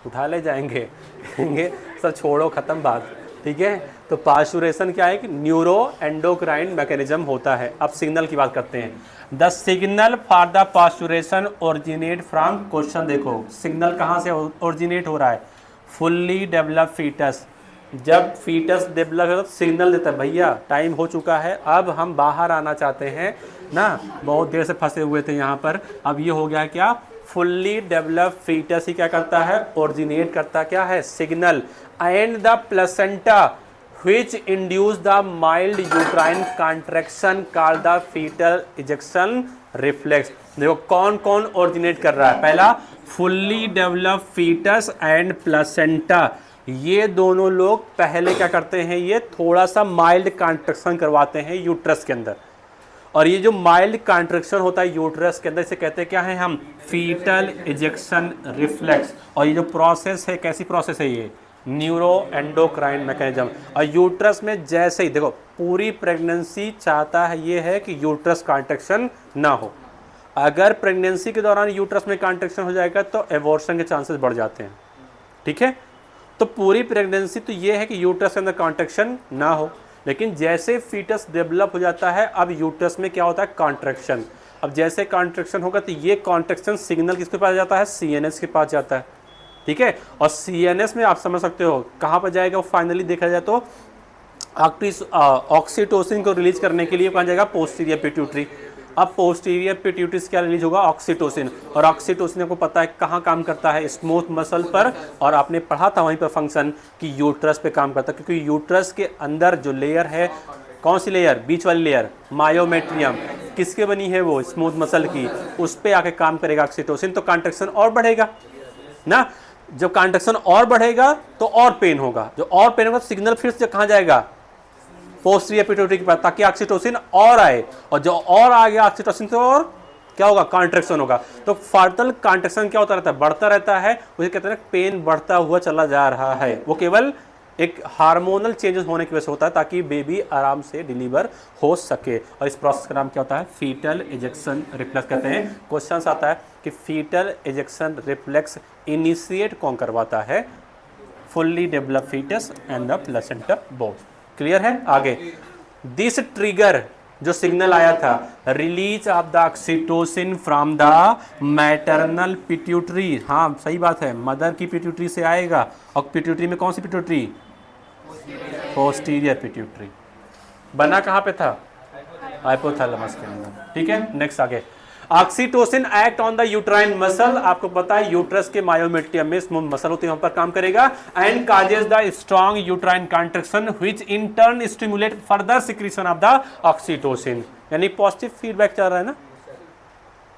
उठा ले जाएंगे, कहेंगे सर छोड़ो, ख़त्म बात, ठीक है। तो पास्चुरेशन क्या है कि न्यूरो एंडोक्राइन मैकेनिज्म होता है। अब सिग्नल की बात करते हैं। The signal for the parturition originate from, question देखो, सिग्नल कहाँ से ओरिजिनेट हो रहा है, फुल्ली डेवलप फीटस। जब फीटस डेवलप हो तो सिग्नल देता है, भैया टाइम हो चुका है, अब हम बाहर आना चाहते हैं ना, बहुत देर से फंसे हुए थे यहाँ पर। अब ये हो गया क्या, फुल्ली डेवलप फीटस ही क्या करता है, ओरिजिनेट करता क्या है, signal. And the placenta which induce the mild uterine contraction called the fetal ejection reflex। देखो कौन कौन ओरिजिनेट कर रहा है, पहला fully develop foetus and placenta, ये दोनों लोग पहले क्या करते हैं, ये थोड़ा सा माइल्ड कॉन्ट्रैक्शन करवाते हैं यूट्रस के अंदर। और ये जो माइल्ड कॉन्ट्रैक्शन होता है यूट्रस के अंदर, इसे कहते हैं क्या है हम, फीटल इजेक्शन रिफ्लेक्स। और ये जो प्रोसेस है, कैसी प्रोसेस है ये, न्यूरो एंडोक्राइन मैकेनिज्म। और यूट्रस में जैसे ही देखो, पूरी प्रेगनेंसी चाहता है ये है कि यूट्रस कॉन्ट्रैक्शन ना हो। अगर प्रेगनेंसी के दौरान यूट्रस में कॉन्ट्रैक्शन हो जाएगा तो एबॉर्शन के चांसेस बढ़ जाते हैं, ठीक है। तो पूरी प्रेगनेंसी तो ये है कि यूट्रस के अंदर कॉन्ट्रैक्शन ना हो, लेकिन जैसे फीटस डेवलप हो जाता है, अब यूट्रस में क्या होता है, कॉन्ट्रैक्शन। अब जैसे कॉन्ट्रैक्शन होगा तो ये कॉन्ट्रैक्शन सिग्नल किसके पास जाता है, सीएनएस के पास जाता है, ठीक है। और सीएनएस में आप समझ सकते हो कहाँ पर जाएगा वो, फाइनली देखा जाए तो ऑक्सीटोसिन को रिलीज करने के लिए कहाँ जाएगा, पोस्टीरियर पिट्यूटरी। अब पोस्टीरियर पिट्यूटरी से क्या रिलीज होगा, ऑक्सीटोसिन। और ऑक्सीटोसिन आपको पता है कहाँ काम करता है, स्मूथ मसल पर, और आपने पढ़ा था वहीं पर फंक्शन कि यूट्रस पे काम करता है, क्योंकि यूट्रस के अंदर जो लेयर है, कौन सी लेयर, बीच वाली लेयर, मायोमेट्रियम, किसके बनी है वो, स्मूथ मसल की, उस पर आके काम करेगा ऑक्सीटोसिन, तो कॉन्ट्रैक्शन और बढ़ेगा ना। जब कॉन्ट्रैक्शन और बढ़ेगा तो और पेन होगा, जो और पेन होगा तो सिग्नल फिर से कहाँ जाएगा, पोस्टीरियर पिट्यूटरी के पास, ताकि ऑक्सीटोसिन और आए, और जो और आ गया ऑक्सीटोसिन तो और क्या होगा, कॉन्ट्रैक्शन होगा। तो फर्दर कॉन्ट्रैक्शन क्या होता रहता है, बढ़ता रहता है, उसे कहते हैं पेन बढ़ता हुआ चला जा रहा है। वो केवल एक हार्मोनल चेंजेस होने की वजह से होता है, ताकि बेबी आराम से डिलीवर हो सके। और इस प्रोसेस का नाम क्या होता है, फीटल एजेक्शन रिफ्लेक्स कहते हैं। क्वेश्चन आता है कि फीटल एजेक्शन रिफ्लेक्स इनिशिएट कौन करवाता है, fully develop foetus and the placenta both. Clear है। आगे, दिस ट्रिगर जो सिग्नल आया था, release of the oxytocin from the maternal pituitary. हाँ सही बात है, मदर की पिट्यूटरी से आएगा, और पिट्यूटरी में कौन सी पिट्यूटरी, पोस्टीरियर पिट्यूटरी। बना कहाँ पे था, हाइपोथैलेमस के अंदर, ठीक है। नेक्स्ट आगे, oxytocin act on the uterine muscle. आपको पता है यूट्रस के मायोमेट्रियम में स्मूथ मसल होती है, वहां पर काम करेगा, and causes the strong uterine contraction which in turn stimulate further secretion of the oxytocin. यानी पॉजिटिव फीडबैक चल रहा है ना,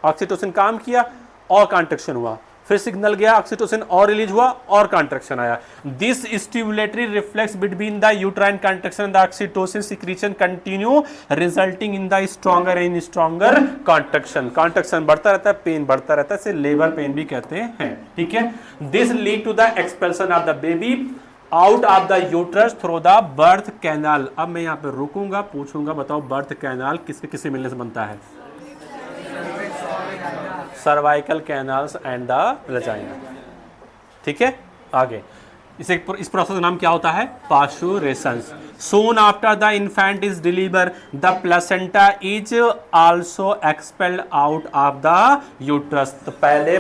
ऑक्सीटोसिन काम किया और कॉन्ट्रैक्शन हुआ, फिर सिग्नल गया, ऑक्सीटोसिन और रिलीज हुआ और कॉन्ट्रैक्शन आया। This stimulatory reflex between the uterine contraction and the oxytocin secretion continue resulting in the stronger and stronger contraction. Contraction बढ़ता रहता है, पेन बढ़ता रहता है, इसे लेबर पेन भी कहते हैं, ठीक है। This lead to the expulsion of the baby out of the uterus through the birth canal. अब मैं यहाँ पे रुकूंगा, पूछूंगा, बताओ बर्थ कैनाल किसके किससे मिलने से बनता है, cervical canals and the vagina, ठीक है। आगे, इस प्रोसेस का नाम क्या होता है, parturitions. Soon after the infant is deliver the placenta is also expelled out of the uterus. तो पहले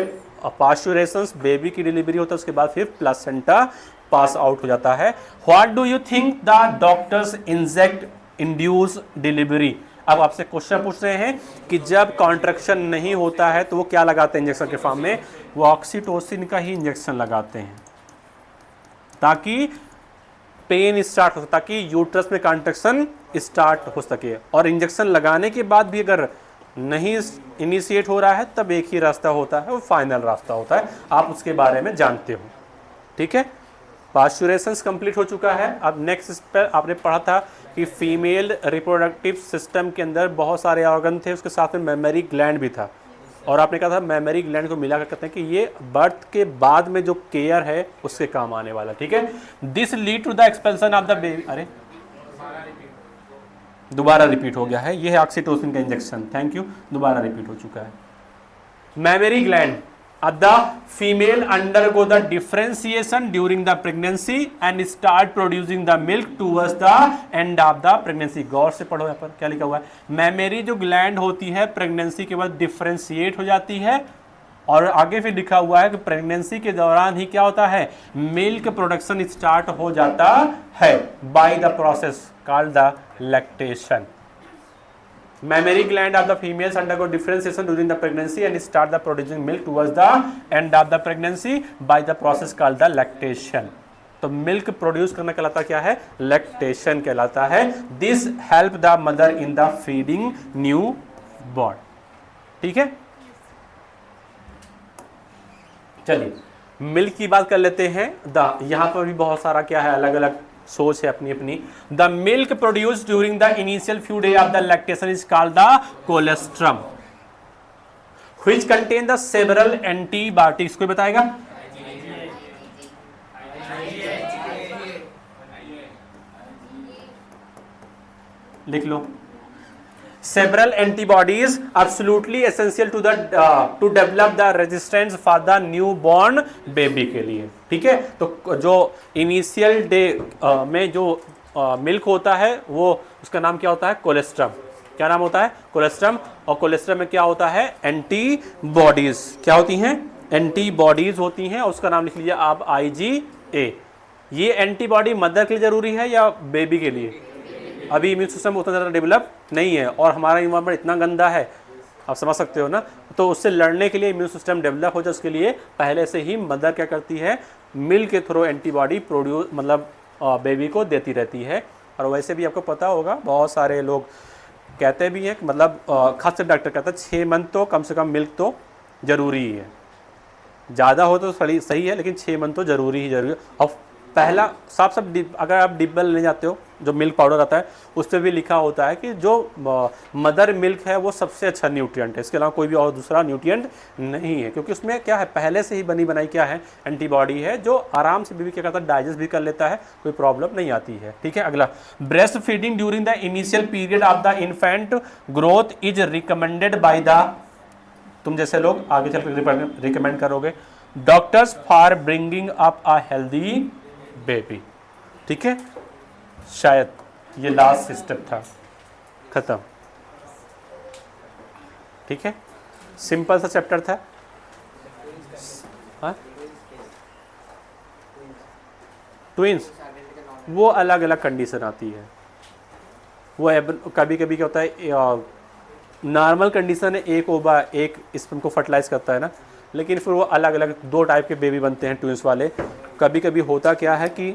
पास्चुरेशंस, बेबी की डिलीवरी होता है, उसके बाद फिर प्लेसेंटा पास आउट हो जाता है। What do you think the doctors inject induce delivery. अब आपसे क्वेश्चन पूछ रहे हैं कि जब कॉन्ट्रैक्शन नहीं होता है तो वो क्या लगाते हैं इंजेक्शन के फॉर्म में, वो ऑक्सीटोसिन का ही इंजेक्शन लगाते हैं, ताकि पेन स्टार्ट हो, ताकि यूट्रस में कॉन्ट्रैक्शन स्टार्ट हो सके। और इंजेक्शन लगाने के बाद भी अगर नहीं इनिशिएट हो रहा है तब एक ही रास्ता होता है, वो फाइनल रास्ता होता है, आप उसके बारे में जानते हो, ठीक है। पास्चुरेशंस कंप्लीट हो चुका है। अब नेक्स्ट पर आपने पढ़ा था कि फीमेल रिप्रोडक्टिव सिस्टम के अंदर बहुत सारे ऑर्गन थे, उसके साथ में मेमोरी ग्लैंड भी था, और आपने कहा था मेमोरी ग्लैंड को मिलाकर कहते हैं कि ये बर्थ के बाद में जो केयर है उसके काम आने वाला, ठीक है। This lead to the expansion of the baby. अरे दोबारा रिपीट हो गया है, ये है ऑक्सीटोसिन का इंजेक्शन, थैंक यू, दोबारा रिपीट हो चुका है। Memory gland the female undergo the differentiation during the pregnancy and start producing the milk towards the end of the pregnancy। गौर से पढ़ो, यहाँ पर क्या लिखा हुआ है, मेमोरी जो ग्लैंड होती है प्रेगनेंसी के बाद डिफरेंशिएट हो जाती है, और आगे फिर लिखा हुआ है कि प्रेगनेंसी के दौरान ही क्या होता है, मिल्क प्रोडक्शन स्टार्ट हो जाता है by the process called the lactation. Mammary gland of the females undergo differentiation during the pregnancy and start the producing milk towards the end of the pregnancy by the process called the lactation। तो milk produce करना कहलाता क्या है, lactation कहलाता है। This help the mother in the feeding new born, ठीक है। चलिए मिल्क की बात कर लेते हैं। यहां पर भी बहुत सारा क्या है, अलग अलग सोच है अपनी अपनी। The milk produce during the initial few day of the lactation is called the colostrum which contain the several antibiotics. कोई बताएगा, लिख लो। Several antibodies absolutely essential to the to develop the resistance for the newborn baby के लिए, ठीक है। तो जो initial day में जो मिल्क होता है वो उसका नाम क्या होता है, कोलेस्ट्रम। क्या नाम होता है, कोलेस्ट्रम। और कोलेस्ट्रम में क्या होता है, एंटीबॉडीज। क्या होती हैं, एंटीबॉडीज होती हैं, और उसका नाम लिख लीजिए आप IgA। ये एंटीबॉडी मदर के लिए जरूरी है या बेबी के लिए? अभी इम्यून सिस्टम उतना ज़्यादा डेवलप नहीं है और हमारा इन्वायरमेंट इतना गंदा है, आप समझ सकते हो ना। तो उससे लड़ने के लिए, इम्यून सिस्टम डेवलप हो जाए उसके लिए पहले से ही मदर क्या करती है, मिल्क के थ्रू एंटीबॉडी प्रोड्यूस मतलब बेबी को देती रहती है। और वैसे भी आपको पता होगा, बहुत सारे लोग कहते भी हैं कि मतलब खास कर डॉक्टर कहता है 6 मंथ तो कम से कम मिल्क तो ज़रूरी ही है। ज़्यादा हो तो सही है, लेकिन 6 मंथ तो ज़रूरी ही ज़रूरी है। और पहला साफ अगर आप डिब्बा लेने जाते हो, जो मिल्क पाउडर आता है उस पर भी लिखा होता है कि जो मदर मिल्क है वो सबसे अच्छा न्यूट्रिएंट है, इसके अलावा कोई भी और दूसरा न्यूट्रिएंट नहीं है, क्योंकि उसमें क्या है, पहले से ही बनी बनाई क्या है, एंटीबॉडी है, जो आराम से बेबी क्या करता है, डाइजेस्ट भी कर लेता है, कोई प्रॉब्लम नहीं आती है। ठीक है, अगला, breast feeding during the initial period of the infant growth is recommended by the, तुम जैसे लोग आगे चल रिकमेंड करोगे, doctors for bringing up a healthy baby. ठीक है, शायद ये लास्ट स्टेप था, खत्म। ठीक है, सिंपल सा चैप्टर था। ट्विंस वो अलग अलग कंडीशन आती है, वो कभी कभी क्या होता है, नॉर्मल कंडीशन है, एक ओवा एक स्पर्म को फर्टिलाइज करता है ना, लेकिन फिर वो अलग अलग 2 टाइप के बेबी बनते हैं ट्विंस वाले। कभी कभी होता क्या है कि